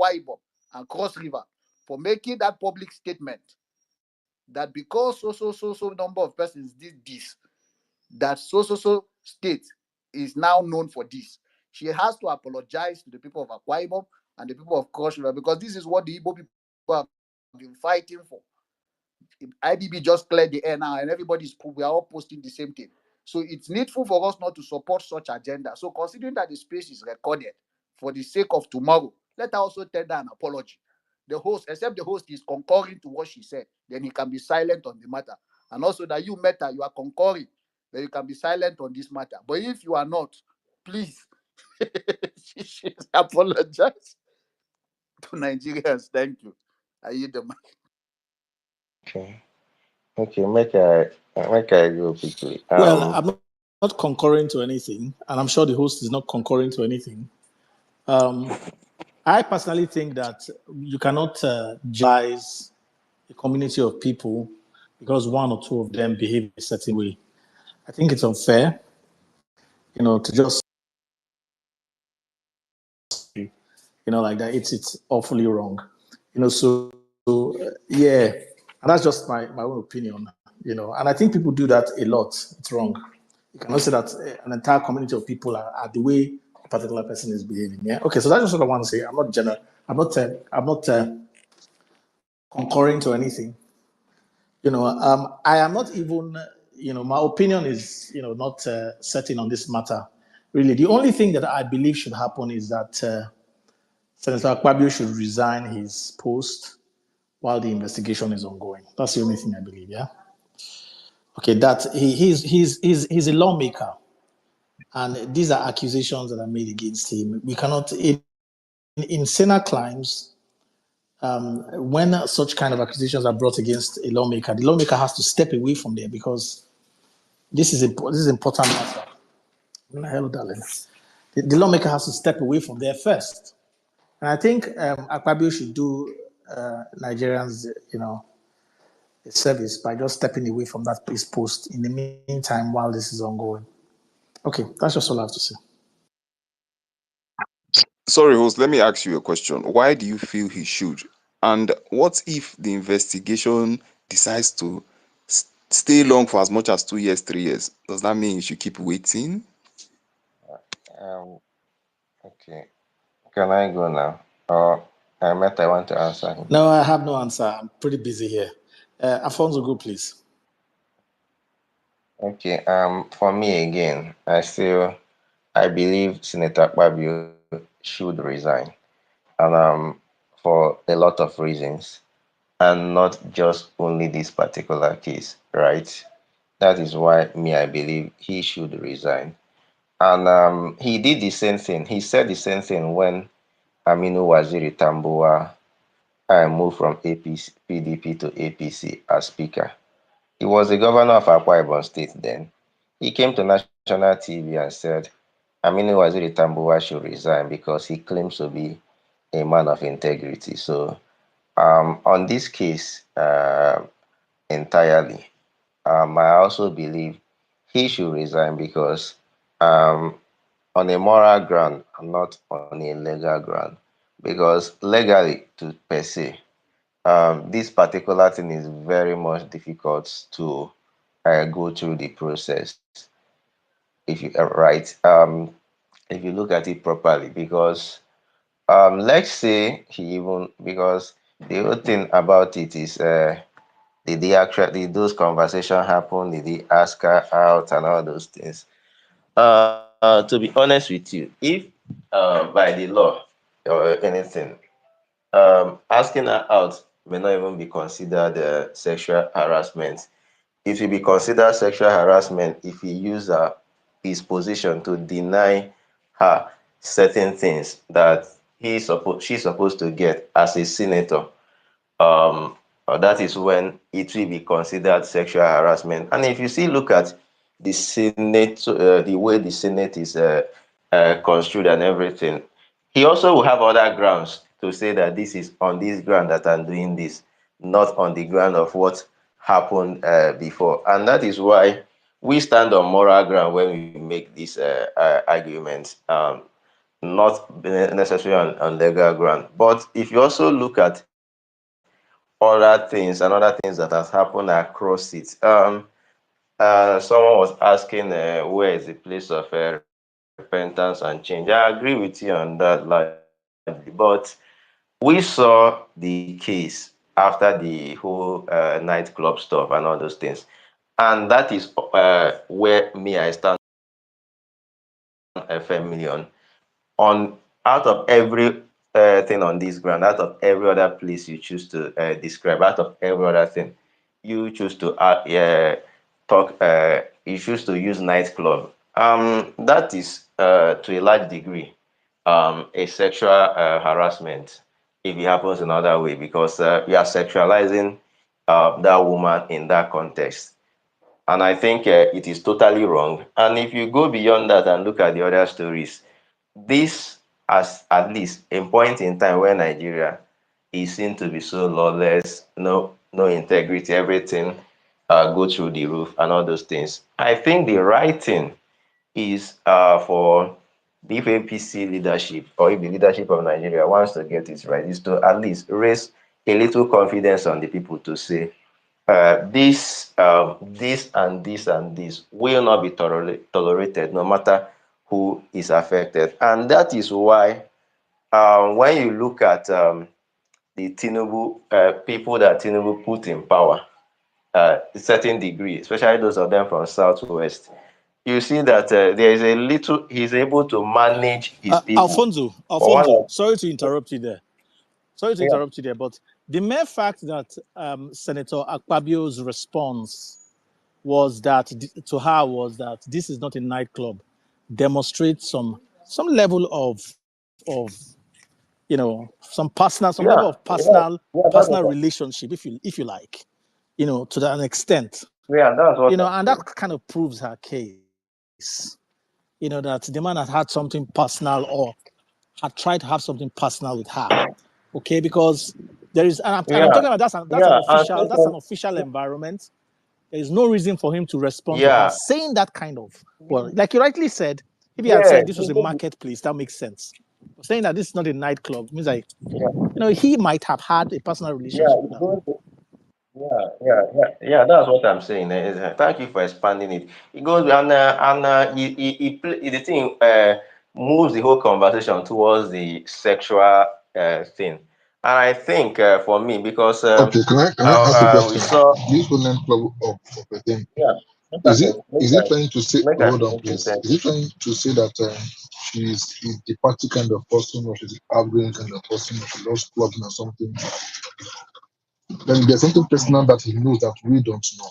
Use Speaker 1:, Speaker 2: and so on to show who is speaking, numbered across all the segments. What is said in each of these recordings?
Speaker 1: Akwa Ibom and Cross River for making that public statement that because so number of persons did this, that so state is now known for this. She has to apologize to the people of Akwa Ibom and the people of Cross River, because this is what the Igbo people have been fighting for. IBB just cleared the air now, and we are all posting the same thing. So it's needful for us not to support such agenda. So considering that the space is recorded for the sake of tomorrow, let her also tender an apology. The host, except the host is concurring to what she said, then he can be silent on the matter. And also that you, Meta, you are concurring, then you can be silent on this matter. But if you are not, please, she should apologize to Nigerians. Thank you. I yield the mic.
Speaker 2: Okay. Okay, make I go quickly.
Speaker 3: Well, I'm not concurring to anything, and I'm sure the host is not concurring to anything. I personally think that you cannot generalize a community of people because one or two of them behave a certain way. I think it's unfair, to just, like that. It's awfully wrong, So yeah, and that's just my own opinion, And I think people do that a lot. It's wrong. You cannot say that an entire community of people are the way a particular person is behaving. Yeah. Okay. So that's just what I want to say. I'm not general. I'm not concurring to anything. I am not even. My opinion is not certain on this matter. Really, the only thing that I believe should happen is that Senator Akpabio should resign his post while the investigation is ongoing. That's the only thing I believe. Yeah. Okay. That he's a lawmaker. And these are accusations that are made against him. We cannot, in Senate climes, when such kind of accusations are brought against a lawmaker, the lawmaker has to step away from there because this is important matter. Hello, darling. The lawmaker has to step away from there first. And I think Akpabio should do Nigerians, a service by just stepping away from that post in the meantime while this is ongoing. Okay, that's just all I have to say.
Speaker 4: Sorry, host, let me ask you a question. Why do you feel he should? And what if the investigation decides to stay long for as much as 2 years, 3 years? Does that mean you should keep waiting?
Speaker 2: Okay. Can I go now? Or I want to answer him.
Speaker 3: No, I have no answer. I'm pretty busy here. Alfonso, go please.
Speaker 2: Okay. For me again, I believe Senator Akpabio should resign, and for a lot of reasons, and not just only this particular case, right? That is why I believe he should resign. And he did the same thing. He said the same thing when Aminu Waziri Tambuwa moved from PDP to APC as Speaker. He was the governor of Akwa Ibom State then. He came to national TV and said Aminu Waziri Tambuwa should resign because he claims to be a man of integrity. So on this case entirely, I also believe he should resign because on a moral ground and not on a legal ground. Because legally, per se, this particular thing is very much difficult to go through the process. If you if you look at it properly, because let's say because the whole thing about it is did those conversations happen? Did he ask her out and all those things? To be honest with you, if by the law or anything, asking her out may not even be considered sexual harassment. It will be considered sexual harassment if he used his position to deny her certain things that she's supposed to get as a senator. That is when it will be considered sexual harassment. And if you look at the Senate, the way the Senate is construed and everything, he also will have other grounds to say that this is on this ground that I'm doing this, not on the ground of what happened before. And that is why we stand on moral ground when we make these arguments. not necessarily on legal ground. But if you also look at other things and other things that has happened across it, someone was asking where is the place of repentance and change. I agree with you on that largely, but we saw the case after the whole nightclub stuff and all those things, and that is where me I stand a fair million on out of every thing on this ground, out of every other place you choose to describe, out of every other thing you choose to talk, you choose to use nightclub. That is to a large degree a sexual harassment if it happens another way because you are sexualizing that woman in that context. And I think it is totally wrong. And if you go beyond that and look at the other stories, this as at least a point in time where Nigeria is seen to be so lawless, no integrity, everything go through the roof and all those things. I think the right thing is for the APC leadership, or if the leadership of Nigeria wants to get it right, is to at least raise a little confidence on the people to say this and this and this will not be tolerated no matter who is affected. And that is why when you look at the Tinubu people that Tinubu put in power, a certain degree, especially those of them from Southwest, you see that there is a little, he's able to manage his people. For one
Speaker 3: Alfonso,
Speaker 2: of,
Speaker 3: sorry to interrupt you there. Sorry to
Speaker 2: yeah,
Speaker 3: interrupt you there, but the mere fact that Senator Akpabio's response was that to her was that this is not a nightclub demonstrates some level of some level of
Speaker 2: yeah, yeah, that's
Speaker 3: personal
Speaker 2: what,
Speaker 3: relationship if you like to that extent
Speaker 2: yeah, that's what I'm
Speaker 3: and that
Speaker 2: saying.
Speaker 3: kind of proves her case that the man had had something personal or had tried to have something personal with her. Okay, because there is, and I'm
Speaker 2: Yeah,
Speaker 3: talking about
Speaker 2: yeah, and
Speaker 3: that's an
Speaker 2: second,
Speaker 3: official environment. There is no reason for him to respond to her
Speaker 2: yeah,
Speaker 3: saying that kind of, well, like you rightly said, if he had
Speaker 2: yeah,
Speaker 3: said this was a marketplace, that makes sense. But saying that this is not a nightclub means like,
Speaker 2: yeah,
Speaker 3: he might have had a personal
Speaker 2: yeah,
Speaker 3: relationship with
Speaker 2: it
Speaker 3: her.
Speaker 2: goes, yeah. That's what I'm saying. Thank you for expanding it. It goes and the thing moves the whole conversation towards the sexual thing, and I think for me because
Speaker 5: Okay, can I ask a
Speaker 2: we
Speaker 5: question?
Speaker 2: saw,
Speaker 5: This women club of a thing.
Speaker 2: yeah, make
Speaker 5: Is it trying to say?
Speaker 2: make I
Speaker 5: Hold on,
Speaker 2: finish
Speaker 5: please.
Speaker 2: it.
Speaker 5: Is it trying to say that she's the party kind of person, or she's the outgoing kind of person, or she loves clubbing or something? Then there's something personal that he knows that we don't know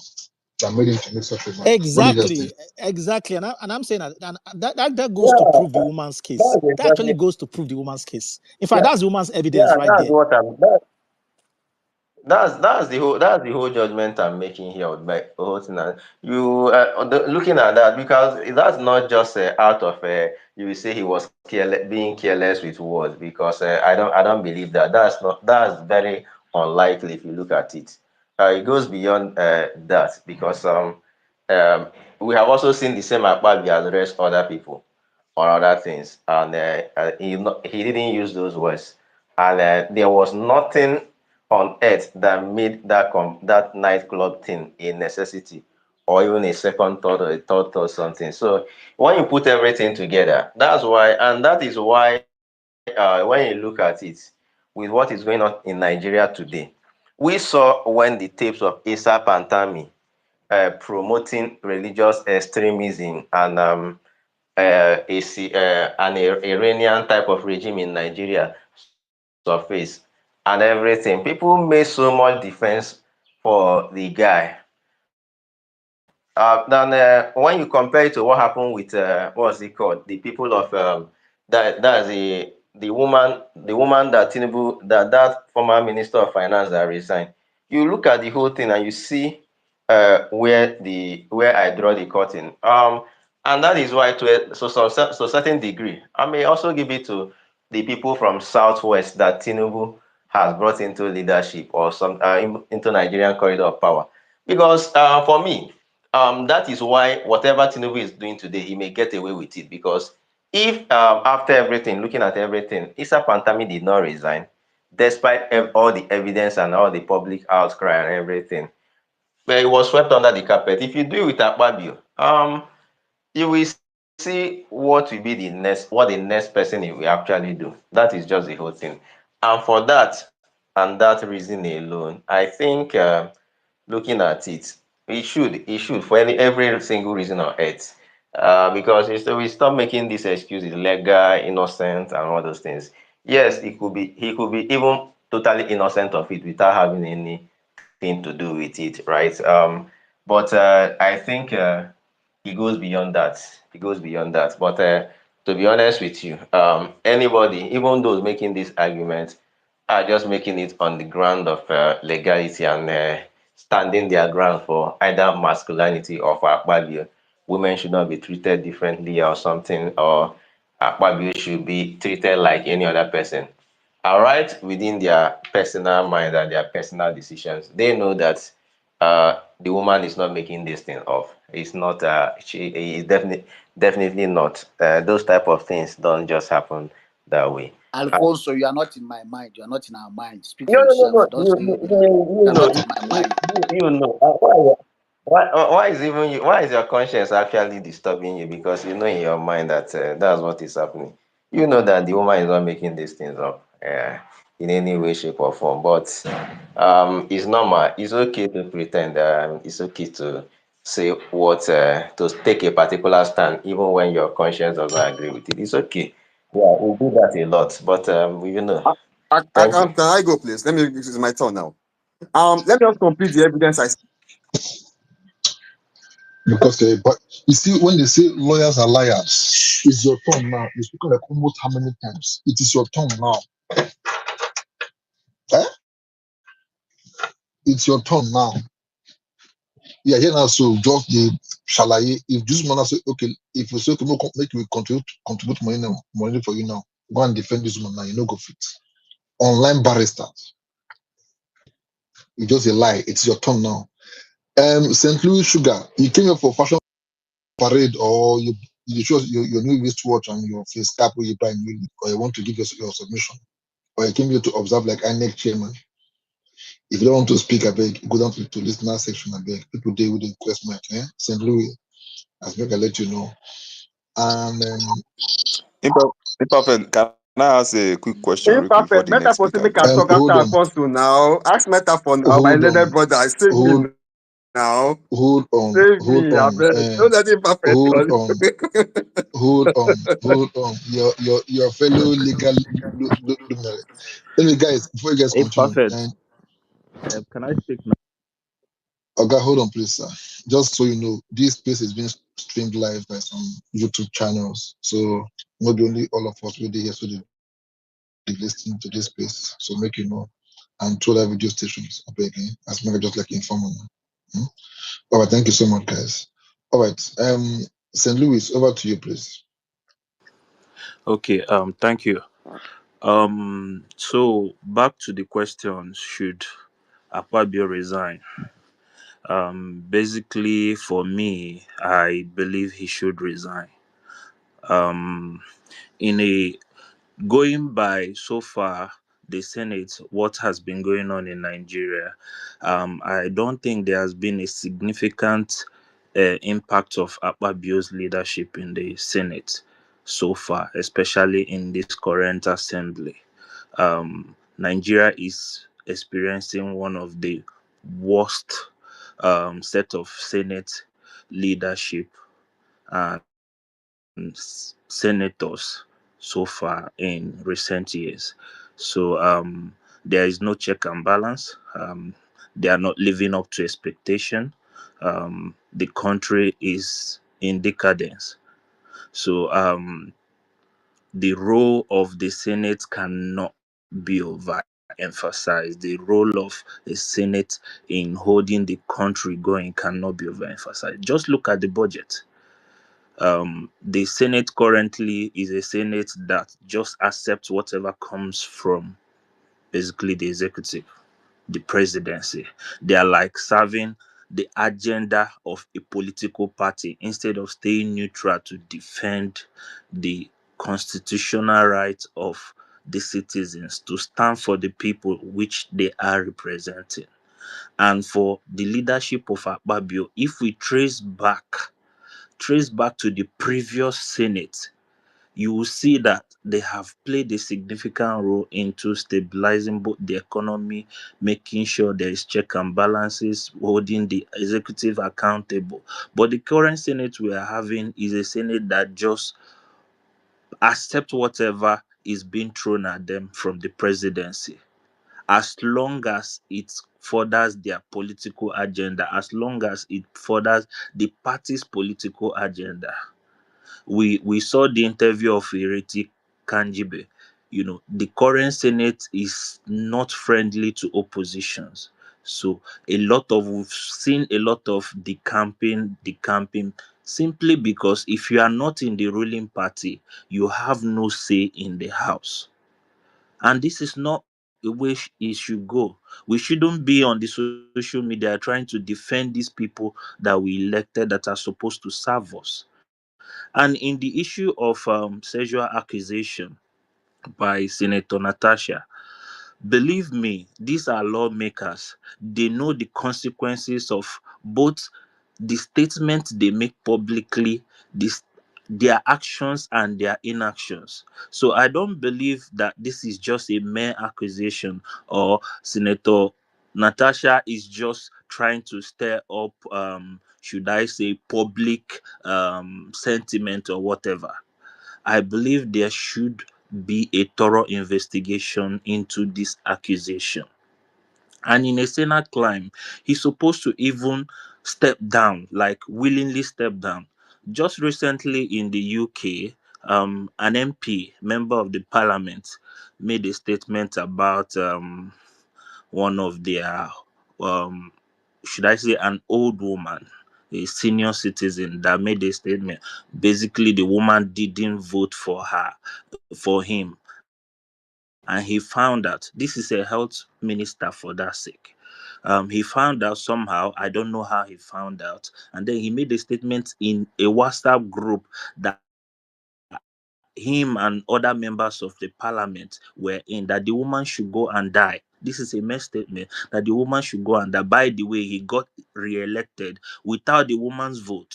Speaker 5: that made him to make such remark. What do you guys think?
Speaker 3: Exactly, and I'm saying that, and that goes to
Speaker 2: Yeah,
Speaker 3: prove the woman's case.
Speaker 2: that's
Speaker 3: That actually
Speaker 2: exactly,
Speaker 3: goes to prove the woman's case. In fact,
Speaker 2: yeah,
Speaker 3: that's the woman's evidence
Speaker 2: yeah,
Speaker 3: right there.
Speaker 2: that's the whole judgment I'm making here with my whole thing. And you looking at that because that's not just out of you will say he was being careless with words because I don't believe that. That's very unlikely if you look at it. It goes beyond that because um we have also seen the same Akpabio address other people on other things, and he didn't use those words, and there was nothing on earth that made that nightclub thing a necessity or even a second thought or a third thought something. So when you put everything together, that's why, and that is why when you look at it with what is going on in Nigeria today, we saw when the tapes of Issa Pantami promoting religious extremism and an Iranian type of regime in Nigeria surface and everything. People made so much defense for the guy. Then when you compare it to what happened with what's it called, the people of that's the woman that Tinubu, that former minister of finance that resigned. You look at the whole thing and you see where I draw the curtain. And that is why to a certain degree, I may also give it to the people from Southwest that Tinubu has brought into leadership or into Nigerian corridor of power. Because for me, that is why whatever Tinubu is doing today, he may get away with it because If after everything, looking at everything, Issa Pantami did not resign, despite all the evidence and all the public outcry and everything, but it was swept under the carpet. If you do it with Akpabio, you will see what will be what the next person will actually do. That is just the whole thing. And for that and that reason alone, I think looking at it, it should for every single reason on earth. Because we stop making these excuses, legal, innocent, and all those things. Yes, he could be even totally innocent of it without having anything to do with it, right? But I think it goes beyond that. It goes beyond that. But to be honest with you, anybody, even those making this argument, are just making it on the ground of legality and standing their ground for either masculinity or for Akpabio. Women should not be treated differently or something, or Akpabio should be treated like any other person. All right, within their personal mind and their personal decisions, they know that the woman is not making this thing up. It's not. She is definitely not. Those type of things don't just happen that way.
Speaker 1: Alfonso, you are not in my mind. You are not in our mind. Speak
Speaker 2: No,
Speaker 1: for
Speaker 2: no, no,
Speaker 1: yourself.
Speaker 2: no.
Speaker 1: Don't say you
Speaker 2: You
Speaker 1: are
Speaker 2: know,
Speaker 1: not in my mind.
Speaker 2: you know. Why is even you? Why is your conscience actually disturbing you? Because you know in your mind that that's what is happening. You know that the woman is not making these things up in any way, shape, or form. But it's normal. It's okay to pretend. It's okay to say what to take a particular stand, even when your conscience doesn't agree with it. It's okay. Yeah, we do that a lot. But you know. Thank you.
Speaker 4: Can I go, please? Let me. It's my turn now. Let me just complete the evidence.
Speaker 5: Because but you see, when they say lawyers are liars, it's your turn now. You've spoken like almost how many times? It is your turn now. Eh? It's your turn now. Yeah, here now. So just the shalaye. If this man say okay, if you say okay, make we contribute money now, money for you now. Go and defend this man now. You know go fit. Online barrister. You just a lie. It's your turn now. St. Louis Sugar. You came here for fashion parade, or you chose your new wristwatch and your face cap where you buy newly, or you want to give your submission, or you came here to observe like INEC chairman. If you don't want to speak, I beg, go down to listener section, I beg. People there with the quest mic, St. Louis, as beg I let you know. And
Speaker 4: Imperfect. Can I ask a quick question real quick before the
Speaker 6: Imperfect.
Speaker 4: next
Speaker 6: Metaphor
Speaker 4: speaker
Speaker 6: say make
Speaker 4: goes?
Speaker 6: I talk after
Speaker 5: hold on,
Speaker 6: Apostle now. Ask Metaphor now, my
Speaker 5: hold
Speaker 6: learned
Speaker 5: on,
Speaker 6: brother. Save me
Speaker 5: hold
Speaker 6: now.
Speaker 5: hold
Speaker 6: Save
Speaker 5: on,
Speaker 6: me, I
Speaker 5: hold
Speaker 6: beg.
Speaker 5: on,
Speaker 6: Don't let Imperfect on.
Speaker 5: hold on, hold on. Your fellow legal luminary. Anyway, guys, before you guys continue,
Speaker 3: Perfect.
Speaker 5: and
Speaker 3: Can I speak now?
Speaker 5: okay, hold on, please, sir. Just so you know, this space is being streamed live by some YouTube channels. So not only all of us will be here, so they listening to this space. So make you know, and to other video stations. I beg, as many just like inform on. Hmm? All right, thank you so much, guys. All right, St. Louis, over to you, please.
Speaker 3: Okay. Thank you. So back to the question: should Akpabio resign? Basically, for me, I believe he should resign. In a Going by so far the Senate, what has been going on in Nigeria, I don't think there has been a significant impact of Akpabio's leadership in the Senate so far, especially in this current assembly. Nigeria is experiencing one of the worst set of Senate leadership and senators so far in recent years. So there is no check and balance. They are not living up to expectation. The country is in decadence. So the role of the Senate cannot be overemphasized. The role of the Senate in holding the country going cannot be overemphasized. Just look at the budget. The Senate currently is a Senate that just accepts whatever comes from basically the executive, the presidency. They are like serving the agenda of a political party instead of staying neutral to defend the
Speaker 7: constitutional right of the citizens to stand for the people which they are representing. And for the leadership of Akpabio, if we trace back to the previous Senate, you will see that they have played a significant role into stabilizing both the economy, making sure there is check and balances, holding the executive accountable. But the current Senate we are having is a Senate that just accept whatever is being thrown at them from the presidency, as long as it furthers their political agenda, as long as it furthers the party's political agenda. We saw the interview of Ireti Kanjibe. The current Senate is not friendly to oppositions. So we've seen a lot of the camping simply because if you are not in the ruling party, you have no say in the house. And this is not a way it should go. We shouldn't be on the social media trying to defend these people that we elected that are supposed to serve us. And in the issue of sexual accusation by Senator Natasha, believe me, these are lawmakers. They know the consequences of both the statements they make publicly, their actions and their inactions. So I don't believe that this is just a mere accusation, or Senator Natasha is just trying to stir up, should I say, public sentiment or whatever. I believe there should be a thorough investigation into this accusation. And in a Senate climb, he's supposed to even step down, like willingly step down. Just recently in the UK, an MP, member of the parliament, made a statement about one of their, um, should I say, an old woman, a senior citizen that made a statement. Basically, the woman didn't vote for him, and he found out this is a health minister for that sake. He found out somehow, I don't know how he found out, and then he made a statement in a WhatsApp group that him and other members of the parliament were in, that the woman should go and die. This is a mere statement that the woman should go and die. By the way, he got re-elected without the woman's vote.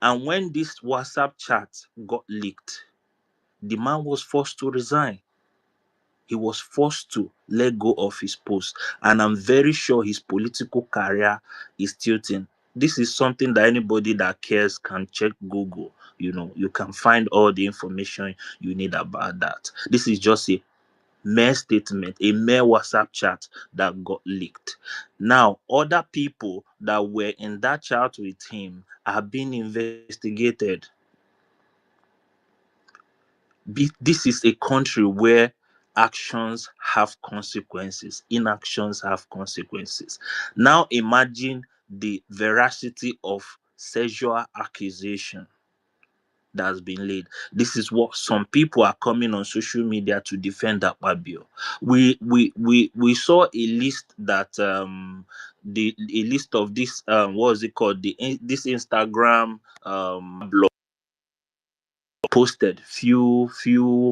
Speaker 7: And when this WhatsApp chat got leaked, the man was forced to resign. He was forced to let go of his post. And I'm very sure his political career is tilting. This is something that anybody that cares can check Google. You can find all the information you need about that. This is just a mere statement, a mere WhatsApp chat that got leaked. Now, other people that were in that chat with him are being investigated. This is a country where actions have consequences, inactions have consequences. Now imagine the veracity of sexual accusation that's been laid. This is what some people are coming on social media to defend Akpabio. We saw a list that a list of this, what is it called, this Instagram blog posted few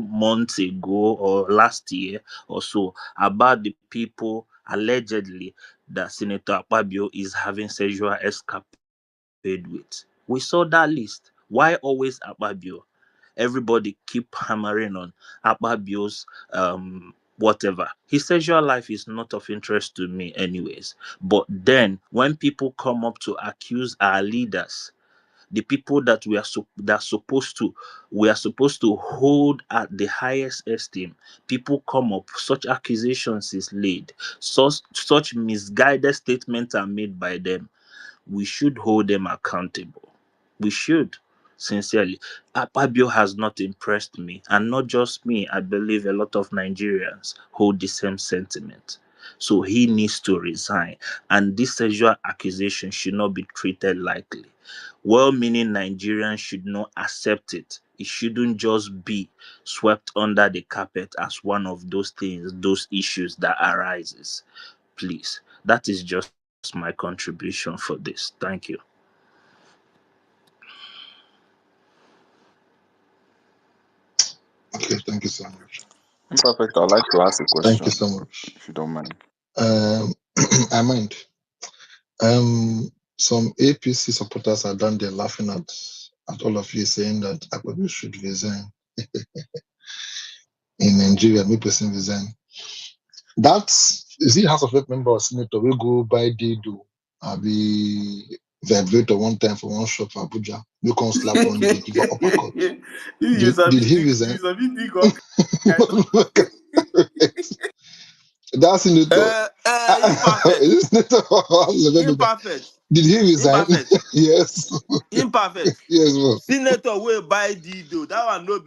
Speaker 7: months ago or last year or so about the people allegedly that Senator Akpabio is having sexual escapade with. We saw that list. Why always Akpabio? Everybody keep hammering on Akpabio's whatever. His sexual life is not of interest to me anyways. But then when people come up to accuse our leaders, the people that we are supposed to hold at the highest esteem, people come up, such accusations is laid, such misguided statements are made by them. We should hold them accountable. We should. Sincerely, Akpabio has not impressed me, and not just me. I believe a lot of Nigerians hold the same sentiment. So he needs to resign, and this sexual accusation should not be treated lightly. Well-meaning Nigerians should not accept it. It shouldn't just be swept under the carpet as one of those things, those issues that arises. Please, that is just my contribution for this. Thank you.
Speaker 5: Thank you so much.
Speaker 4: Imperfect, I'd like to ask a
Speaker 5: Thank you
Speaker 4: question,
Speaker 5: so much.
Speaker 4: if you don't mind.
Speaker 5: Um, I mind. Some APC supporters are down there laughing at all of you saying that Akpabio should resign in Nigeria. Me person resign. That's is he House of Rep member or senator? We go buy Dido. I be vibrator one time for one shop for Abuja. You can slap one day, give her uppercut. Did he resign?
Speaker 1: you sabi think all kind of
Speaker 5: That senator.
Speaker 8: Imperfect.
Speaker 5: Is this senator House of Rep member?
Speaker 8: Imperfect.
Speaker 5: Did he resign?
Speaker 8: Imperfect.
Speaker 5: Yes.
Speaker 8: Imperfect.
Speaker 5: Yes, well.
Speaker 8: Senator will buy Dido. That one no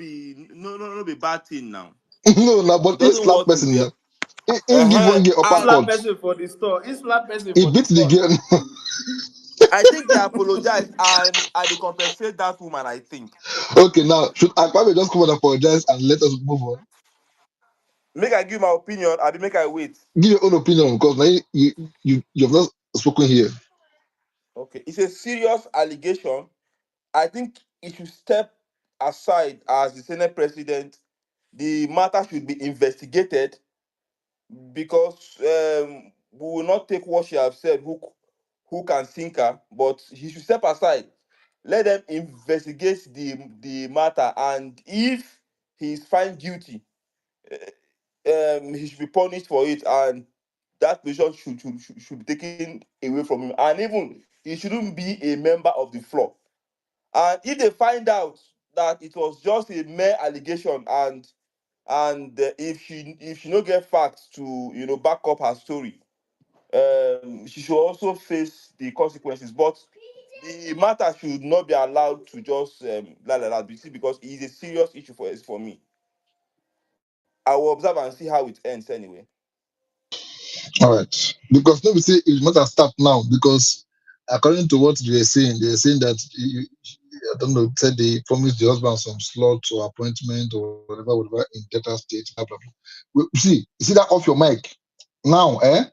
Speaker 8: be bad thing now.
Speaker 5: No, no,
Speaker 8: It
Speaker 5: but he
Speaker 8: doesn't
Speaker 5: slap
Speaker 8: work in
Speaker 5: person.
Speaker 8: the
Speaker 5: He give one get
Speaker 8: and
Speaker 1: slap
Speaker 5: uppercut.
Speaker 1: person for the store. He slap person
Speaker 5: He
Speaker 1: for the
Speaker 5: beat the
Speaker 1: store.
Speaker 5: girl.
Speaker 8: I think they apologize and they compensate that woman, I think.
Speaker 5: Okay, now should Akpabio just come and apologize and let us move on?
Speaker 8: Make I give my opinion, I make I wait.
Speaker 5: Give your own opinion because now you have not spoken here.
Speaker 8: Okay. It's a serious allegation. I think it should step aside as the Senate president. The matter should be investigated because we will not take what she have said who can sink her, but he should step aside. Let them investigate the matter, and if he is found guilty, he should be punished for it, and that position should be taken away from him. And even he shouldn't be a member of the floor. And if they find out that it was just a mere allegation, and if she no get facts to back up her story, she should also face the consequences. But the matter should not be allowed to just like that, because it is a serious issue for me. I will observe and see how it ends anyway.
Speaker 5: All right, because nobody say it must have start now because according to what they were saying that I don't know, said they promised the husband some slots or appointment or whatever in Delta State, blah blah blah. You see that off your mic now, eh?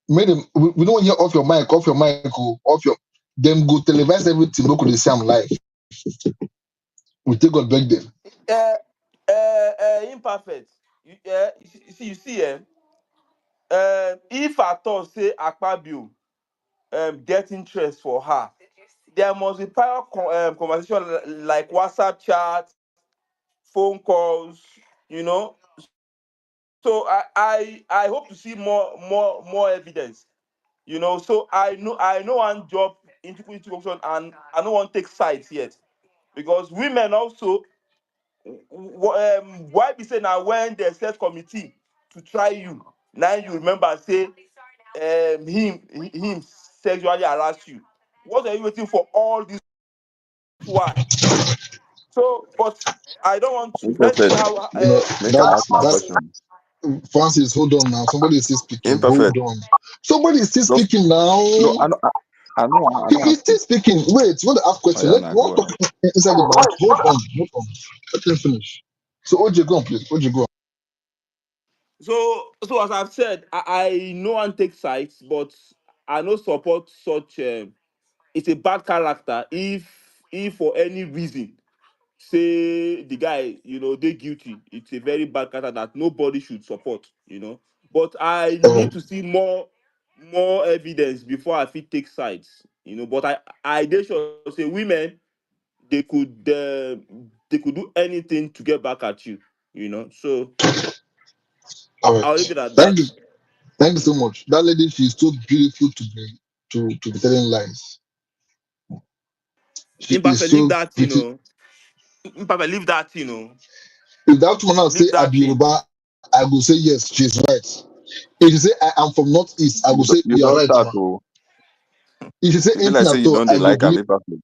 Speaker 5: Made them, we don't hear off your mic, oh, off your. Them go televise everything. Look, they say I'm live. We take God back them.
Speaker 8: Uh, Imperfect. If I thought say Akpabio get interest for her, there must be prior conversation like WhatsApp chat, phone calls, you know. So I hope to see more evidence, So I know one job into corruption, and I don't want to take sides yet, because women also, why be say now when they set committee to try you, now you remember say him sexually harass you. What are you waiting for all this while? So, but I don't want to. Let's see
Speaker 4: Imperfect,
Speaker 8: how.
Speaker 5: You know
Speaker 4: make I ask my
Speaker 5: that
Speaker 4: question.
Speaker 5: Francis. Hold on now. Somebody is still speaking.
Speaker 4: Imperfect.
Speaker 5: Hold on. Somebody is still
Speaker 4: Just
Speaker 5: speaking now.
Speaker 4: no, I know
Speaker 5: He's
Speaker 4: ask
Speaker 5: still
Speaker 4: you.
Speaker 5: speaking. Wait, you want to ask
Speaker 4: Oh
Speaker 5: question?
Speaker 4: yeah,
Speaker 5: Let
Speaker 4: now
Speaker 5: you want
Speaker 4: go
Speaker 5: to
Speaker 4: on.
Speaker 5: talk inside the mouth. Hold on. Let him finish. So OJ, go on, please. OJ, go on.
Speaker 8: So as I've said, I no one take sides, but I no support such. It's a bad character if for any reason say the guy they guilty. It's a very bad character that nobody should support. But I
Speaker 5: Oh,
Speaker 8: need to see more evidence before I fit take sides. But I dey sure say women, they could uh, they could do anything to get back at you. So
Speaker 5: all
Speaker 8: I'll
Speaker 5: right.
Speaker 8: leave it at
Speaker 5: Thank
Speaker 8: that.
Speaker 5: you. Thank you so much. That lady, she's so beautiful to be telling lies. She is
Speaker 8: Imperfect, leave
Speaker 5: so
Speaker 8: that,
Speaker 5: pretty.
Speaker 8: Imperfect, leave that.
Speaker 5: If that woman now say
Speaker 8: Leave
Speaker 5: I
Speaker 8: that
Speaker 5: be
Speaker 8: thing.
Speaker 5: Yoruba, I go say yes, she's right. If you say I am from Northeast, I go say
Speaker 4: You
Speaker 5: you are
Speaker 4: don't
Speaker 5: right,
Speaker 4: start
Speaker 5: ma.
Speaker 4: to.
Speaker 5: If you say
Speaker 4: You feel like
Speaker 5: anything
Speaker 4: say
Speaker 5: at
Speaker 4: you
Speaker 5: all,
Speaker 4: don't they
Speaker 5: I go
Speaker 4: like am
Speaker 5: believe.
Speaker 4: imperfect.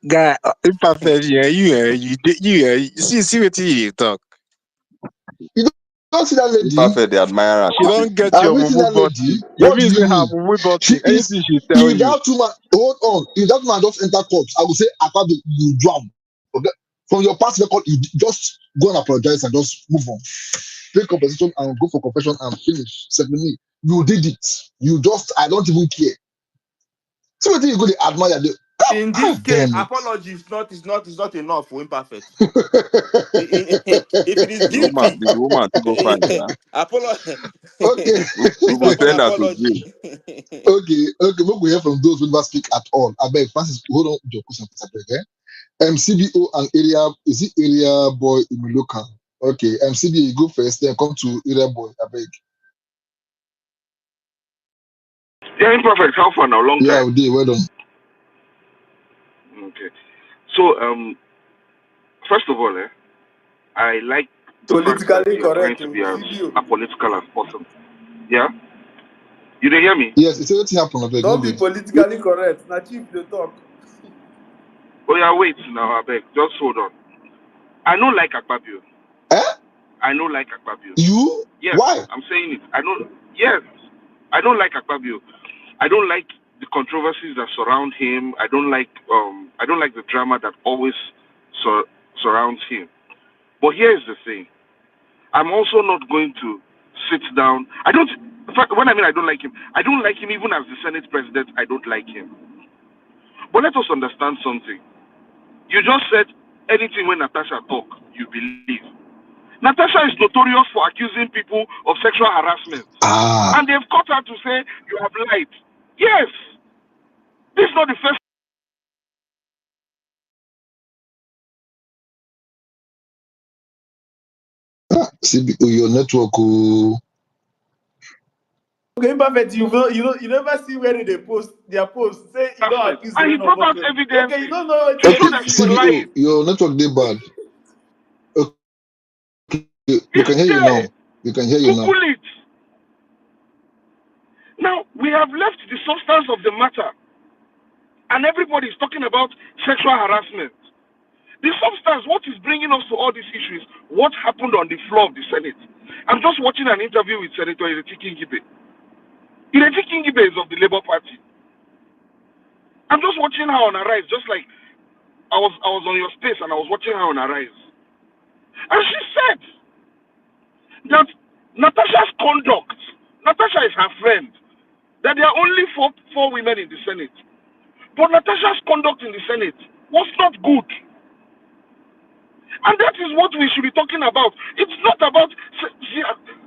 Speaker 6: Guy, imperfect, yeah, see what you talk.
Speaker 5: You don't see that lady?
Speaker 4: Imperfect, they admire her.
Speaker 6: She don't get
Speaker 5: Have
Speaker 6: your
Speaker 5: you seen
Speaker 6: mumu
Speaker 5: that lady?
Speaker 6: button. You
Speaker 5: What
Speaker 6: mean
Speaker 5: do
Speaker 6: say
Speaker 5: you
Speaker 6: her
Speaker 5: mean?
Speaker 6: mumu
Speaker 5: She
Speaker 6: button?
Speaker 5: is.
Speaker 6: Anything she tell
Speaker 5: If
Speaker 6: you.
Speaker 5: that woman, hold on. If that woman just enter court, I will say, Akpabio, you drown. Okay? From your past record, you just go and apologize and just move on. Take compensation and go for confession and finish. Secondly, you did it. You just, I don't even care. See what you go to admire.
Speaker 8: In this case,
Speaker 5: Damn
Speaker 8: apology is not enough for imperfect.
Speaker 5: it.
Speaker 8: If it is
Speaker 4: The woman,
Speaker 8: guilty,
Speaker 4: the woman to go find her.
Speaker 8: apology.
Speaker 5: Okay.
Speaker 4: We
Speaker 8: It's
Speaker 4: go
Speaker 8: about
Speaker 4: send her to jail.
Speaker 8: apology.
Speaker 5: Okay. What we hear from those who never speak at all. I beg, Francis, hold on, your question, please, I beg, CBO and area, is it area boy in the local? Okay, CBO, you go first, then come to area boy, I beg.
Speaker 9: Yeah, imperfect. How far now? Long
Speaker 5: Yeah,
Speaker 9: time.
Speaker 5: we did, well done.
Speaker 9: Okay. So, first of all, I like the fact that
Speaker 8: Politically
Speaker 9: you're trying
Speaker 8: correct,
Speaker 9: to be as
Speaker 8: CBO.
Speaker 9: apolitical as possible. Yeah? You didn't hear me?
Speaker 5: Yes, it's everything happen, I beg, no
Speaker 8: Don't be
Speaker 5: vex.
Speaker 8: politically correct. Na chief dey talk.
Speaker 9: Oh, yeah, wait now, I beg. Just hold on. I don't like Akpabio.
Speaker 5: Eh?
Speaker 9: I don't like Akpabio.
Speaker 5: You?
Speaker 9: Yes,
Speaker 5: Why?
Speaker 9: I'm saying it. Yes, I don't like Akpabio. I don't like the controversies that surround him. I don't like the drama that always surrounds him. But here is the thing. I'm also not going to sit down. When I mean I don't like him even as the Senate president, I don't like him. But let us understand something. You just said anything when Natasha talk, you believe. Natasha is notorious for accusing people of sexual harassment.
Speaker 5: Ah,
Speaker 9: And they've caught her to say, you have lied. Yes. This is not the first.
Speaker 5: CBO, your network, oh.
Speaker 8: Okay, imperfect. You never see where they post their post. Say you don't
Speaker 9: harassment.
Speaker 8: accuse
Speaker 9: And he
Speaker 8: Serena of
Speaker 9: brought out
Speaker 8: okay. Okay, you
Speaker 9: evidences
Speaker 8: don't know what
Speaker 9: to show
Speaker 5: Okay,
Speaker 8: you
Speaker 9: that
Speaker 8: see
Speaker 9: he was
Speaker 8: for
Speaker 5: CBO,
Speaker 9: lying.
Speaker 5: your network, they bad. Okay, we
Speaker 9: It's
Speaker 5: can hear you now.
Speaker 9: there.
Speaker 5: We can hear you now.
Speaker 9: Google it. Now, we have left the substance of the matter. And everybody is talking about sexual harassment. The substance, what is bringing us to all these issues, what happened on the floor of the Senate. I'm just watching an interview with Senator Ireti Kingibe. Ireti Kingibe is of the Labour Party. I'm just watching her on Arise, just like I was on your space and I was watching her on Arise. And she said that Natasha's conduct, Natasha is her friend, that there are only four women in the Senate. But Natasha's conduct in the Senate was not good. And that is what we should be talking about. It's not about.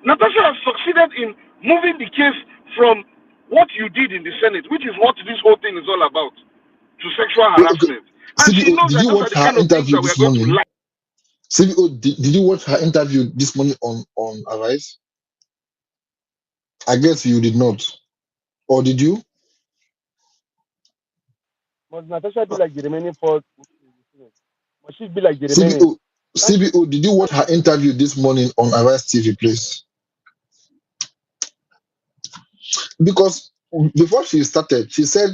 Speaker 9: Natasha has succeeded in moving the case from what you did in the Senate, which is what this whole thing is all about, to sexual
Speaker 5: Okay,
Speaker 9: harassment. And she
Speaker 5: CBO,
Speaker 9: knows
Speaker 5: did
Speaker 9: that
Speaker 5: you
Speaker 9: those are
Speaker 5: watch
Speaker 9: the
Speaker 5: her
Speaker 9: kind of things
Speaker 5: interview
Speaker 9: that we are
Speaker 5: this
Speaker 9: going to
Speaker 5: morning?
Speaker 9: like.
Speaker 5: CBO, did you watch her interview this morning on Arise? I guess you did not. Or did you?
Speaker 10: Must Natasha be like the remaining four? Must she be like the remaining?
Speaker 5: CBO, CBO, did you watch her interview this morning on Arise TV, please? Because before she started, she said,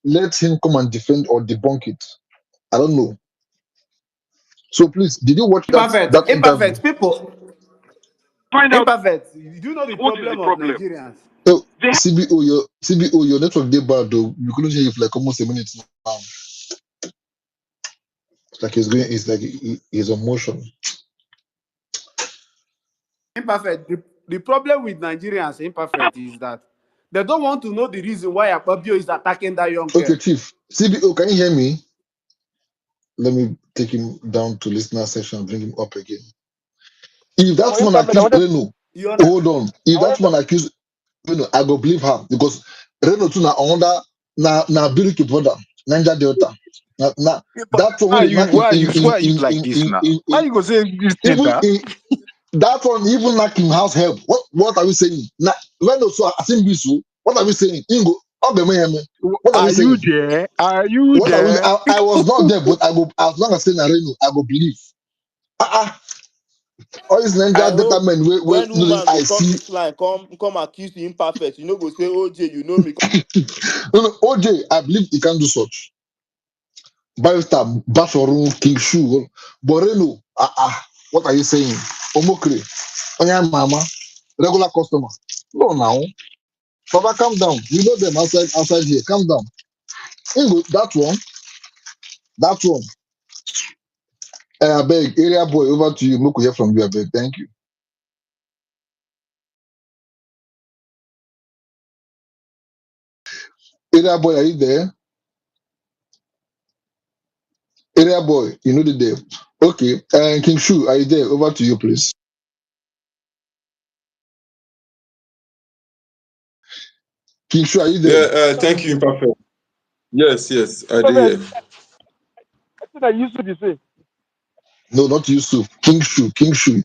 Speaker 5: let him come and defend or debunk it. I don't know. So please, did you watch that interview?
Speaker 8: Imperfect people.
Speaker 9: Find out
Speaker 8: Imperfect. You do know the
Speaker 9: what is the
Speaker 8: problem of
Speaker 9: problem.
Speaker 8: Nigerians.
Speaker 5: Oh,
Speaker 9: They have
Speaker 5: CBO, your network did bad though. We couldn't hear you for like almost a minute now. It's like he's on motion.
Speaker 8: Imperfect. The problem with Nigerians, imperfect, is that they don't want to know the reason why Akpabio is attacking that young
Speaker 5: Okay,
Speaker 8: girl.
Speaker 5: Chief. CBO, can you hear me? Let me take him down to listener section and bring him up again. If that
Speaker 10: For
Speaker 5: one
Speaker 10: imperfect,
Speaker 5: accused Reno,
Speaker 8: You understand?
Speaker 5: hold on. If
Speaker 10: I
Speaker 5: that
Speaker 10: wanted to,
Speaker 5: one accused Reno, I go believe her because Reno too na under na Biriki brother, Niger Delta. Na that one when
Speaker 6: Why
Speaker 5: they
Speaker 6: you
Speaker 5: knock
Speaker 6: why you why you like this now? Why
Speaker 5: in
Speaker 6: you go say this thing
Speaker 5: even
Speaker 6: that?
Speaker 5: in that one even knock him house help. What are we saying? Now when also asim bisu, what are we saying? Ingo, what are we
Speaker 6: Are you
Speaker 5: saying?
Speaker 6: there? Are you
Speaker 5: What are we?
Speaker 6: there?
Speaker 5: I was not there, but I go as long as saying Reno, I go believe. Ah, all these
Speaker 8: I
Speaker 5: Niger Delta
Speaker 8: hope
Speaker 5: men where
Speaker 8: when
Speaker 5: you know
Speaker 8: woman
Speaker 5: I
Speaker 8: go come
Speaker 5: see.
Speaker 8: this line, come accuse you imperfect. You know, go say, OJ, you know me.
Speaker 5: No, OJ, I believe he can do such. Barrister, Bashoru, King Shu, Boreno, what are you saying? Omokre, Onya Mama, regular customer. No, now. Baba, calm down. You know them outside here. Calm down. Ingo, that one. I beg, area boy, over to you. Moku hear from you, I beg. Thank you. Area boy, are you there? Area boy, you know the deal. Okay, and King Shu, are you there? Over to you, please. King Shu, are you there?
Speaker 8: Yeah, thank you, Imperfect. Yes, yes, I do.
Speaker 10: Prophet,
Speaker 8: Yeah.
Speaker 10: I think I used to be say.
Speaker 5: No, not Yusuf. King Shu, King Shu.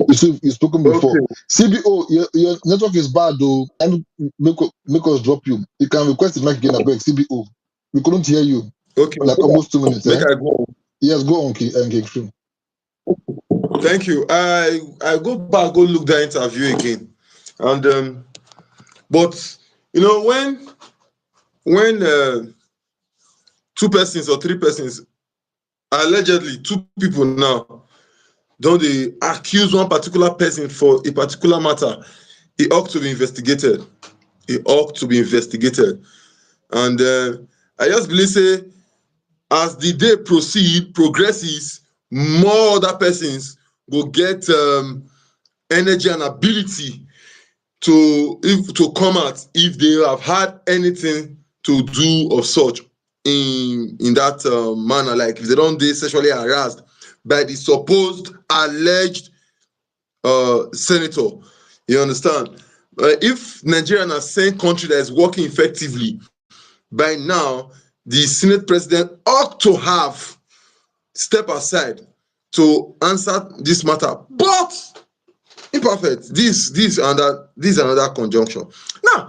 Speaker 5: Yusuf, you've spoken before.
Speaker 8: Okay,
Speaker 5: CBO, your network is bad though. And make us drop you. You can request the mic again, I beg. CBO. We couldn't hear you.
Speaker 8: okay.
Speaker 5: Like almost 2 minutes,
Speaker 8: Make
Speaker 5: eh?
Speaker 8: I go.
Speaker 5: Yes, go on, King Shu.
Speaker 8: Thank you. I go back, go look that interview again, and but you know when two persons or three persons, allegedly two people now, don't they accuse one particular person for a particular matter, it ought to be investigated. It ought to be investigated, and I just believe say as the day progresses, more other persons will get energy and ability to come out if they have had anything to do of such in that manner, like if they don't dey sexually harassed by the supposed alleged senator. You understand? If Nigeria na same country that is working effectively, by now the Senate president ought to have step aside to answer this matter. But imperfect, this another conjunction. Now,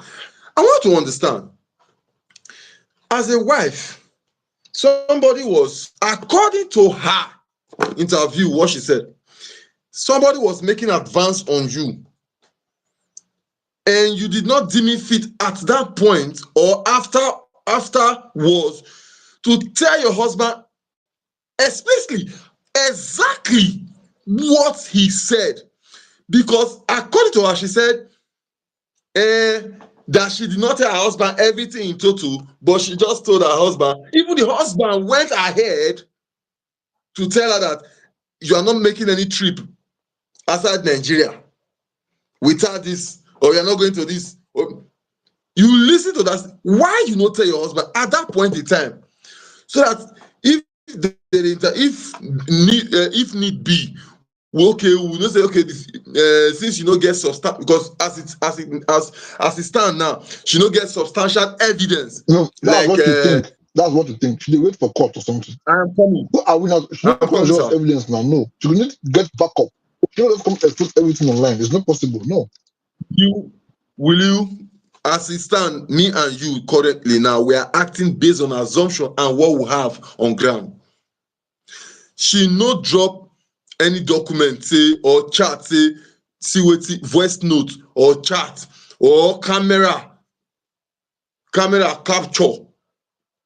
Speaker 8: I want to understand, as a wife, somebody was, according to her interview, what she said, somebody was making advance on you, and you did not deem it fit at that point or afterwards to tell your husband explicitly exactly what he said. Because according to her, she said that she did not tell her husband everything in total, but she just told her husband. Even the husband went ahead to tell her that you are not making any trip outside Nigeria without this, or you're not going to this. You listen to that. Why you not tell your husband at that point in time, so that if need be, okay, we will not say okay. Since you don't get substantial, because as it stand now, she don't get substantial evidence.
Speaker 5: No, that's
Speaker 8: Like
Speaker 5: what you think. That's what you think. Should they wait for court or something?
Speaker 8: I'm coming.
Speaker 5: Who are we not? She
Speaker 8: I'm
Speaker 5: not come and
Speaker 8: coming,
Speaker 5: show us
Speaker 8: sir.
Speaker 5: evidence now. No. She will need to get back up. She will just come expose everything online. It's not possible. No.
Speaker 8: Will you, as it stand, me and you currently now, we are acting based on assumption and what we have on ground. She no drop any document say or chat say see wetin voice note or chat or camera capture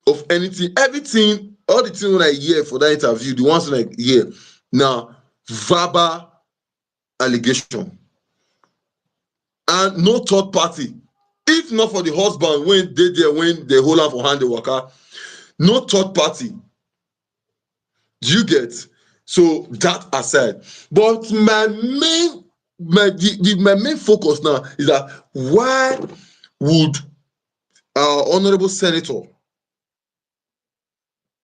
Speaker 8: of anything. Everything, all the things when I hear for that interview, the ones when I hear now, verbal allegation and no third party. If not for the husband when they there, when they hold am for hand dey waka, no third party. Do you get? So that aside, but my main focus now is that why would our honorable senator,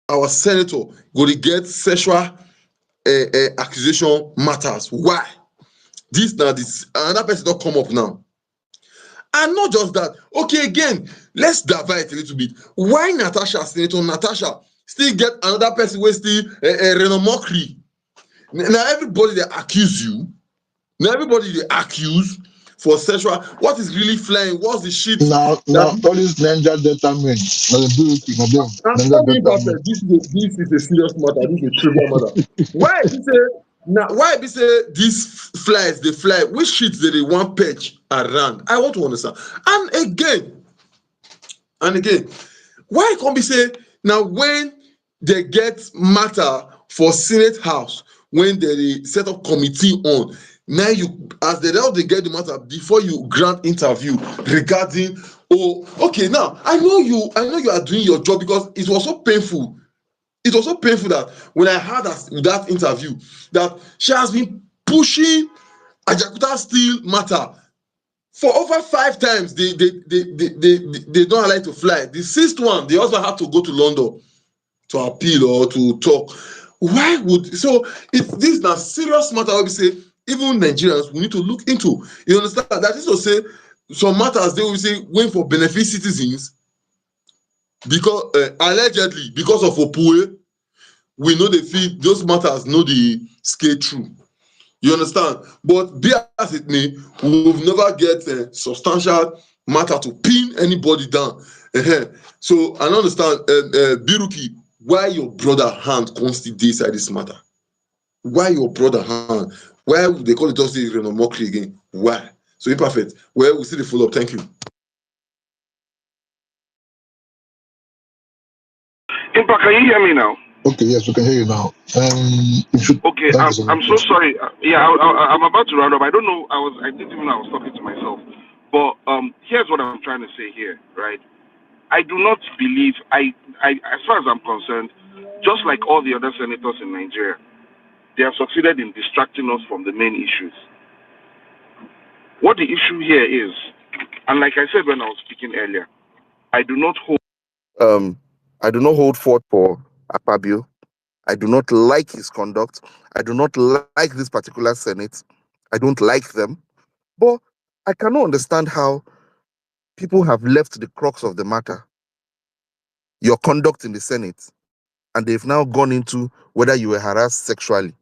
Speaker 8: our senator, go to get sexual accusation matters? Why? This now, this another person don't come up now. And not just that. Okay, again, let's divide a little bit. Why Natasha, Senator Natasha, still get another person who still Renan mockery? Now everybody they accuse you. Now everybody they accuse for sexual. What is really flying? What's the shit
Speaker 5: Now
Speaker 8: that
Speaker 5: all these Ninja Delta men. Now they do it. Now them
Speaker 8: I'm
Speaker 5: Ninja
Speaker 8: telling you,
Speaker 5: Delta men.
Speaker 8: Pastor, this is a serious matter. This is a trivial matter. Why be say now? Why be say these flies they fly? Which shit they want patch around? I want to understand. And again, why can't be say now when they get matter for Senate House, when they set up committee on, now you as they get the matter before you grant interview regarding, oh okay, now I know you are doing your job, because it was so painful. It was so painful that when I heard that interview that she has been pushing Ajakuta Steel matter for over 5 times. They don't allow it to fly. The 6th one, the husband had to go to London.
Speaker 11: to appeal or to talk. Why would so? If this na serious matter, we say even Nigerians we need to look into. You understand? That is to say some matters they will say wait for benefit citizens because allegedly because of Opue, we know they feel those matters know the scale through. You understand? But be as it may, we've never get a substantial matter to pin anybody down. So I don't understand, Biruki, why your brother hand constantly decide this matter? Why your brother hand? Why they call it just the mockery again? Why? So imperfect. Well, we see the follow up. Thank you.
Speaker 9: Impa, can you hear me now?
Speaker 5: Okay, yes, we can hear you now.
Speaker 9: Okay,
Speaker 5: Thank you so
Speaker 9: I'm
Speaker 5: much.
Speaker 9: so sorry. Yeah, I'm about to round up. I don't know. I didn't even know I was talking to myself. But here's what I'm trying to say here, right? I do not believe as far as I'm concerned, just like all the other senators in Nigeria, they have succeeded in distracting us from the main issues. What the issue here is, and like I said when I was speaking earlier, I do not hold I do not hold forth for Akpabio. I do not like his conduct. I do not like this particular Senate. I don't like them. But I cannot understand how people have left the crux of the matter, your conduct in the Senate, and they've now gone into whether you were harassed sexually.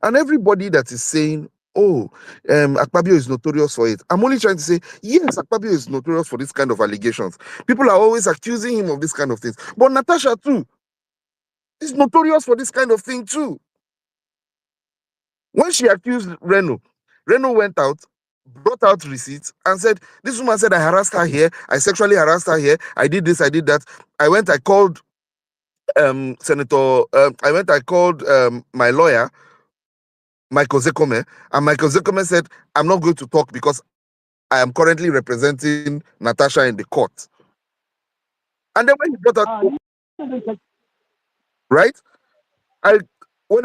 Speaker 9: And everybody that is saying, oh, Akpabio is notorious for it. I'm only trying to say, yes, Akpabio is notorious for this kind of allegations. People are always accusing him of this kind of things. But Natasha, too, is notorious for this kind of thing, too. When she accused Reno went out, brought out receipts, and said, this woman said I harassed her here, I sexually harassed her here, I did this, I did that. I called I called my lawyer, Michael Zekome, and Michael Zekome said, I'm not going to talk because I am currently representing Natasha in the court. And then when he brought out, right? I when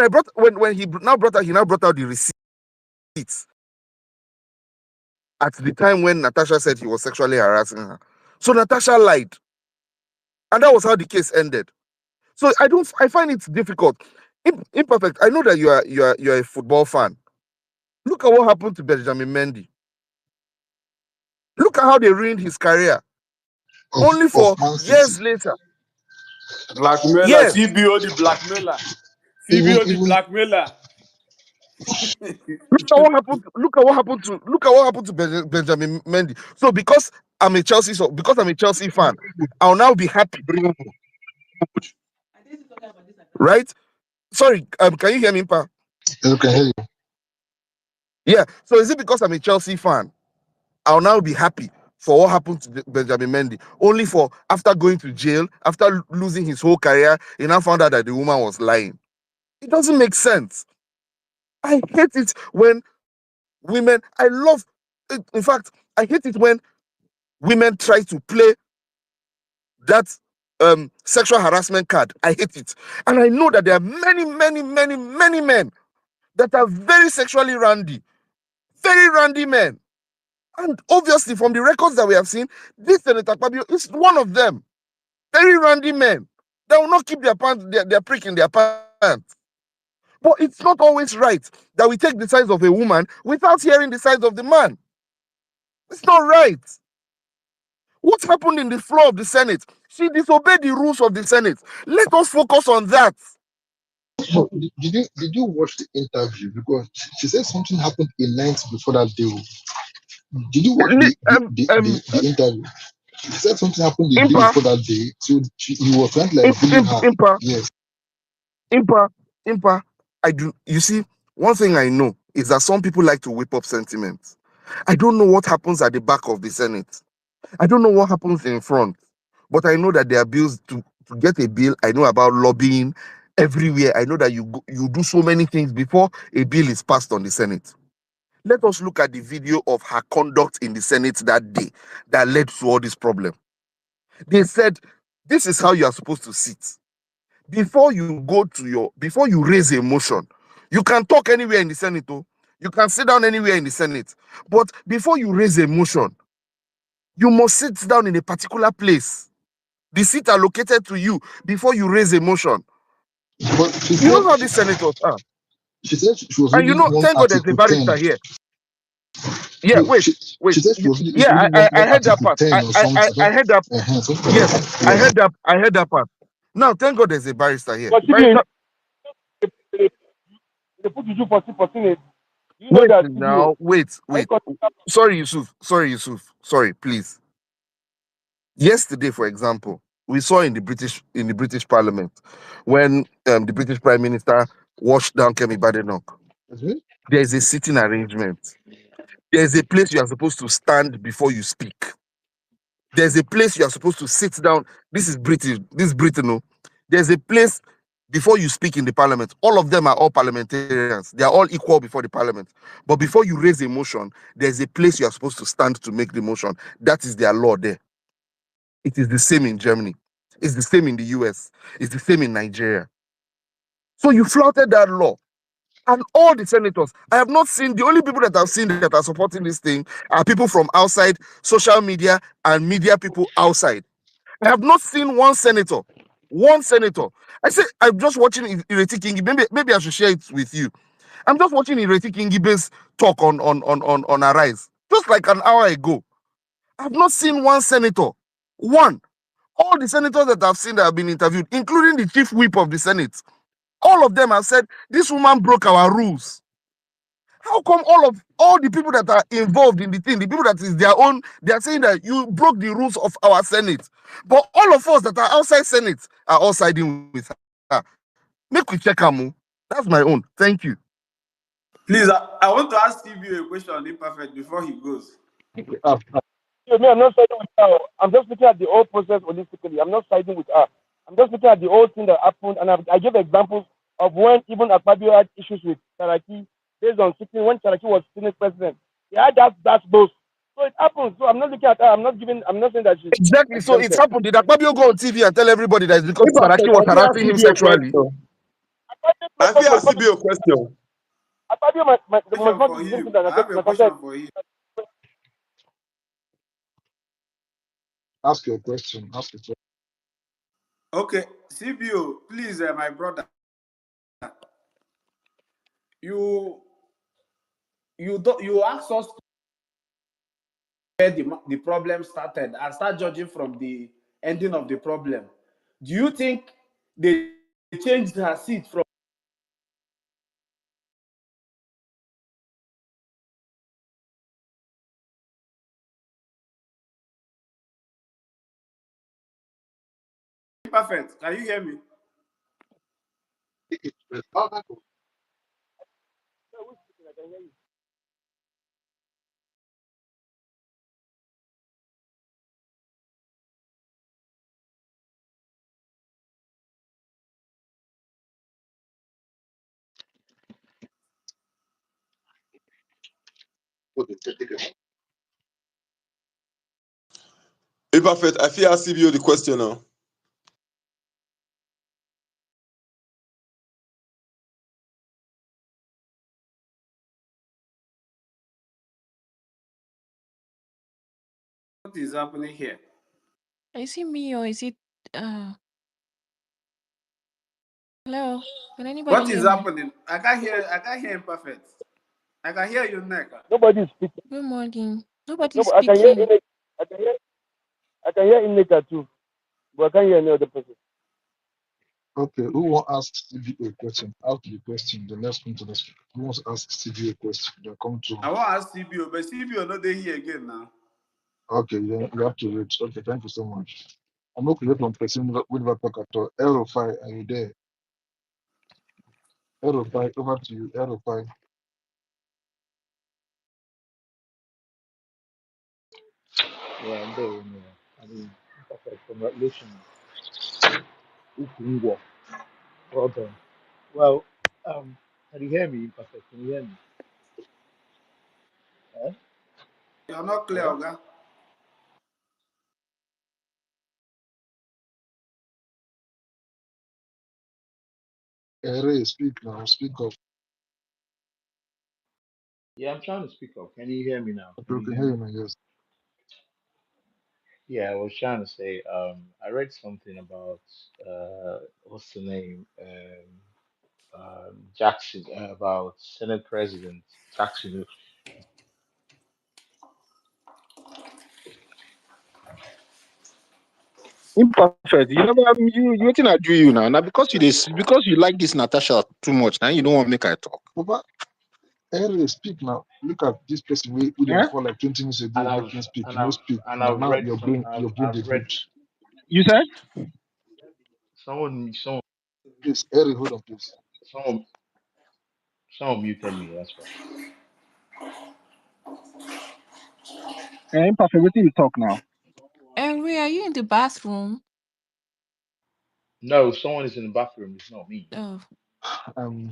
Speaker 9: he now brought out the receipts at the time when Natasha said he was sexually harassing her. So Natasha lied. And that was how the case ended. So I find it difficult. Imperfect. I know that you're a football fan. Look at what happened to Benjamin Mendy. Look at how they ruined his career. Only for
Speaker 5: Man
Speaker 11: years
Speaker 5: City.
Speaker 11: later.
Speaker 12: Blackmailer,
Speaker 11: Yes.
Speaker 12: CBO the blackmailer.
Speaker 5: Even
Speaker 12: CBO the
Speaker 5: even
Speaker 12: blackmailer.
Speaker 11: Look at what happened to Benjamin Mendy. So because I'm a Chelsea fan, I'll now be happy. Right? Sorry, can you hear me, Pa?
Speaker 5: you can hear you.
Speaker 11: Yeah. So is it because I'm a Chelsea fan, I'll now be happy for what happened to Benjamin Mendy? Only for after going to jail, after losing his whole career, he now found out that the woman was lying. It doesn't make sense. I hate it when women. In fact, I hate it when women try to play that sexual harassment card. I hate it. And I know that there are many, many, many, many men that are very sexually randy, very randy men. And obviously, from the records that we have seen, this Senator Akpabio is one of them. Very randy men that will not keep their prick in their pants. But it's not always right that we take the sides of a woman without hearing the sides of the man. It's not right. What happened in the floor of the Senate? She disobeyed the rules of the Senate. Let us focus on that.
Speaker 5: No, did you watch the interview? Because she said something happened a night before that day. Did you watch the interview? She said something happened the day
Speaker 11: Impa,
Speaker 5: before that day. So he was trying to like bully her.
Speaker 11: Impa,
Speaker 5: Yes.
Speaker 11: Impa, Impa. You see, one thing I know is that some people like to whip up sentiments. I don't know what happens at the back of the Senate. I don't know what happens in front. But I know that there are bills to get a bill. I know about lobbying everywhere. I know that you do so many things before a bill is passed on the Senate. Let us look at the video of her conduct in the Senate that day that led to all this problem. They said, this is how you are supposed to sit. Before you raise a motion, you can talk anywhere in the Senate. Oh. You can sit down anywhere in the Senate. But before you raise a motion, you must sit down in a particular place. the seat allocated to you before you raise a motion.
Speaker 5: But she
Speaker 11: You
Speaker 5: said
Speaker 11: know how these senators are.
Speaker 5: she said she was
Speaker 11: And you
Speaker 5: reading
Speaker 11: know,
Speaker 5: one
Speaker 11: thank God there's a
Speaker 5: Article 10.
Speaker 11: barrister here. Yeah,
Speaker 5: No,
Speaker 11: wait, wait.
Speaker 5: she said she was
Speaker 11: Yeah,
Speaker 5: reading
Speaker 11: I
Speaker 5: one
Speaker 11: heard that
Speaker 5: Article
Speaker 11: part.
Speaker 5: 10 or something.
Speaker 11: I heard that.
Speaker 5: Something like
Speaker 11: Yes,
Speaker 5: that. Yeah.
Speaker 11: I heard that part. Now, thank God there's a barrister here.
Speaker 10: But CBO,
Speaker 11: Barrister,
Speaker 10: they put you for Senate. Do you know
Speaker 11: wait
Speaker 10: that CBO?
Speaker 11: now, wait,
Speaker 10: Are you
Speaker 11: wait.
Speaker 10: considered?
Speaker 11: Sorry, Yusuf. Sorry, please. Yesterday, for example, we saw in the British Parliament when the British Prime Minister washed down Kemi Badenoch.
Speaker 5: Mhm.
Speaker 11: There is a sitting arrangement. There is a place you are supposed to stand before you speak. There's a place you are supposed to sit down. This is British. This is Britain. No? There's a place before you speak in the parliament. All of them are all parliamentarians. They are all equal before the parliament. But before you raise a motion, there's a place you are supposed to stand to make the motion. That is their law there. It is the same in Germany. It's the same in the US. It's the same in Nigeria. So you flouted that law. And all the senators, I have not seen, the only people that I've seen that are supporting this thing are people from outside, social media, and media people outside. I have not seen one senator. One senator. I say I'm just watching Ireti Kingi. Maybe I should share it with you. I'm just watching Ireti Kingibe's talk on Arise. Just like an hour ago. I've not seen one senator. One. All the senators that I've seen that have been interviewed, including the chief whip of the Senate, all of them have said this woman broke our rules. How come all the people that are involved in the thing, the people that is their own, they are saying that you broke the rules of our Senate. But all of us that are outside Senate are all siding with her. Make we check her more. That's my own. Thank you.
Speaker 12: Please, I want to ask CBO a question imperfect before he goes.
Speaker 10: You know, I'm not siding with her. I'm just looking at the whole process holistically. I'm not siding with her. I'm just looking at the whole thing that happened, and I gave examples of when even Akpabio had issues with Saraki based on sitting when Saraki was Senate president. He had that those. So it happens. So I'm not looking at her. I'm not saying that she's
Speaker 11: Exactly. So it's
Speaker 10: exempted.
Speaker 11: happened. Did Akpabio go on TV and tell everybody that it's because
Speaker 6: If I
Speaker 11: Saraki was
Speaker 6: can ask
Speaker 11: harassing him
Speaker 6: you a
Speaker 11: sexually?
Speaker 6: question.
Speaker 10: Akpabio
Speaker 6: I feel ask you a question.
Speaker 10: must
Speaker 12: Question
Speaker 10: not
Speaker 12: for
Speaker 10: be the same thing
Speaker 12: him.
Speaker 10: that
Speaker 12: I have a
Speaker 10: Natasha.
Speaker 12: question for him.
Speaker 5: Ask your question. Ask your question.
Speaker 12: Okay, CBO, please, my brother, you you asked us where the problem started and start judging from the ending of the problem. Do you think they changed her seat from perfect? Can you hear me?
Speaker 6: Imperfect, I feel ask you the question now.
Speaker 12: What is happening here?
Speaker 13: Is it me or is it uh hello? Can anybody
Speaker 12: What is
Speaker 13: hear me?
Speaker 12: happening? I can't hear imperfect. I can hear you, Neka.
Speaker 10: Nobody is speaking.
Speaker 13: Good morning. Nobody's
Speaker 10: No, I can hear
Speaker 13: speaking.
Speaker 10: I can hear I can hear Ineka too, but I can't hear any other person.
Speaker 5: Okay, who want to ask Stevie a question? Ask the question. The next one to the speaker. Who wants to ask Stevie a question? They come to.
Speaker 12: I want to ask CBO, but CBO not there here again now.
Speaker 5: Okay, you have to wait. Okay, thank you so much. I'm not clear from person with that talk at all. L5, are you there? L5, over to you. L5.
Speaker 14: Yeah, I'm there. I mean, perfect. Congratulations. Ukungwa. Well done. Well, can you hear me? Perfect. Can you hear me? Eh?
Speaker 12: You're not clear,
Speaker 14: Hello?
Speaker 12: Oga.
Speaker 5: Ray, speak now. Speak up.
Speaker 14: Yeah, I'm trying to speak up. Can you hear me now?
Speaker 5: Okay,
Speaker 14: Can
Speaker 5: we
Speaker 14: you
Speaker 5: can
Speaker 14: hear
Speaker 5: hear
Speaker 14: me?
Speaker 5: you now, yes.
Speaker 14: Yeah, I was trying to say, I read something about what's the name? Jackson, about Senate President Jackson.
Speaker 15: Imperfect. You never you waiting I do you now. Now because because you like this Natasha too much, now you don't want to make her talk.
Speaker 5: Papa, Henry, speak now. Look at this person we them
Speaker 15: Eh?
Speaker 5: call like 20 minutes ago,
Speaker 14: and
Speaker 5: make
Speaker 14: I've
Speaker 5: him speak.
Speaker 14: and
Speaker 5: You know,
Speaker 14: I've
Speaker 5: speak.
Speaker 14: and
Speaker 5: Now,
Speaker 14: I've
Speaker 5: now
Speaker 14: read some.
Speaker 5: your brain they
Speaker 14: I've read
Speaker 5: boot.
Speaker 15: You said?
Speaker 14: someone
Speaker 5: Please, Henry, hold on, please.
Speaker 14: someone someone muted me. That's why.
Speaker 15: Imperfect, waiting you talk now.
Speaker 13: Henry, are you in the bathroom?
Speaker 14: No, someone is in the bathroom. It's not me.
Speaker 13: Oh,
Speaker 5: Um,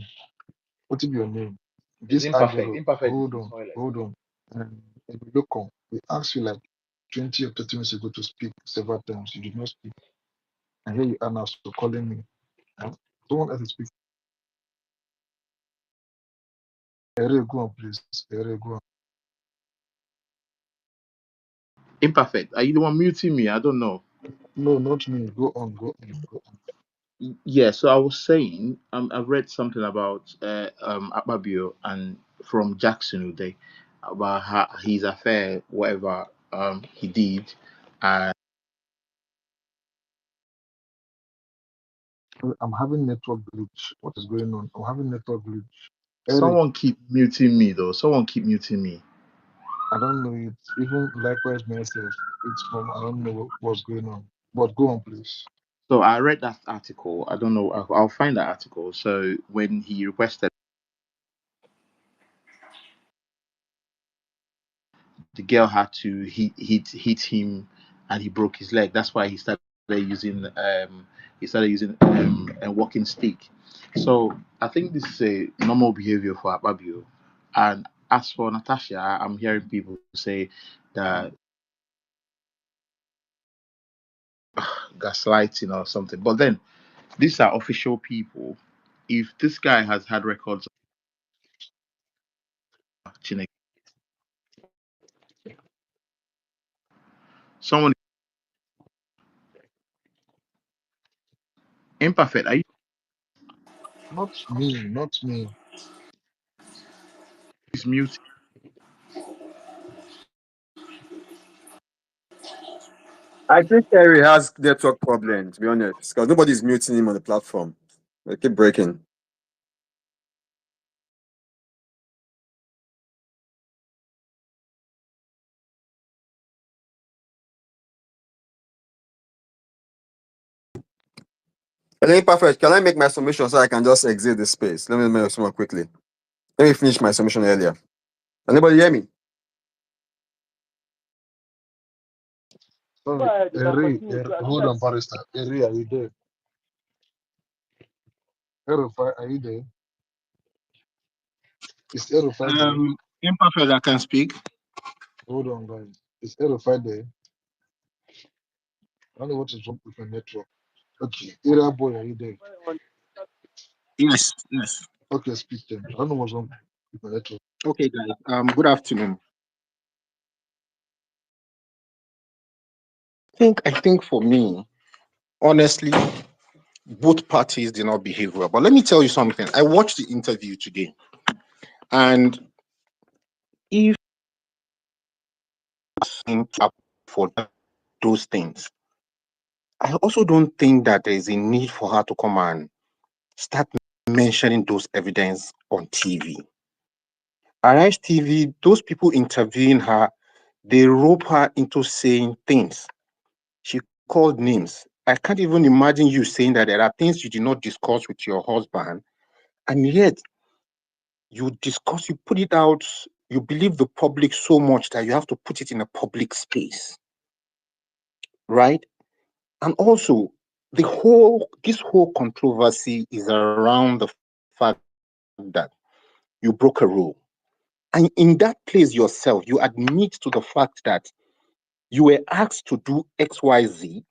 Speaker 5: what is your name?
Speaker 14: It's
Speaker 5: This
Speaker 14: imperfect.
Speaker 5: Agbero,
Speaker 14: Imperfect is
Speaker 5: hold
Speaker 14: in the
Speaker 5: on,
Speaker 14: toilet.
Speaker 5: hold on. And look on. We asked you like 20 or 30 minutes ago to speak several times. You did not speak. And here you are now so calling me. Huh? Someone else is speak. Ere, go on, please. Ere, go on.
Speaker 14: Imperfect. Are you the one muting me? I don't know.
Speaker 5: No, not me. Go on, go on, go on.
Speaker 14: Yeah. So I was saying, I read something about Akpabio and from Jackson today about his affair, whatever he did, and
Speaker 5: I'm having network glitch. What is going on? I'm having network glitch. Ere,
Speaker 14: someone keep muting me though. Someone keep muting me.
Speaker 5: I don't know it. Even likewise myself. It's from I don't know what's going on. But go on, please.
Speaker 14: So I read that article. I don't know. I'll find that article. So when he requested, the girl had to hit him, and he broke his leg. That's why he started using a walking stick. So I think this is a normal behavior for Akpabio. And as for Natasha, I'm hearing people say that gaslighting or something. But then these are official people. If this guy has had records of Chineke, someone imperfect. Are you
Speaker 5: Not me, not me.
Speaker 14: is mute?
Speaker 6: I think Harry has network problem, to be honest, because nobody's muting him on the platform. They keep breaking. Okay, perfect. Can I make my submission so I can just exit the space? Let me make my submission quickly. Let me finish my submission earlier. Anybody hear me?
Speaker 10: Go
Speaker 5: Sorry.
Speaker 10: ahead, you can
Speaker 5: Ere,
Speaker 10: continue. I think
Speaker 5: hold
Speaker 10: that's
Speaker 5: on, barrister. Ere, are you there? Erify, are you there? Is Erify there?
Speaker 15: Imperfect, I can speak.
Speaker 5: Hold on, guys. Is Erify there? I don't know what is wrong with my network. Okay. Area boy, are you there?
Speaker 15: Yes, yes.
Speaker 5: Okay, speak then. I don't know what's wrong with my network.
Speaker 15: Okay, guys. Good afternoon. I think for me, honestly, both parties did not behave well. But let me tell you something. I watched the interview today, and if for those things, I also don't think that there is a need for her to come and start mentioning those evidence on TV. Arise TV, those people interviewing her, they rope her into saying things. She called names. I can't even imagine you saying that there are things you did not discuss with your husband, and yet you discuss, you put it out, you believe the public so much that you have to put it in a public space, right? And also, this whole controversy is around the fact that you broke a rule. And in that place yourself, you admit to the fact that you were asked to do XYZ.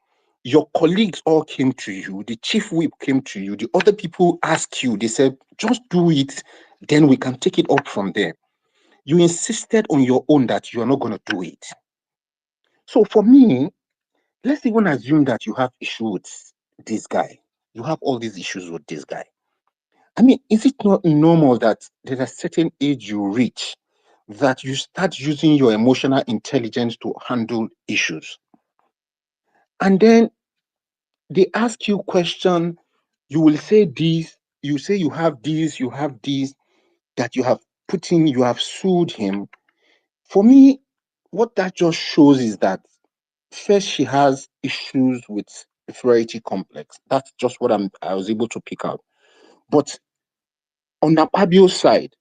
Speaker 15: Your colleagues all came to you, the chief whip came to you, the other people asked you, they said, just do it, then we can take it up from there. You insisted on your own that you are not going to do it. So for me, let's even assume that you have issue with this guy. You have all these issues with this guy. I mean, is it not normal that there's a certain age you reach that you start using your emotional intelligence to handle issues? And then they ask you question, you will say this, you say you have this, that you have put in, you have sued him. For me, what that just shows is that first she has issues with inferiority complex. That's just what I was able to pick out. But on Akpabio's side,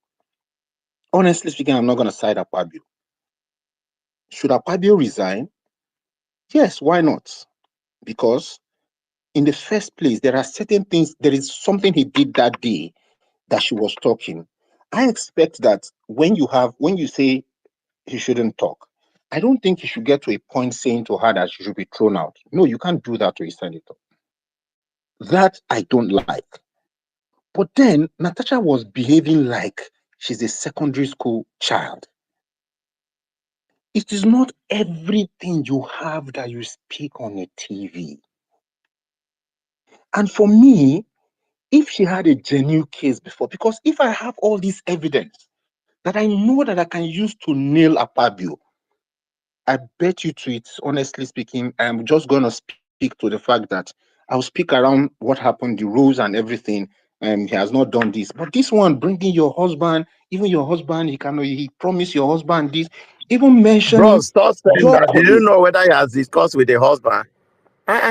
Speaker 15: honestly speaking, I'm not going to side Akpabio. Should Akpabio resign? Yes, why not? Because in the first place, there are certain things, there is something he did that day that she was talking. I expect that when you say he shouldn't talk, I don't think he should get to a point saying to her that she should be thrown out. No, you can't do that to a senator. That I don't like. But then Natasha was behaving like she's a secondary school child. It is not everything you have that you speak on a TV. And for me, if she had a genuine case before, because if I have all this evidence that I know that I can use to nail Akpabio, I bet you to it, honestly speaking, I'm just going to speak to the fact that I'll speak around what happened, the rules and everything. He has not done this. But this one, bringing your husband, even your husband, he promised your husband this, even
Speaker 16: Bro,
Speaker 15: mentioning
Speaker 16: stop saying
Speaker 15: your
Speaker 16: that. Do you
Speaker 15: colleague.
Speaker 16: know whether he has discussed with the husband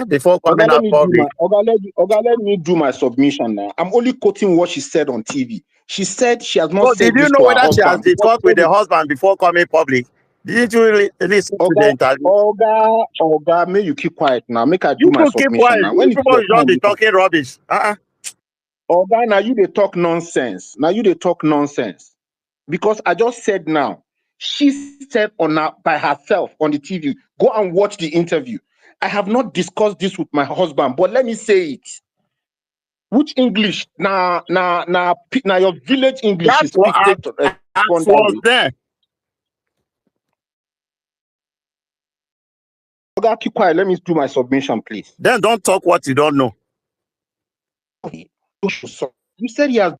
Speaker 16: before coming out public?
Speaker 15: Let me do my submission now. I'm only quoting what she said on TV. She said she has not
Speaker 16: So, did
Speaker 15: said
Speaker 16: you
Speaker 15: this
Speaker 16: know
Speaker 15: to her
Speaker 16: whether she has
Speaker 15: husband because
Speaker 16: discussed with the husband before coming public? Didn't you listen to the interview?
Speaker 15: May you keep quiet now. Make I do
Speaker 16: You
Speaker 15: my
Speaker 16: people keep
Speaker 15: submission
Speaker 16: quiet.
Speaker 15: now.
Speaker 16: You
Speaker 15: When it's
Speaker 16: people
Speaker 15: your
Speaker 16: should not
Speaker 15: time,
Speaker 16: be
Speaker 15: you can.
Speaker 16: talking rubbish.
Speaker 15: Oga, now you they talk nonsense. Now you they talk nonsense. Because I just said now, she said by herself on the TV, go and watch the interview. I have not discussed this with my husband, but let me say it. Which English? Now your village English you
Speaker 16: That's what
Speaker 15: speak take to
Speaker 16: as
Speaker 15: respond that
Speaker 16: was
Speaker 15: way.
Speaker 16: there.
Speaker 15: Oga, keep quiet. Let me do my submission, please.
Speaker 16: Then don't talk what you don't know.
Speaker 15: You said he has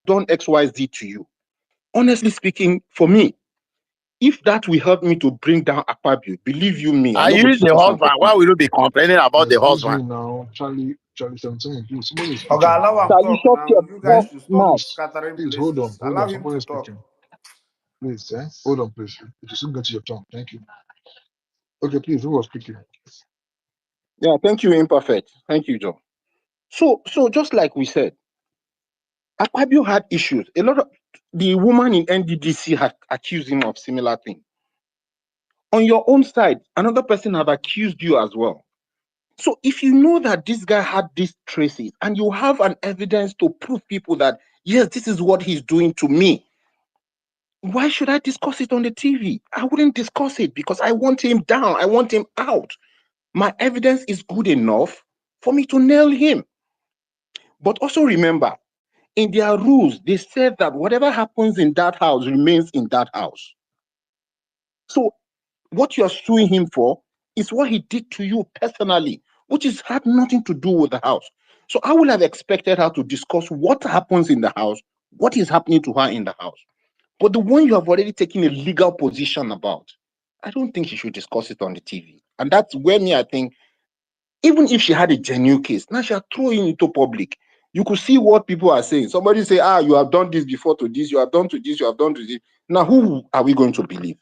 Speaker 15: done XYZ to you. Honestly speaking, for me, if that will help me to bring down Akpabio, believe you me, I
Speaker 16: Are
Speaker 15: no go
Speaker 16: you the
Speaker 15: discuss am for
Speaker 16: husband? Why
Speaker 15: TV.
Speaker 16: will you be complaining about the
Speaker 5: Excuse
Speaker 16: husband?
Speaker 5: me now, Charlie 17. Please, somebody is
Speaker 1: Okay,
Speaker 5: speaking
Speaker 1: allow
Speaker 5: now.
Speaker 1: him
Speaker 15: Charlie,
Speaker 1: talk
Speaker 15: shut
Speaker 1: now.
Speaker 15: your
Speaker 1: You guys
Speaker 15: tough
Speaker 1: should stop
Speaker 15: mouth.
Speaker 1: scattering
Speaker 5: Please
Speaker 1: places.
Speaker 5: hold
Speaker 1: Allow
Speaker 5: on.
Speaker 1: him
Speaker 5: Somebody
Speaker 1: to
Speaker 5: is
Speaker 1: talk.
Speaker 5: speaking. Please, hold on, please. It will soon get to your turn. Thank you. Okay, please, who was speaking?
Speaker 15: Yeah, thank you, Imperfect. Thank you, Joe. So just like we said, Akpabio had issues. A lot of the woman in NDDC had accused him of similar thing. On your own side, another person have accused you as well. So if you know that this guy had these traces and you have an evidence to prove people that yes, this is what he's doing to me, why should I discuss it on the TV? I wouldn't discuss it because I want him down. I want him out. My evidence is good enough for me to nail him. But also remember, in their rules, they said that whatever happens in that house remains in that house. So what you're suing him for is what he did to you personally, which is had nothing to do with the house. So I would have expected her to discuss what happens in the house, what is happening to her in the house. But the one you have already taken a legal position about, I don't think she should discuss it on the TV. And that's where me, I think, even if she had a genuine case, now she'll throw it into public. You could see what people are saying. Somebody say, you have done this before to this, you have done to this, you have done to this. Now, who are we going to believe?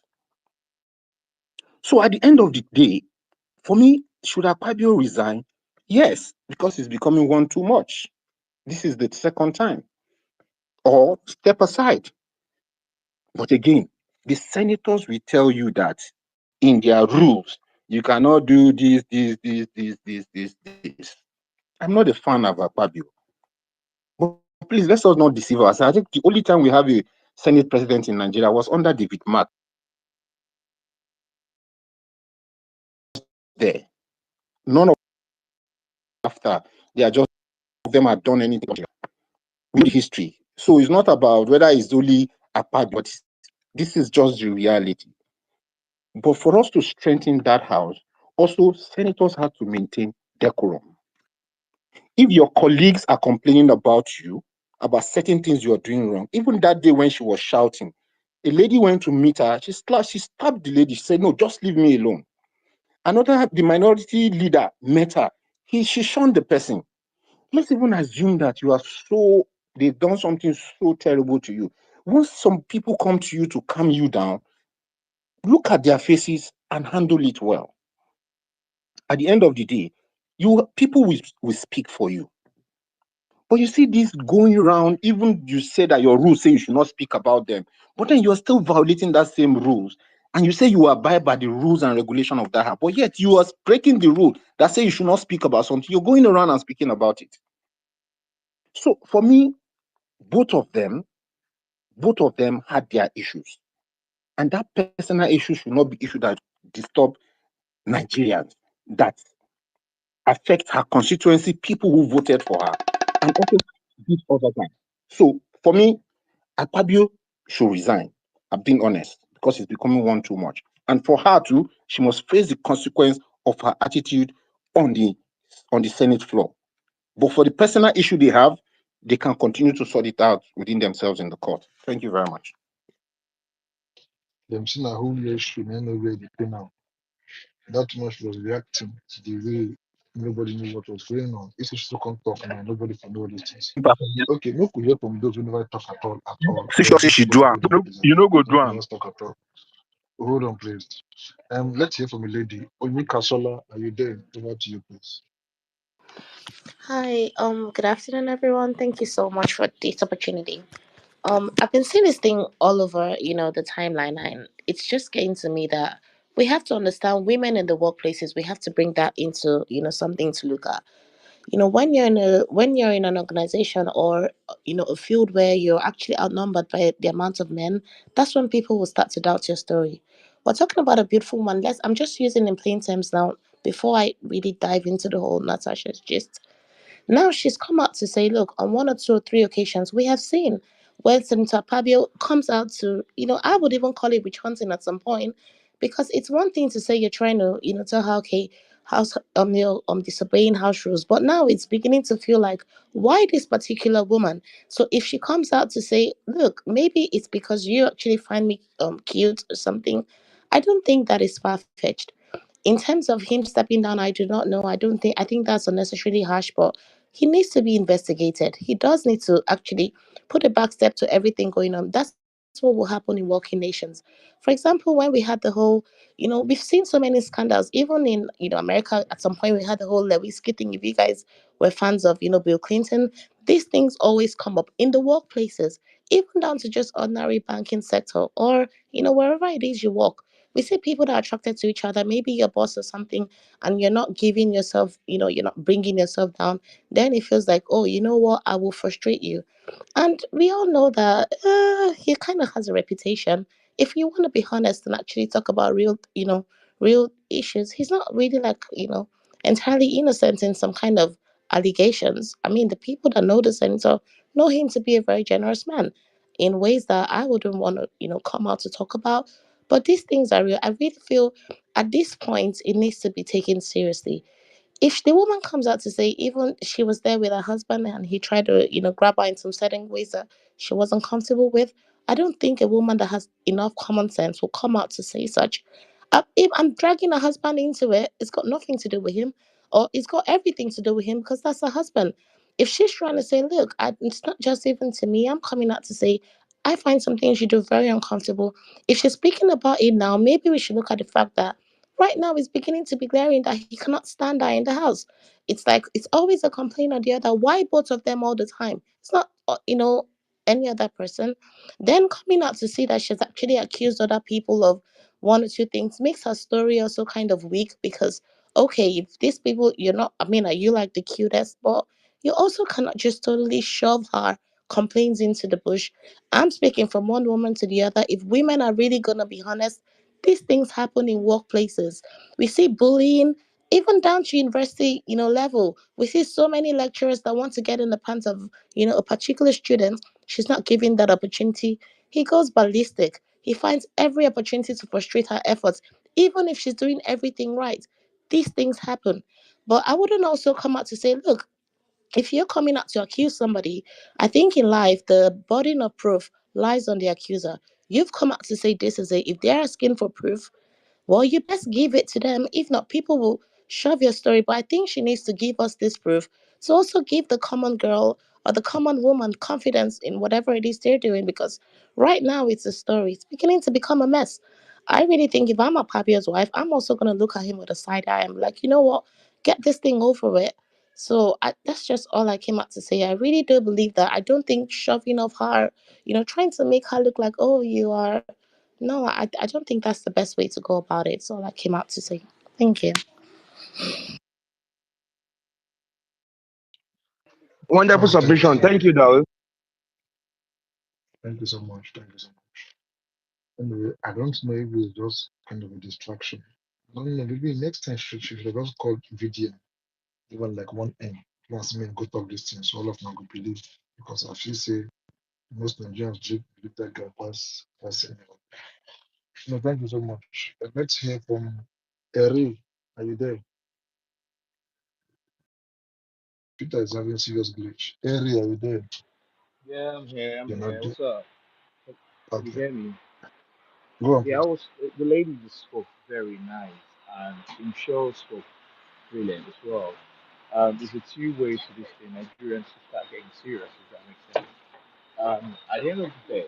Speaker 15: So at the end of the day, for me, should Akpabio resign? Yes, because it's becoming one too much. This is the second time. Or step aside. But again, the senators will tell you that in their rules, you cannot do this. I'm not a fan of Akpabio. But please, let's us not deceive ourselves. I think the only time we have a Senate president in Nigeria was under David Mark there. None of after they are just of them have done anything with history. So it's not about whether it's only Akpabio, but this is just the reality. But for us to strengthen that house, Also, senators have to maintain decorum. If your colleagues are complaining about you, about certain things you are doing wrong, even that day when she was shouting, a lady went to meet her. She stabbed the lady. She said, "No, just leave me alone." Another, the minority leader met her. She shunned the person. Let's even assume that you are so, they've done something so terrible to you. Once some people come to you to calm you down, look at their faces and handle it well. At the end of the day, people will speak for you. But you see this going around, even you say that your rules say you should not speak about them, but then you're still violating that same rules. And you say you abide by the rules and regulation of that house, but yet you are breaking the rule that say you should not speak about something. You're going around and speaking about it. So for me, both of them, both of them had their issues. And that personal issue should not be issue that disturb Nigerians, that affect her constituency, people who voted for her, and also this other guy. So for me, Akpabio should resign. I'm being honest because it's becoming one too much. And for her too, she must face the consequence of her attitude on the Senate floor. But for the personal issue they have, they can continue to sort it out within themselves in the court. Thank you very much.
Speaker 5: Them seen a whole year should know where they pay now. That much was reacting to the way nobody knew what was going on. If you still come talk now, nobody can know these things. Okay, no could hear from those who never talk at all.
Speaker 16: She
Speaker 5: Then
Speaker 16: sure say
Speaker 5: this
Speaker 16: she
Speaker 5: is what
Speaker 16: do
Speaker 5: we
Speaker 16: am.
Speaker 5: go down, please.
Speaker 16: You know go do
Speaker 5: Nobody
Speaker 16: am.
Speaker 5: else talk at all. Hold on, please. Let's hear from a lady. Onika Sola, are you there? Over to you, please.
Speaker 17: Hi, good afternoon, everyone. Thank you so much for this opportunity. I've been seeing this thing all over, the timeline, and it's just getting to me that we have to understand women in the workplaces. We have to bring that into, something to look at. When you're in an organization or a field where you're actually outnumbered by the amount of men, that's when people will start to doubt your story. We're talking about a beautiful woman. I'm just using in plain terms now before I really dive into the whole Natasha's gist. Now she's come out to say, look, on one or two or three occasions, we have seen when Senator Akpabio comes out to, I would even call it witch hunting at some point, because it's one thing to say you're trying to, tell her, okay, house, disobeying house rules, but now it's beginning to feel like, why this particular woman? So if she comes out to say, look, maybe it's because you actually find me cute or something, I don't think that is far fetched. In terms of him stepping down, I do not know. I think that's unnecessarily harsh, but he needs to be investigated. He does need to actually put a back step to everything going on. That's what will happen in working nations. For example, when we had the whole, we've seen so many scandals, even in, America, at some point we had the whole Lewinsky thing. If you guys were fans of, Bill Clinton, these things always come up in the workplaces, even down to just ordinary banking sector or, wherever it is you work. We see people that are attracted to each other, maybe your boss or something, and you're not giving yourself, you're not bringing yourself down. Then it feels like, oh, you know what, I will frustrate you. And we all know that he kind of has a reputation. If you want to be honest and actually talk about real, real issues, he's not really like, entirely innocent in some kind of allegations. I mean, the people that know the senator know him to be a very generous man in ways that I wouldn't want to, come out to talk about. But these things are real. I really feel at this point it needs to be taken seriously. If the woman comes out to say even she was there with her husband and he tried to, grab her in some certain ways that she wasn't comfortable with, I don't think a woman that has enough common sense will come out to say such. If I'm dragging her husband into it, it's got nothing to do with him, or it's got everything to do with him because that's her husband. If she's trying to say, look, it's not just even to me, I'm coming out to say, I find some things you do very uncomfortable. If she's speaking about it now, maybe we should look at the fact that right now it's beginning to be glaring that he cannot stand her in the house. It's like it's always a complaint or the other. Why both of them all the time? It's not, any other person. Then coming out to see that she's actually accused other people of one or two things makes her story also kind of weak because, okay, if these people, you're not, I mean, are you like the cutest? But you also cannot just totally shove her complaints into the bush. I'm speaking from one woman to the other. If women are really going to be honest, these things happen in workplaces. We see bullying even down to university, level. We see so many lecturers that want to get in the pants of, a particular student. She's not giving that opportunity. He goes ballistic. He finds every opportunity to frustrate her efforts, even if she's doing everything right. These things happen. But I wouldn't also come out to say, look, if you're coming out to accuse somebody, I think in life the burden of proof lies on the accuser. You've come out to say this is it. If they're asking for proof, well, you best give it to them. If not, people will shove your story. But I think she needs to give us this proof to also give the common girl or the common woman confidence in whatever it is they're doing. Because right now it's a story. It's beginning to become a mess. I really think if I'm a Papio's wife, I'm also going to look at him with a side eye. I'm like, you know what? Get this thing over with. So that's just all I came out to say. I really do believe that. I don't think shoving of her, trying to make her look like, oh, you are. No, I don't think that's the best way to go about it. It's all I came out to say. Thank you.
Speaker 6: Wonderful
Speaker 5: Oh, thank
Speaker 6: submission.
Speaker 5: you.
Speaker 6: Thank you, darling.
Speaker 5: Thank you so much. Thank you so much. Anyway, I don't know if it's just kind of a distraction. No, no, no, maybe next time she should have just called VDM, even like 1M. Once me go talk this thing, so all of them go believe. Because as she say, most Nigerians believe that guy pass anyone. No, thank you so much. Let's hear from Eri. Are you there? Peter is having serious glitch. Eri, are you there?
Speaker 14: Yeah, I'm here. I'm
Speaker 5: You're
Speaker 14: here.
Speaker 5: not there.
Speaker 14: What's up? Can you
Speaker 5: Okay.
Speaker 14: hear me?
Speaker 5: Go on,
Speaker 14: Yeah, I
Speaker 5: please.
Speaker 14: was. The lady just spoke very nice, and I'm sure spoke brilliant as well. It's a two-way to this thing. Nigerians should start getting serious. If that makes sense. At the end of the day,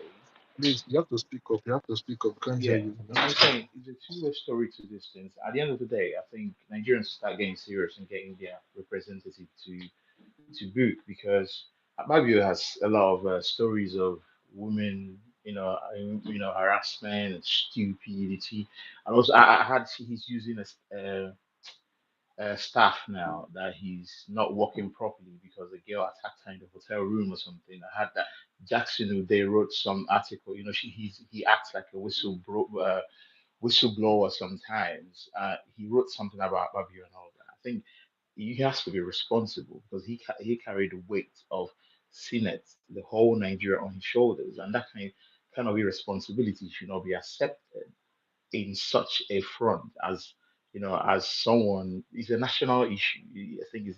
Speaker 5: Please, you have to speak up. You have to speak up. Can't hear
Speaker 14: yeah,
Speaker 5: you. You have
Speaker 14: I'm
Speaker 5: to speak up.
Speaker 14: saying it's a two-way story to this thing. At the end of the day, I think Nigerians should start getting serious and getting their representative to book because Akpabio has a lot of stories of women, harassment and stupidity, and also I had he's using a staff now that he's not working properly because the girl attacked her in the hotel room or something. I had that Jackson who they wrote some article. He acts like a whistleblower sometimes. He wrote something about Akpabio and all that. I think he has to be responsible because he carried the weight of Senate, the whole Nigeria on his shoulders, and that kind of irresponsibility should not be accepted in such a front as someone. It's a national issue. I think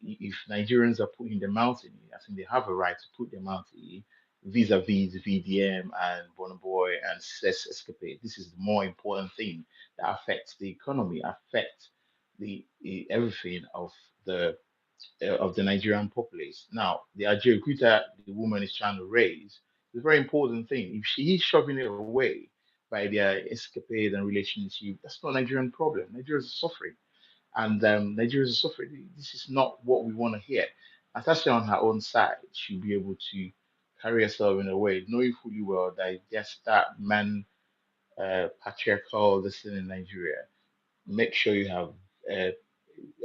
Speaker 14: if Nigerians are putting them out in it, I think they have a right to put them out in it vis-a-vis VDM and Burna Boy and Cess Escapade. This is the more important thing that affects the economy, affects everything of the Nigerian populace. Now, the Ajaokuta the woman is trying to raise is a very important thing. If she is shoving it away by their escapade and relationship, that's not a Nigerian problem. Nigeria is suffering, and Nigeria is suffering. This is not what we want to hear. Natasha, on her own side, should be able to carry herself in a way, knowing fully well that just that man patriarchal this thing in Nigeria. Make sure you have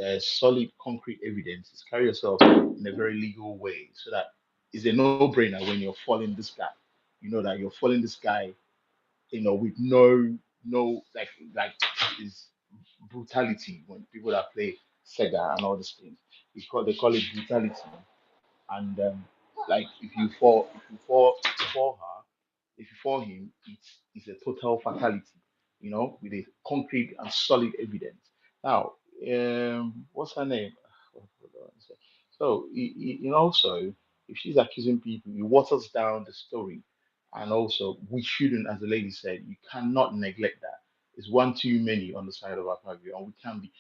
Speaker 14: uh, solid concrete evidence. Carry yourself in a very legal way so that it's a no-brainer when you're following this guy. You know that you're following this guy, with no like is brutality when people that play Sega and all these things. They call it brutality. And like if you fall her, if you fall him, it's a total fatality, with a concrete and solid evidence. Now, what's her name? Hold on a sec. So, also, if she's accusing people, it waters down the story. And also, we shouldn't, as the lady said, you cannot neglect that. It's one too many on the side of our country, and we can't be.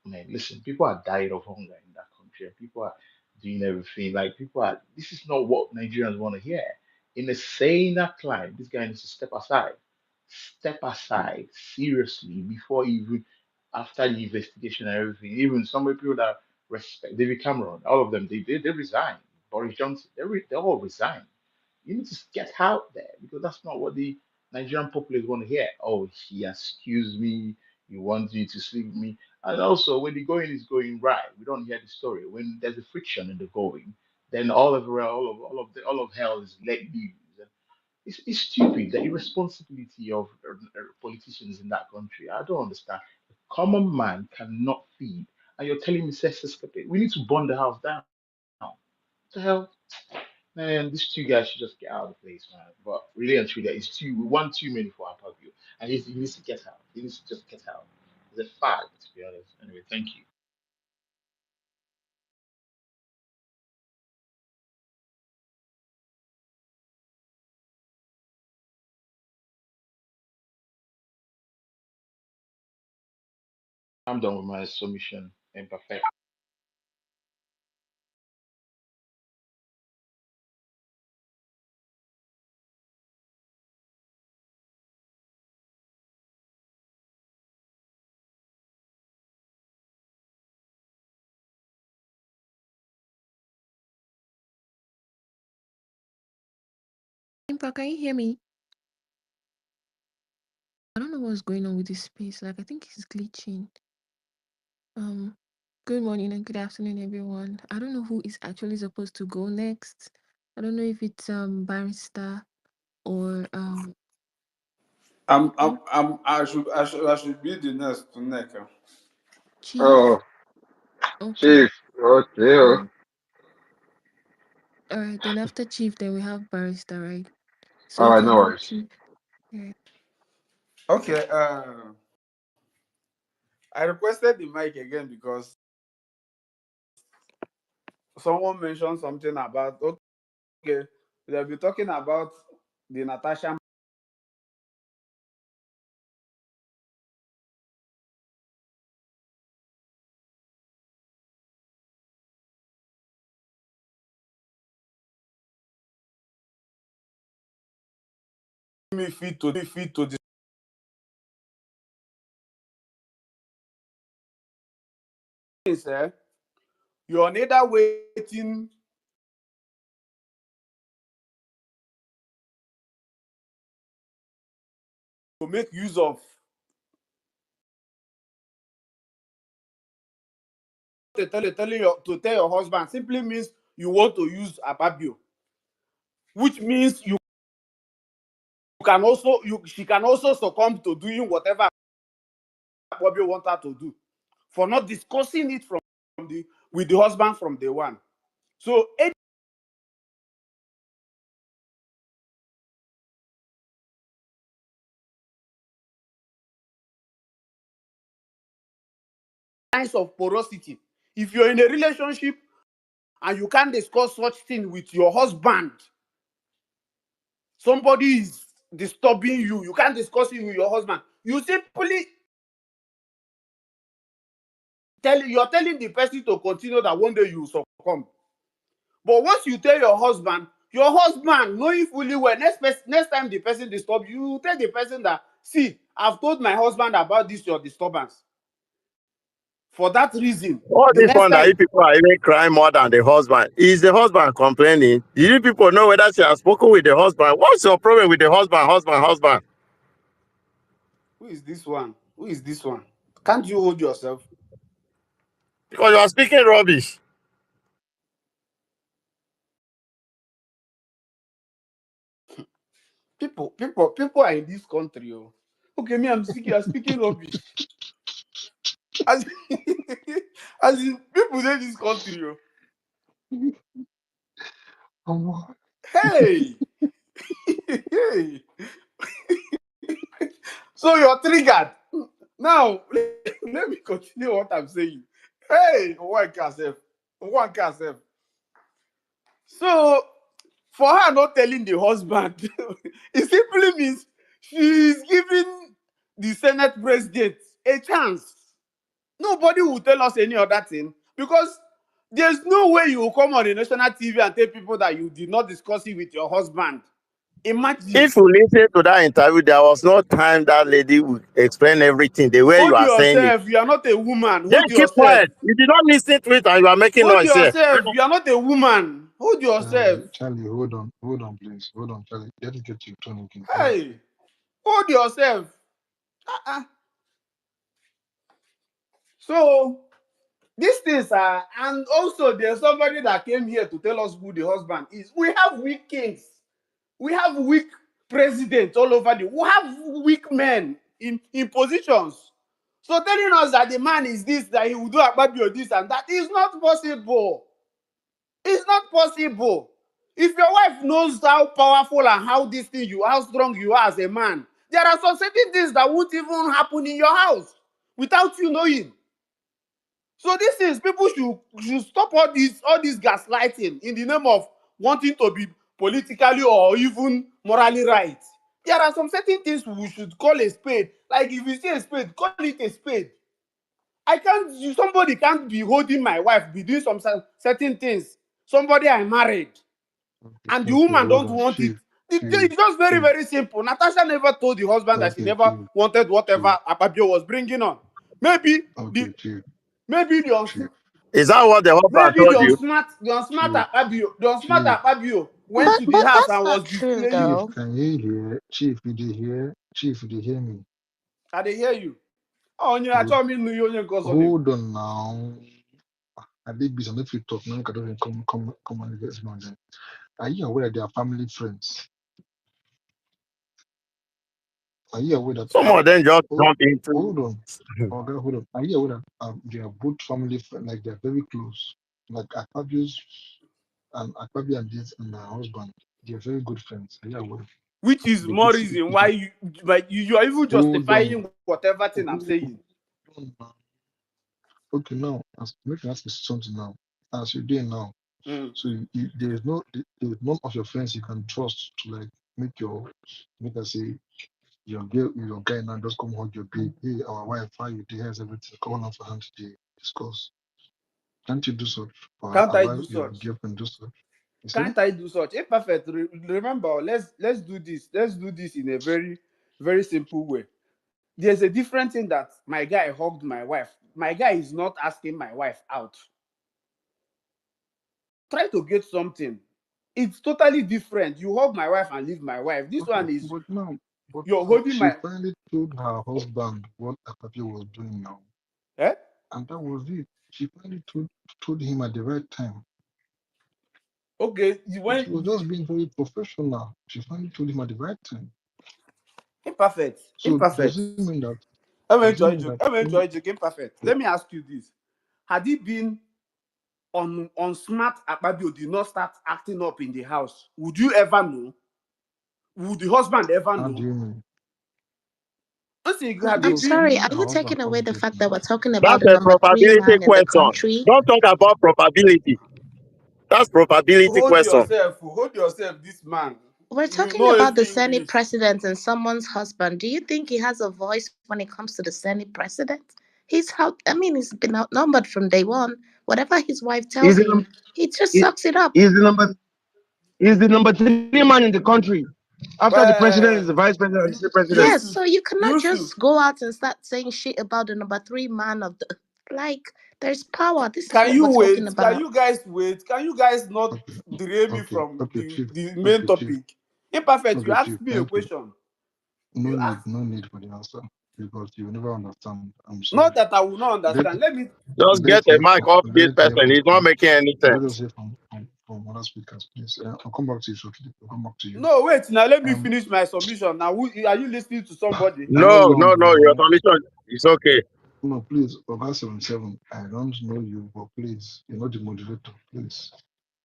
Speaker 14: Man, listen, people are dying of hunger in that country, and people are doing everything. Like people are. This is not what Nigerians want to hear. In a saner climate, this guy needs to step aside. Step aside seriously before even after the investigation and everything. Even some people that respect David Cameron, all of them, they resign. Boris Johnson, they all resign. You need to get out there because that's not what the Nigerian populace want to hear. Oh, he excuse me. He wants you to sleep with me. And also, when the going is going right, we don't hear the story. When there's a friction in the going, then all of hell is let loose. It's stupid the irresponsibility of politicians in that country. I don't understand. A common man cannot feed, and you're telling me sex escapade. We need to burn the house down. What the hell? Man, these two guys should just get out of the place, man. But really and truly, it's too. We want too many for our Akpabio, and he needs to get out. He needs to just get out. It's a fact, to be honest. Anyway, thank you. I'm done with my submission. Imperfect.
Speaker 13: Impa, can you hear me? I don't know what's going on with this space. Like, I think it's glitching. Um, Good morning and good afternoon, everyone. I don't know who is actually supposed to go next. I don't know if it's barrister or
Speaker 12: I should be the next to Neka.
Speaker 13: chief.
Speaker 6: Oh,
Speaker 13: Okay.
Speaker 6: Chief. Okay. Oh.
Speaker 13: Um, all right. Then after chief, then we have barrister, right? So
Speaker 6: All
Speaker 13: you
Speaker 6: right, no
Speaker 13: can go,
Speaker 6: worries.
Speaker 13: chief. Yeah.
Speaker 12: Okay. I requested the mic again because someone mentioned something about, okay, they'll be talking about the Natasha me fit to this, you're neither waiting to make use of to tell your husband simply means you want to use Akpabio, which means you can also she can also succumb to doing whatever Akpabio want her to do for not discussing it from the with the husband from day one. So any kinds of porosity, if you're in a relationship and you can't discuss such thing with your husband, somebody is disturbing you, you can't discuss it with your husband, you simply you're telling the person to continue that one day you will succumb. But once you tell your husband knowing fully well, next time the person disturb you, you tell the person that, see, I've told my husband about this your disturbance. For that reason,
Speaker 16: All
Speaker 12: the
Speaker 16: this
Speaker 12: next
Speaker 16: one that
Speaker 12: time,
Speaker 16: you people are even crying more than the husband. Is the husband complaining? Did you people know whether she has spoken with the husband? What's your problem with the husband?
Speaker 12: who is this one? Who is this one? Can't you hold yourself?
Speaker 16: Because you are speaking rubbish.
Speaker 12: People are in this country. Oh. Okay, me, I'm speaking rubbish. As, as in, people in this country. Oh.
Speaker 5: Omo,
Speaker 12: Hey, hey. So you're triggered. Now, let me continue what I'm saying. Hey, one self. One self. So, for her not telling the husband, it simply means she is giving the Senate president a chance. Nobody will tell us any other thing because there's no way you will come on a national TV and tell people that you did not discuss it with your husband. Imagine.
Speaker 16: If you listen to that interview, there was no time that lady would explain everything the way you
Speaker 12: Hold
Speaker 16: are saying it.
Speaker 12: yourself. You are not a woman.
Speaker 16: Then
Speaker 12: Hold
Speaker 16: keep
Speaker 12: yourself.
Speaker 16: quiet. You did not listen to it and you are making
Speaker 12: Hold
Speaker 16: noise here.
Speaker 12: yourself. You are not a woman. Hold yourself.
Speaker 5: Charlie, hold on, please, hold on, Charlie. Let me get your turn again. Hold on.
Speaker 12: Hey, hold yourself. Uh-uh. So these things are, and also there's somebody that came here to tell us who the husband is. We have weak kings. We have weak presidents all over the. We have weak men in positions. So telling us that the man is this, that he will do Akpabio this and that is not possible. It's not possible. If your wife knows how powerful and how strong you are as a man, there are some certain things that won't even happen in your house without you knowing. So this is people should stop all this gaslighting in the name of wanting to be politically or even morally right. There are some certain things we should call a spade. Like if you see a spade, call it a spade. Somebody can't be holding my wife, be doing some certain things. Somebody I married, and the
Speaker 5: Okay,
Speaker 12: woman
Speaker 5: hold
Speaker 12: don't
Speaker 5: on,
Speaker 12: want it.
Speaker 5: chief,
Speaker 12: It's just very,
Speaker 5: chief.
Speaker 12: very simple. Natasha never told the husband that she
Speaker 5: Okay,
Speaker 12: never wanted
Speaker 5: chief,
Speaker 12: whatever Akpabio was bringing on. Maybe the
Speaker 5: okay,
Speaker 12: maybe the
Speaker 5: chief,
Speaker 16: Is that what the husband
Speaker 12: maybe
Speaker 16: told you?
Speaker 12: the unsmart
Speaker 5: chief, chief,
Speaker 12: Akpabio went
Speaker 17: But
Speaker 12: to the house
Speaker 17: that's
Speaker 12: and was
Speaker 17: not true
Speaker 12: displaying.
Speaker 5: chief.
Speaker 17: though.
Speaker 5: Can you hear? Chief, did you hear? Chief, did you hear me?
Speaker 12: I dey hear you. Onye
Speaker 5: Good.
Speaker 12: achọ m ịnụ ihe onye nke ọzọ na-ekwu.
Speaker 5: Hold on now. I did business. If you talk now, I don't even come and get me. Are you aware that they are family friends? Are you aware that
Speaker 16: Some of them just
Speaker 5: oh,
Speaker 16: jump into.
Speaker 5: hold on. Okay, hold on. Are you aware that they are both family friends, like they're very close? Like Akpabio and this and her husband, they're very good friends. Are you aware?
Speaker 12: Which is
Speaker 5: They
Speaker 12: more
Speaker 5: did
Speaker 12: reason why you are even
Speaker 5: hold on.
Speaker 12: justifying whatever thing I'm
Speaker 5: Hold
Speaker 12: saying.
Speaker 5: on now. Okay, now let me ask you something now. As you're doing now,
Speaker 12: Mm.
Speaker 5: so there's none of your friends you can trust to like make us say your guy now just come hug your babe. Hey, our wife, how you do? Here's everything. Come on for hand today. Discuss. Can't you do such? Or
Speaker 12: Can't I
Speaker 5: allow
Speaker 12: do
Speaker 5: your
Speaker 12: such?
Speaker 5: girlfriend do such? You see?
Speaker 12: Can't I do such? Imperfect. Remember, let's do this. Let's do this in a very, very simple way. There's a different thing that my guy hugged my wife. My guy is not asking my wife out. Try to get something. It's totally different. You hug my wife and leave my wife. This
Speaker 5: Okay,
Speaker 12: one is
Speaker 5: but
Speaker 12: you're
Speaker 5: now
Speaker 12: holding
Speaker 5: she
Speaker 12: my
Speaker 5: finally told her husband what Akpabio was doing now,
Speaker 12: eh?
Speaker 5: and that was it. She finally told him at the right time.
Speaker 12: Okay,
Speaker 5: She was
Speaker 12: when
Speaker 5: just being very professional. She finally told him at the right time.
Speaker 12: imperfect,
Speaker 5: So does
Speaker 12: imperfect.
Speaker 5: it mean that
Speaker 12: I'm
Speaker 5: does it
Speaker 12: enjoying
Speaker 5: mean
Speaker 12: joke.
Speaker 5: that
Speaker 12: I'm
Speaker 5: in
Speaker 12: enjoying joke. Imperfect. Let me ask you this: had it been on smart Akpabio did not start acting up in the house, would you ever know? Would the husband ever
Speaker 5: how do
Speaker 12: know?
Speaker 5: you mean?
Speaker 12: Listen, had
Speaker 17: I'm
Speaker 12: it
Speaker 5: Because
Speaker 12: been
Speaker 17: sorry,
Speaker 5: even
Speaker 17: are
Speaker 5: her
Speaker 17: you
Speaker 5: husband
Speaker 17: taking away
Speaker 5: come
Speaker 17: the
Speaker 5: get
Speaker 17: fact that
Speaker 5: now.
Speaker 17: we're talking about
Speaker 16: That's
Speaker 17: the
Speaker 16: a
Speaker 17: number three
Speaker 16: probability
Speaker 17: man in the
Speaker 16: question.
Speaker 17: country?
Speaker 16: Don't talk about probability. That's probability question.
Speaker 12: hold yourself, this man.
Speaker 17: We're
Speaker 12: You
Speaker 17: talking
Speaker 12: know
Speaker 17: about the
Speaker 12: every
Speaker 17: Senate
Speaker 12: English.
Speaker 17: president and someone's husband. Do you think he has a voice when it comes to the Senate president? He's been outnumbered from day one. Whatever his wife
Speaker 10: He's
Speaker 17: tells
Speaker 10: the,
Speaker 17: him,
Speaker 10: num-
Speaker 17: he just
Speaker 10: he-
Speaker 17: sucks it up.
Speaker 10: he's the number he's the number three man in the country. After the president is the vice president and the president.
Speaker 17: Yes,
Speaker 12: Yusuf,
Speaker 17: so you cannot
Speaker 12: Yusuf,
Speaker 17: just go out and start saying shit about the number three man of the like. There's power. This is
Speaker 12: can
Speaker 17: what we're
Speaker 12: you
Speaker 17: talking
Speaker 12: wait? Can
Speaker 17: about.
Speaker 12: you guys wait? Can you guys not
Speaker 5: Okay,
Speaker 12: derail me
Speaker 5: okay,
Speaker 12: from
Speaker 5: okay, chief,
Speaker 12: the main
Speaker 5: okay, chief,
Speaker 12: topic? Imperfect, you
Speaker 5: okay, chief.
Speaker 12: asked me a
Speaker 5: Thank you.
Speaker 12: question. You asked
Speaker 5: No need for the answer because you will never understand. I'm sorry.
Speaker 12: not that I will not
Speaker 5: Let
Speaker 12: understand. Let me
Speaker 16: Just get a mic off this
Speaker 5: let's hear
Speaker 16: person. He's not making any
Speaker 5: let
Speaker 16: sense.
Speaker 5: us hear from other speakers, please. I'll come back to you shortly. I'll come back to you.
Speaker 12: no wait now. Let me
Speaker 5: Um,
Speaker 12: finish my submission. Now, are you listening to somebody?
Speaker 5: how
Speaker 16: No, no,
Speaker 5: long
Speaker 16: no. Your
Speaker 5: now?
Speaker 16: submission is okay.
Speaker 5: No, please, Oga 77. I don't know you, but please, you're not the moderator, please.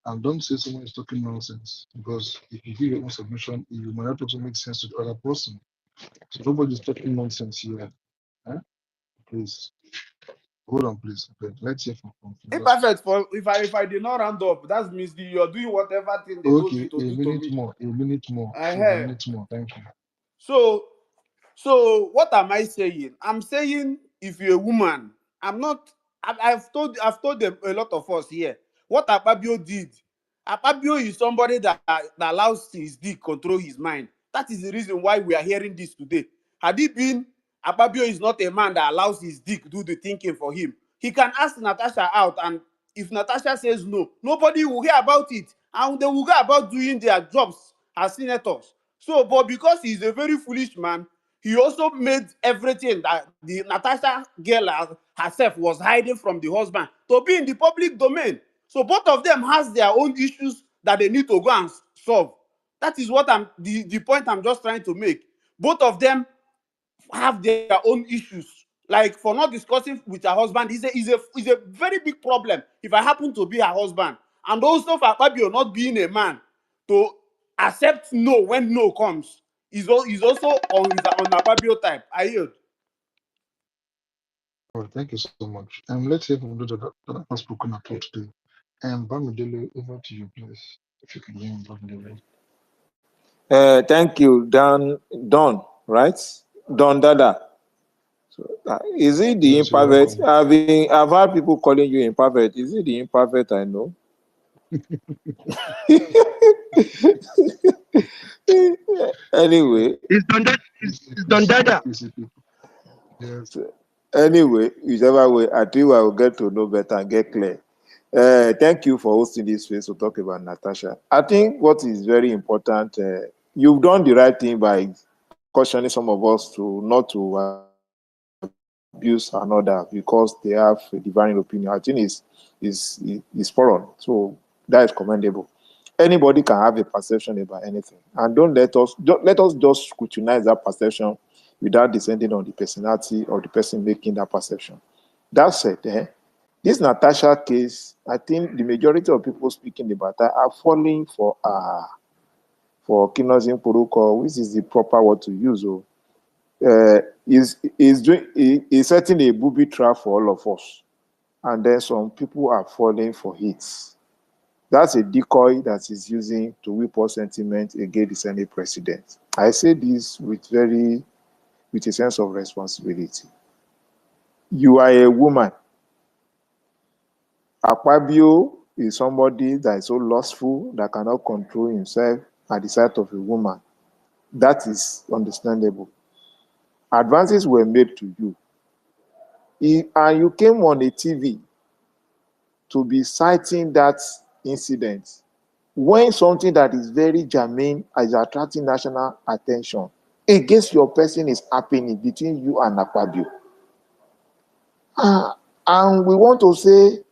Speaker 5: And don't say someone is talking nonsense because if you hear your own submission, you might not also make sense to the other person. So nobody's talking nonsense here. Eh? Please, hold on, please. Okay, let's hear from other
Speaker 12: Imperfect.
Speaker 5: speakers.
Speaker 12: For if I did not round up, that means you're doing whatever thing they told you
Speaker 5: Okay,
Speaker 12: to do to me.
Speaker 5: a minute more, a
Speaker 12: Uh-huh.
Speaker 5: minute more. Thank you.
Speaker 12: So So what am I saying? I'm saying if you're a woman, I'm not. I've told them a lot of us here. What Akpabio did. Akpabio is somebody that allows his dick control his mind. That is the reason why we are hearing this today. Had it been Akpabio is not a man that allows his dick do the thinking for him. He can ask Natasha out, and if Natasha says no, nobody will hear about it, and they will go about doing their jobs as senators. So, but because he's a very foolish man, he also made everything that the Natasha girl herself was hiding from the husband to be in the public domain. So both of them has their own issues that they need to go and solve. That is what the point I'm just trying to make. Both of them have their own issues. Like for not discussing with her husband is a very big problem. If I happen to be her husband, and also for Akpabio not being a man to accept no when no comes, is also on Akpabio type. I heard.
Speaker 5: Well, thank you so much. Let's hear from those that have spoken at all today. Bamidele, over to you, please. If you can hear me, Bamidele.
Speaker 18: Thank you, Don, right? DonDada. Is it the
Speaker 5: Yes, you're
Speaker 18: imperfect?
Speaker 5: welcome.
Speaker 18: I've had people calling you imperfect. Is it the imperfect I know? Anyway,
Speaker 10: It's done that.
Speaker 5: Easy,
Speaker 10: It's done
Speaker 5: easy,
Speaker 10: that.
Speaker 5: easy people. Yes.
Speaker 18: anyway, whichever way, I think I will get to know better and get clear. Thank you for hosting this space to talk about Natasha. I think what is very important, you've done the right thing by cautioning some of us to not to abuse another because they have a differing opinion. I think is foreign. So that is commendable. Anybody can have a perception about anything, and don't let us just scrutinize that perception without descending on the personality of the person making that perception. That said, this Natasha case, I think the majority of people speaking about her are falling for kidnapping protocol, which is the proper word to use. Is setting a booby trap for all of us, and then some people are falling for it. That's a decoy that is using to whip up sentiment against the Senate president. I say this with a sense of responsibility. You are a woman. Akpabio is somebody that is so lustful that cannot control himself at the sight of a woman. That is understandable. Advances were made to you. And you came on a TV to be citing that incident when something that is very germane is attracting national attention against your person is happening between you and Akpabio. And we want to say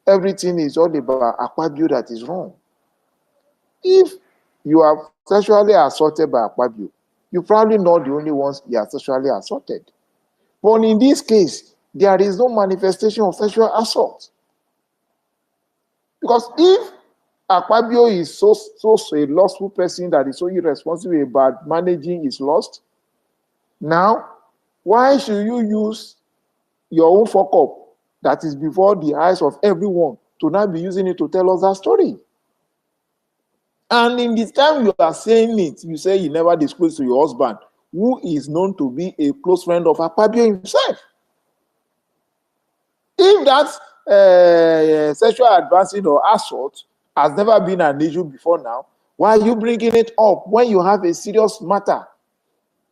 Speaker 18: everything is all about Akpabio that is wrong. If you are sexually assaulted by Akpabio, you probably not the only ones he has sexually assaulted. But in this case, there is no manifestation of sexual assault. Because if Akpabio is so a lustful person that is so irresponsible about managing his lust, now, why should you use your own fuck up that is before the eyes of everyone to now be using it to tell us that story? And in the time you are saying it, you say you never disclosed to your husband, who is known to be a close friend of Akpabio himself. If that sexual advancing or assault has never been an issue before now, why are you bringing it up when you have a serious matter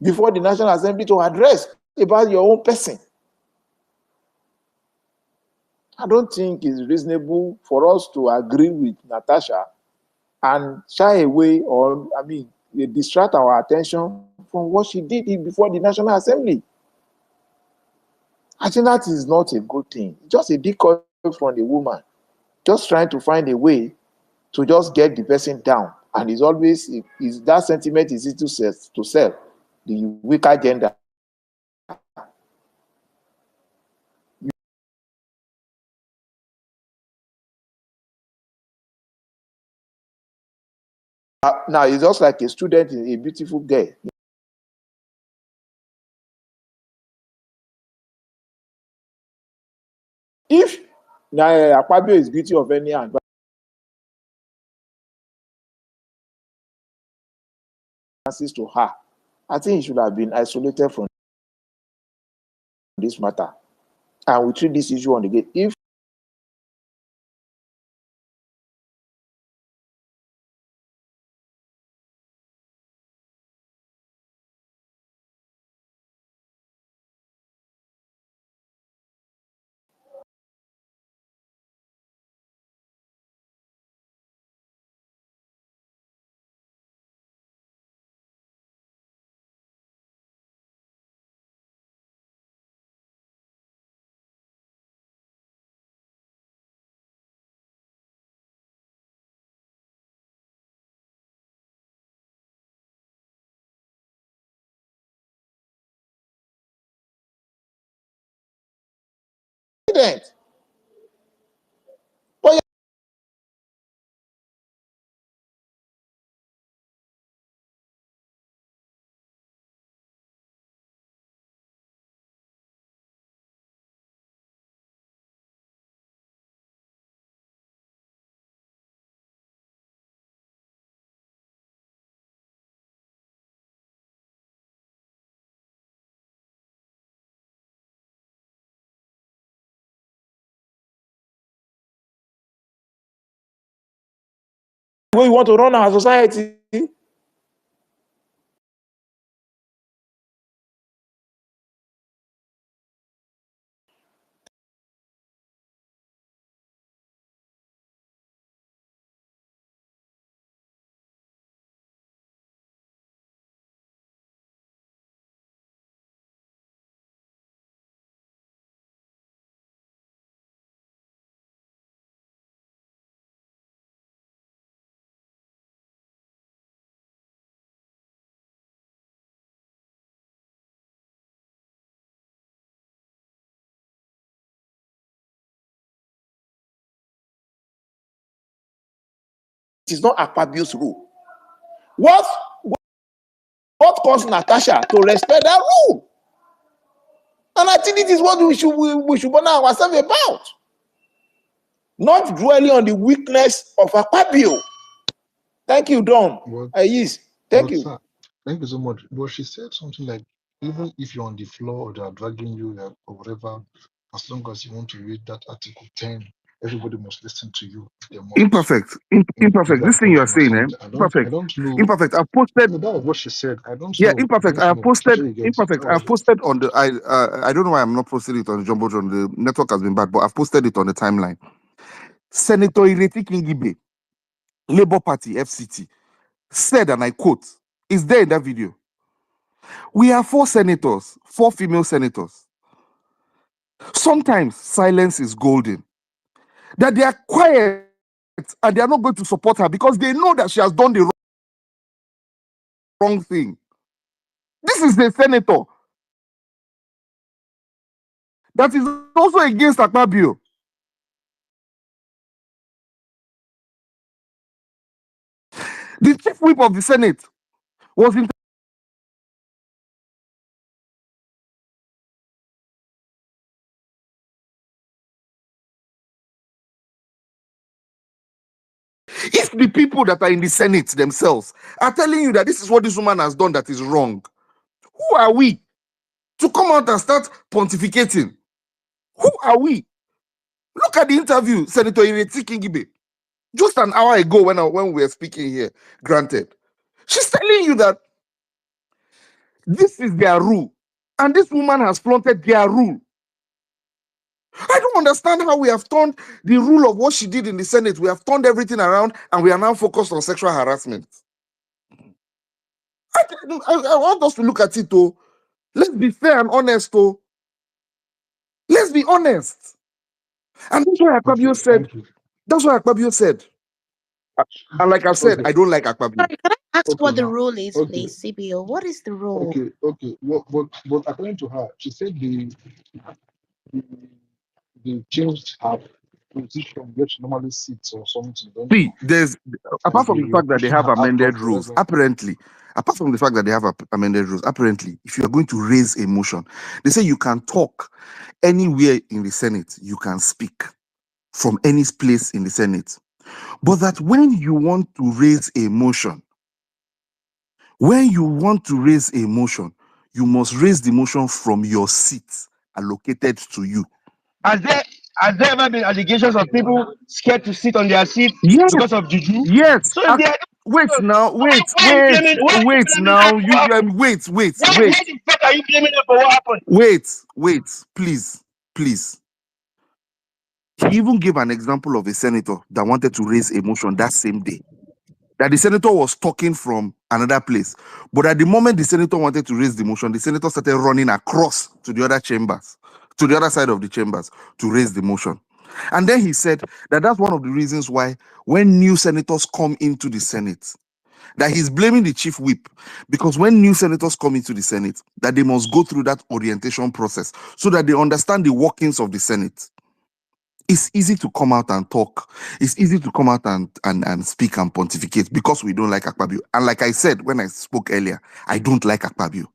Speaker 18: before the National Assembly to address about your own person? I don't think it's reasonable for us to agree with Natasha and shy away or, distract our attention from what she did before the National Assembly. I think that is not a good thing. Just a decoy from the woman, just trying to find a way to just get the person down. And it's always, is that sentiment is easy to sell, the weaker gender. Now, it's just like a student, a beautiful girl. If Akpabio is guilty of any advances to her, I think he should have been isolated from this matter. And we treat this issue on the gate. If Precedent, but way we want to run our society. It is not Akpabio's rule. What caused Natasha to respect that rule? And I think this is what we should bother ourselves about. Not dwelling on the weakness of Akpabio. Thank you, Don.
Speaker 5: But
Speaker 18: Yes, thank you.
Speaker 5: sir, thank you so much. But she said something like, even if you're on the floor or they are dragging you or whatever, as long as you want to read that Article 10, everybody must listen to you. They must,
Speaker 11: Imperfect.
Speaker 5: give
Speaker 11: Imperfect.
Speaker 5: their
Speaker 11: This thing you're
Speaker 5: opinion or
Speaker 11: saying,
Speaker 5: something. I
Speaker 11: imperfect.
Speaker 5: don't know.
Speaker 11: Imperfect. I've posted.
Speaker 5: No, that was what she said. I don't
Speaker 11: Yeah,
Speaker 5: know. I
Speaker 11: imperfect. I
Speaker 5: don't
Speaker 11: have
Speaker 5: know.
Speaker 11: posted.
Speaker 5: You get
Speaker 11: Imperfect.
Speaker 5: that
Speaker 11: I
Speaker 5: was
Speaker 11: have
Speaker 5: it.
Speaker 11: posted on the. I don't know why I'm not posting it on the Jumbotron. The network has been bad, but I've posted it on the timeline. Senator Ireti Kingibe, Labour Party FCT, said, and I quote, is there in that video. We are 4 senators, 4 female senators. Sometimes silence is golden. That they are quiet and they are not going to support her because they know that she has done the wrong thing. This is the senator that is also against Akpabio. The chief whip of the Senate was in. If the people that are in the Senate themselves are telling you that this is what this woman has done that is wrong, who are we to come out and start pontificating? Who are we? Look at the interview, Senator Ireti Kingibe, just an hour ago when we were speaking here, granted. She's telling you that this is their rule, and this woman has flaunted their rule. I don't understand how we have turned the rule of what she did in the Senate. We have turned everything around, and we are now focused on sexual harassment. I want us to look at it, though. Let's be fair and honest, though. Let's be honest. And that's why Akpabio
Speaker 5: Okay,
Speaker 11: said,
Speaker 5: thank you.
Speaker 11: that's what Akpabio said. And like I've said,
Speaker 5: Okay,
Speaker 11: I don't like Akpabio.
Speaker 17: Sorry, can I ask
Speaker 5: okay,
Speaker 17: what the
Speaker 5: now.
Speaker 17: rule is,
Speaker 5: Okay,
Speaker 17: please, CBO? What is the rule?
Speaker 5: okay. But according to her, she said the they changed her position where she normally sits or something, don't
Speaker 11: See,
Speaker 5: you?
Speaker 11: there's,
Speaker 5: And
Speaker 11: apart from the
Speaker 5: they were
Speaker 11: fact that they
Speaker 5: pushing
Speaker 11: have
Speaker 5: her out
Speaker 11: amended
Speaker 5: of
Speaker 11: rules,
Speaker 5: wherever.
Speaker 11: apparently, apart from the fact that they have amended rules, apparently, if you are going to raise a motion, they say you can talk anywhere in the Senate, you can speak from any place in the Senate. But that when you want to raise a motion, you must raise the motion from your seat allocated to you.
Speaker 10: Has there ever been allegations of people scared to sit on their seat
Speaker 11: Yes,
Speaker 10: because of juju?
Speaker 11: yes.
Speaker 10: So if they are
Speaker 11: Wait now,
Speaker 10: why are you blaming them for what happened? Why the fuck are you blaming them for what happened?
Speaker 11: wait, please. He even gave an example of a senator that wanted to raise a motion that same day. That the senator was talking from another place. But at the moment the senator wanted to raise the motion, the senator started running across to the other chambers, to the other side of the chambers to raise the motion. And then he said that that's one of the reasons why when new senators come into the Senate, that he's blaming the chief whip, because when new senators come into the Senate, that they must go through that orientation process so that they understand the workings of the Senate. It's easy to come out and talk. It's easy to come out and speak and pontificate because we don't like Akpabio. And like I said when I spoke earlier, I don't like Akpabio.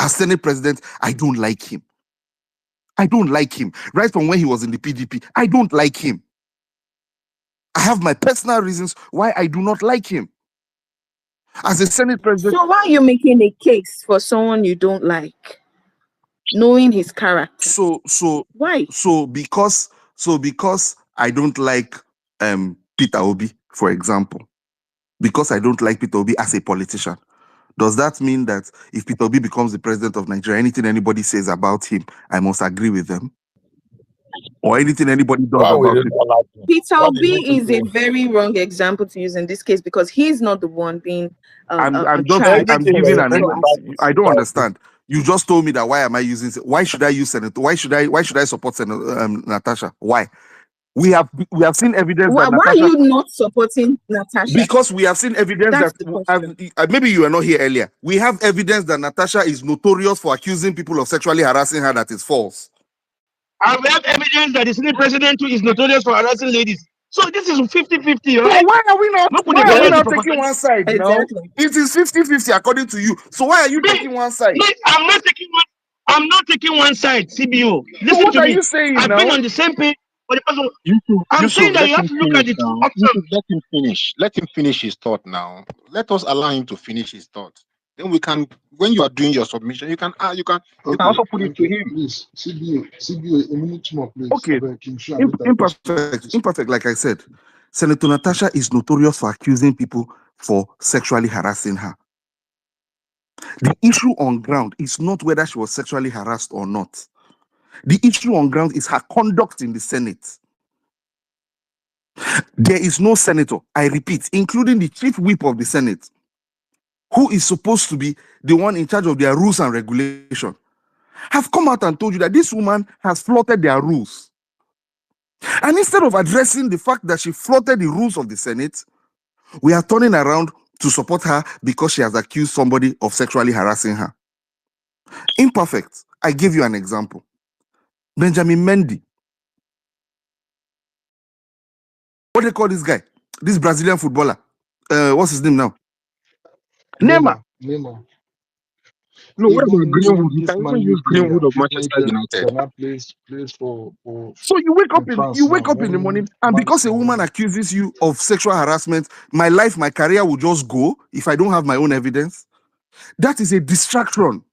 Speaker 11: As Senate President, I don't like him. I don't like him. Right from when he was in the PDP, I don't like him. I have my personal reasons why I do not like him. As a Senate President.
Speaker 19: So why are you making a case for someone you don't like, knowing his character? Why?
Speaker 11: Because I don't like Peter Obi, for example. because I don't like Peter Obi as a politician. Does that mean that if Peter Obi becomes the president of Nigeria, anything anybody says about him, I must agree with them? Or anything anybody does
Speaker 16: Why would
Speaker 11: about
Speaker 16: you
Speaker 11: him?
Speaker 16: not like him?
Speaker 19: Peter
Speaker 16: What did he
Speaker 19: Obi is a
Speaker 16: do?
Speaker 19: very wrong example to use in this case because he's not the one being
Speaker 11: I'm just
Speaker 19: charged
Speaker 11: I'm
Speaker 16: Everything
Speaker 19: for
Speaker 11: giving
Speaker 16: is
Speaker 11: an
Speaker 19: sexual
Speaker 16: written
Speaker 11: example.
Speaker 16: by
Speaker 19: assault.
Speaker 11: I don't
Speaker 16: Peter Obi.
Speaker 11: understand. You just told me that why am I using? Why should I use Senator? Why should I support Senator Natasha? Why? We have seen evidence that
Speaker 19: Why are
Speaker 11: Natasha,
Speaker 19: you not supporting Natasha?
Speaker 11: because we have seen evidence
Speaker 19: That's
Speaker 11: that
Speaker 19: the question.
Speaker 11: maybe you were not here earlier. We have evidence that Natasha is notorious for accusing people of sexually harassing her that is false.
Speaker 20: And we have evidence that the Senate president too is notorious for harassing ladies. So this is 50-50,
Speaker 11: So
Speaker 20: right?
Speaker 11: why
Speaker 20: Not put the
Speaker 11: are we
Speaker 20: balance
Speaker 11: not
Speaker 20: of
Speaker 11: taking one
Speaker 20: proportionality.
Speaker 11: side now?
Speaker 19: Exactly.
Speaker 11: It is 50-50 according to you. So why are you
Speaker 20: Me,
Speaker 11: taking one side?
Speaker 20: I'm not taking one. I'm not taking one side, CBO.
Speaker 11: So
Speaker 20: Listen
Speaker 11: what
Speaker 20: to
Speaker 11: are
Speaker 20: me.
Speaker 11: you saying
Speaker 20: I've been
Speaker 11: now?
Speaker 20: on the same page for the person. I'm
Speaker 15: Yusuf,
Speaker 20: saying that
Speaker 15: let
Speaker 20: you have
Speaker 15: him
Speaker 20: to look at
Speaker 15: finish
Speaker 20: the two
Speaker 15: now.
Speaker 20: options.
Speaker 15: Yusuf, let him finish. Let him finish his thought now. Let us allow him to finish his thought. Then we can, when you are doing your submission, you can
Speaker 5: Okay,
Speaker 15: also put it
Speaker 5: thank
Speaker 15: to
Speaker 5: you.
Speaker 15: him.
Speaker 5: Please, CBO, a minute more, please. I
Speaker 11: Okay,
Speaker 5: beg King Shu and later let us speak, please.
Speaker 11: imperfect. Like I said, Senator Natasha is notorious for accusing people for sexually harassing her. The issue on ground is not whether she was sexually harassed or not. The issue on ground is her conduct in the Senate. There is no senator, I repeat, including the chief whip of the Senate, who is supposed to be the one in charge of their rules and regulation, have come out and told you that this woman has flouted their rules. And instead of addressing the fact that she flouted the rules of the Senate, we are turning around to support her because she has accused somebody of sexually harassing her. Imperfect. I give you an example. Benjamin Mendy. What do they call this guy? This Brazilian footballer. What's his name now? Neymar.
Speaker 5: Neymar.
Speaker 15: No, what about
Speaker 5: Even
Speaker 15: Greenwood?
Speaker 5: even
Speaker 15: You
Speaker 5: this
Speaker 15: can even
Speaker 5: Man U
Speaker 15: use
Speaker 5: player,
Speaker 15: Greenwood of
Speaker 5: this Man U
Speaker 15: Manchester
Speaker 5: player
Speaker 15: United.
Speaker 5: cannot plays for
Speaker 11: So you
Speaker 5: in France now.
Speaker 11: wake up in the morning,
Speaker 5: When
Speaker 11: and
Speaker 5: Man
Speaker 11: because a woman accuses you of sexual harassment, my life, my career will just go if I don't have my own evidence. That is a distraction.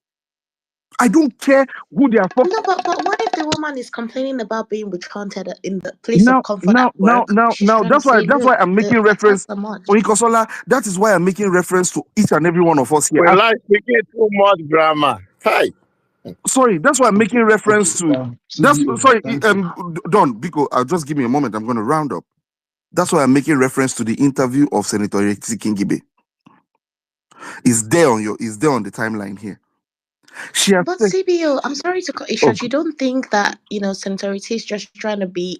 Speaker 11: I don't care who they are fucking.
Speaker 17: No, but what if the woman is complaining about being withhunted in the place of comfort at work? She's
Speaker 11: Now,
Speaker 17: trying to say,
Speaker 11: that's why
Speaker 17: look,
Speaker 11: I'm making
Speaker 17: that's
Speaker 11: reference,
Speaker 17: the much.
Speaker 11: Onikosola, that is why I'm making reference to each and every one of us here.
Speaker 16: We like speaking too much grammar. Hi.
Speaker 11: Sorry, that's why I'm making reference to, that's,
Speaker 5: CBO.
Speaker 11: sorry,
Speaker 5: Thank you.
Speaker 11: Don, Biko, just give me a moment, I'm going to round up. That's why I'm making reference to the interview of Senator Yekiti Kingibe. It's there on the timeline here. She has
Speaker 17: But
Speaker 11: said,
Speaker 17: CBO, I'm sorry to cut you
Speaker 11: oh,
Speaker 17: short. You don't think that, Senator Rita is just trying to be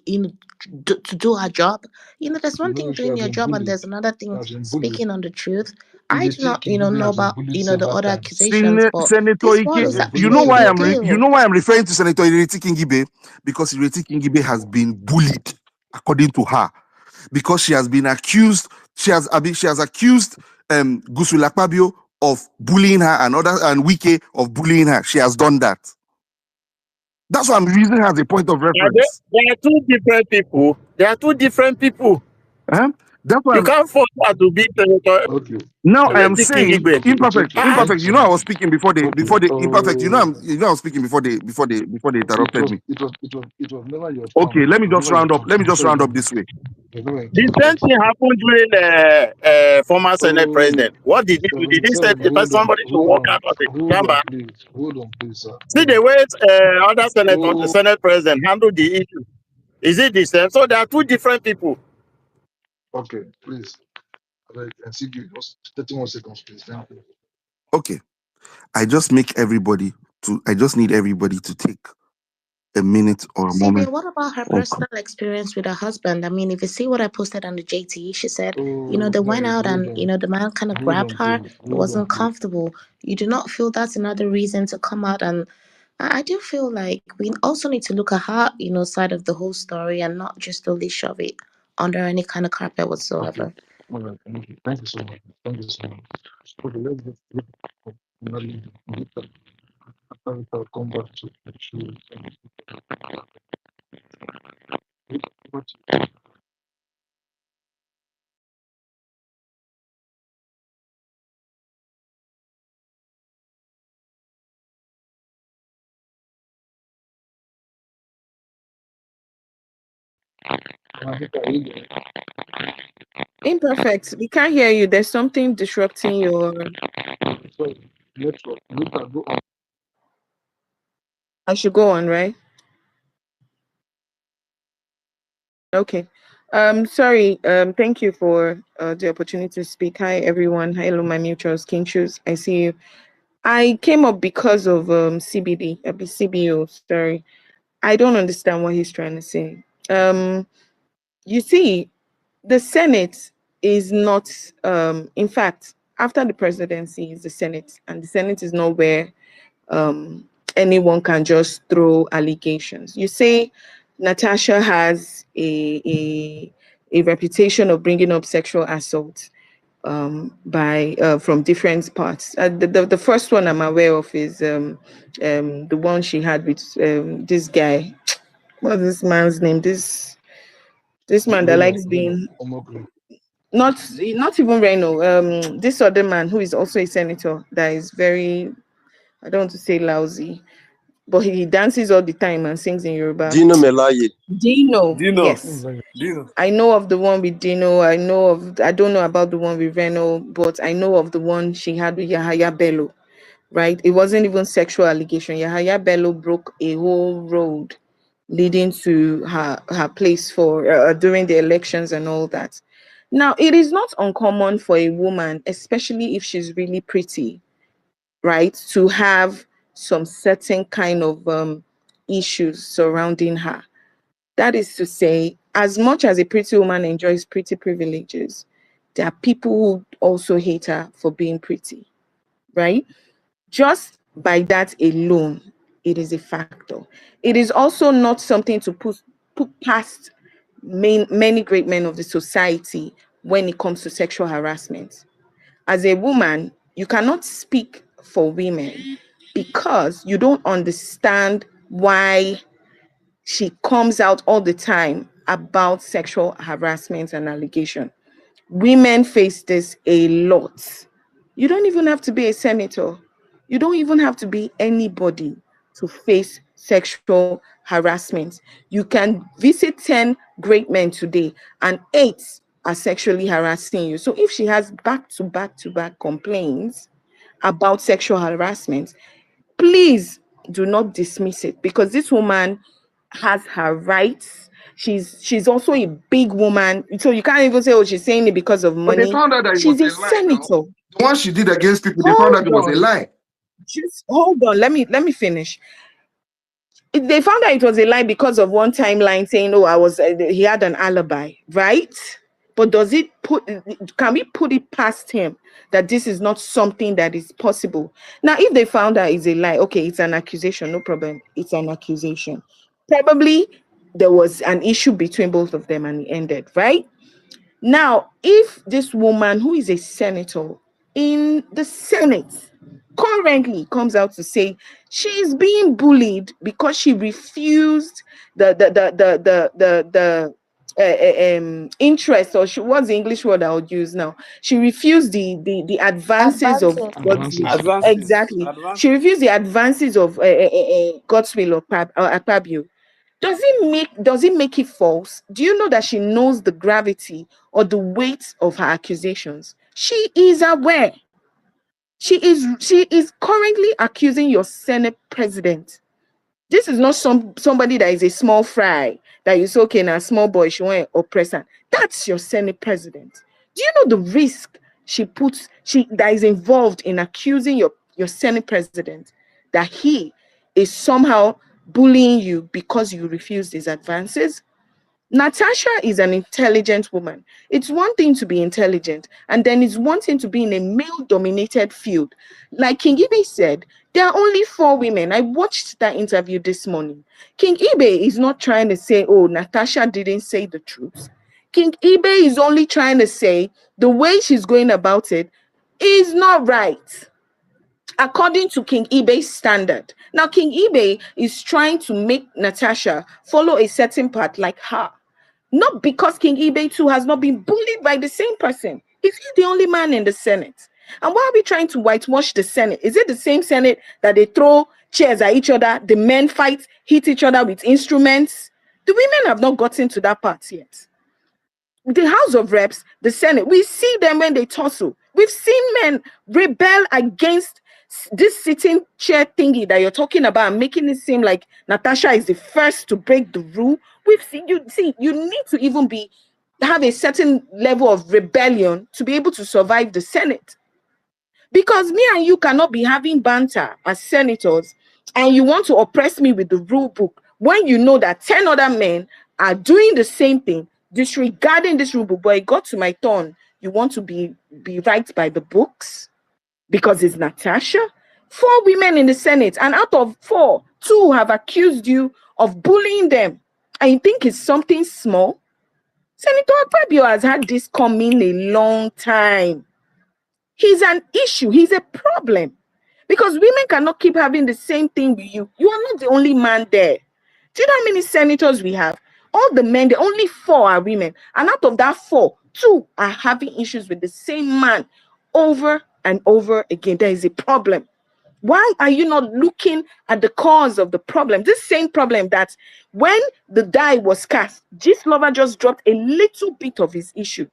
Speaker 17: to do her job? There's one
Speaker 5: You
Speaker 17: thing
Speaker 5: know she
Speaker 17: doing
Speaker 5: has
Speaker 17: your
Speaker 5: been
Speaker 17: job and
Speaker 5: bullied.
Speaker 17: there's another
Speaker 5: She
Speaker 17: thing
Speaker 5: has been bullied.
Speaker 17: speaking on the truth.
Speaker 5: If
Speaker 17: I
Speaker 5: you
Speaker 17: do not,
Speaker 5: think Kibibe
Speaker 17: know
Speaker 5: has been
Speaker 17: about,
Speaker 5: bullied
Speaker 17: the
Speaker 5: several
Speaker 17: other
Speaker 5: times,
Speaker 17: accusations, but
Speaker 11: Senator
Speaker 17: this one
Speaker 5: she
Speaker 11: Ike,
Speaker 5: has
Speaker 17: is
Speaker 5: been
Speaker 11: you
Speaker 5: bullied
Speaker 11: know
Speaker 17: actually a
Speaker 11: why
Speaker 5: several
Speaker 17: big
Speaker 11: I'm
Speaker 5: times.
Speaker 11: you
Speaker 17: deal.
Speaker 11: know why I'm referring to Senator Ireti Kingibe? Because Ireti Kingibe has been bullied, according to her, because she has been accused. She has accused Gusul Akpabio of bullying her and Wike of bullying her. She has done that. That's why I'm using her as a point of reference.
Speaker 16: They are two different people. They are two different people.
Speaker 11: Huh? That's why
Speaker 16: You can't force her to be Senator
Speaker 5: Okay.
Speaker 11: now I am
Speaker 16: Ireti
Speaker 11: saying
Speaker 16: Kingibe.
Speaker 5: It's okay. Thank you
Speaker 11: imperfect.
Speaker 5: so
Speaker 11: You know I was
Speaker 5: much.
Speaker 11: speaking before
Speaker 5: Okay.
Speaker 11: the imperfect. I was speaking before they interrupted me.
Speaker 5: It was never your
Speaker 11: Okay,
Speaker 5: turn.
Speaker 11: let me
Speaker 5: It was
Speaker 11: just
Speaker 5: never your
Speaker 11: round up.
Speaker 5: turn.
Speaker 11: Let me just
Speaker 5: Before you
Speaker 11: round up
Speaker 5: went,
Speaker 11: this way.
Speaker 5: it was never your
Speaker 16: The
Speaker 5: turn.
Speaker 16: same
Speaker 5: Please.
Speaker 16: thing happened during former Senate
Speaker 5: Oh,
Speaker 16: president. What did he do? Did he
Speaker 5: sorry.
Speaker 16: send somebody to walk out of the chamber?
Speaker 5: Hold on, please, sir.
Speaker 16: See the way other
Speaker 5: Oh,
Speaker 16: Senate president handled the issue. Is it the same? So there are two different people.
Speaker 5: okay, please. I see you. Just 31 seconds, please. Thank you.
Speaker 11: Okay, I just need everybody to take a minute or a
Speaker 17: CB,
Speaker 11: moment.
Speaker 17: what about her
Speaker 11: Okay.
Speaker 17: personal experience with her husband? I mean, if you see what I posted on the JT, she said,
Speaker 5: Oh,
Speaker 17: they went
Speaker 5: guys,
Speaker 17: out
Speaker 5: hold
Speaker 17: and,
Speaker 5: on.
Speaker 17: the man kind of
Speaker 5: Hold
Speaker 17: grabbed
Speaker 5: on,
Speaker 17: her.
Speaker 5: please.
Speaker 17: It
Speaker 5: Hold on,
Speaker 17: wasn't
Speaker 5: please.
Speaker 17: comfortable. You do not feel that's another reason to come out and I do feel like we also need to look at her, side of the whole story and not just only shove it under any kind of carpet
Speaker 5: Okay.
Speaker 17: whatsoever.
Speaker 5: All right. Thank you so much. Thank you so much. Okay, let's get after I'll come back to the issue.
Speaker 19: Imperfect. We can't hear you. There's something disrupting your.
Speaker 5: Sorry, network. Later, go on.
Speaker 19: I should go on, right? Okay. Sorry. Thank you for the opportunity to speak. Hi, everyone. Hello, my mutuals, King Shoes. I see you. I came up because of CBD, CBO. Sorry, I don't understand what he's trying to say. You see, the Senate is not. In fact, after the presidency is the Senate, and the Senate is not where um, anyone can just throw allegations. You say Natasha has a reputation of bringing up sexual assault by from different parts. The first one I'm aware of is the one she had with this guy. What's this man's name? This man that
Speaker 5: Reno,
Speaker 19: likes
Speaker 5: Reno,
Speaker 19: being
Speaker 5: Omogri.
Speaker 19: not even Reno. This other man who is also a senator that is very, I don't want to say lousy, but he dances all the time and sings in Yoruba.
Speaker 6: Dino Melaye.
Speaker 19: Dino,
Speaker 12: Dino,
Speaker 19: yes.
Speaker 12: Dino.
Speaker 19: I know of the one with Dino. I don't know about the one with Reno, but I know of the one she had with Yahaya Bello, right? It wasn't even sexual allegation. Yahaya Bello broke a whole road leading to her place for during the elections and all that. Now, it is not uncommon for a woman, especially if she's really pretty, right, to have some certain kind of issues surrounding her. That is to say, as much as a pretty woman enjoys pretty privileges, there are people who also hate her for being pretty, right? Just by that alone, it is a factor. It is also not something to put past many great men of the society when it comes to sexual harassment. As a woman, you cannot speak for women because you don't understand why she comes out all the time about sexual harassment and allegation. Women face this a lot. You don't even have to be a senator. You don't even have to be anybody to face sexual harassment. You can visit 10 great men today and 8 are sexually harassing you. So if she has back to back to back complaints about sexual harassment, please do not dismiss it because this woman has her rights. She's also a big woman. So you can't even say, oh, she's saying it because of
Speaker 5: But they
Speaker 19: money.
Speaker 5: found out that it was
Speaker 19: She's a
Speaker 5: a lie now.
Speaker 19: senator.
Speaker 5: The one she did against people, they found out
Speaker 19: Hold
Speaker 5: it was a
Speaker 19: on.
Speaker 5: lie.
Speaker 19: Just hold on. Let me finish. They found out it was a lie because of one timeline saying, oh, I was he had an alibi, right? But can we put it past him that this is not something that is possible? Now, if they found out it's a lie, okay, it's an accusation, no problem. It's an accusation. Probably there was an issue between both of them and it ended, right? Now, if this woman who is a senator in the Senate currently comes out to say she's being bullied because she refused the interest, or what's the English word I would use now? She refused the advances of
Speaker 17: Advances.
Speaker 19: God's will.
Speaker 5: Advances.
Speaker 12: Advances.
Speaker 19: Exactly, she
Speaker 12: Advances.
Speaker 19: refused the advances of God's will or Akpabio. Does it make it false? Do you know that she knows the gravity or the weight of her accusations? She is aware. She is currently accusing your Senate president. This is not somebody that is a small fry that you say, okay, now small boy, she want to oppress her. That's your Senate president. Do you know the risk she that is involved in accusing your Senate president that he is somehow bullying you because you refused his advances? Natasha is an intelligent woman. It's one thing to be intelligent, and then it's one thing to be in a male dominated field. Like King Ibe said, there are only 4 women. I watched that interview this morning. King Ibe is not trying to say, oh, Natasha didn't say the truth. King Ibe is only trying to say the way she's going about it is not right according to King Ibe's standard. Now, King Ibe is trying to make Natasha follow a certain path like her. Not because King Ibe too has not been bullied by the same person. Is he the only man in the Senate? And why are we trying to whitewash the Senate? Is it the same Senate that they throw chairs at each other, the men fight, hit each other with instruments? The women have not gotten to that part yet. the House of Reps, the Senate, we see them when they tussle. We've seen men rebel against this sitting chair thingy that you're talking about, making it seem like Natasha is the first to break the rule. We've seen you need to even have a certain level of rebellion to be able to survive the Senate. Because me and you cannot be having banter as senators and you want to oppress me with the rule book when you know that 10 other men are doing the same thing, disregarding this rule book. But it got to my turn. You want to be right by the books because it's Natasha? 4 women in the Senate, and out of 4, 2 have accused you of bullying them. And you think it's something small? Senator Akpabio has had this coming a long time. He's an issue. He's a problem. Because women cannot keep having the same thing with you. You are not the only man there. Do you know how many senators we have? All the men, the only 4 are women. And out of that 4, 2 are having issues with the same man over and over again. There is a problem. Why are you not looking at the cause of the problem? This same problem that when the die was cast, Gist Lover just dropped a little bit of his issue.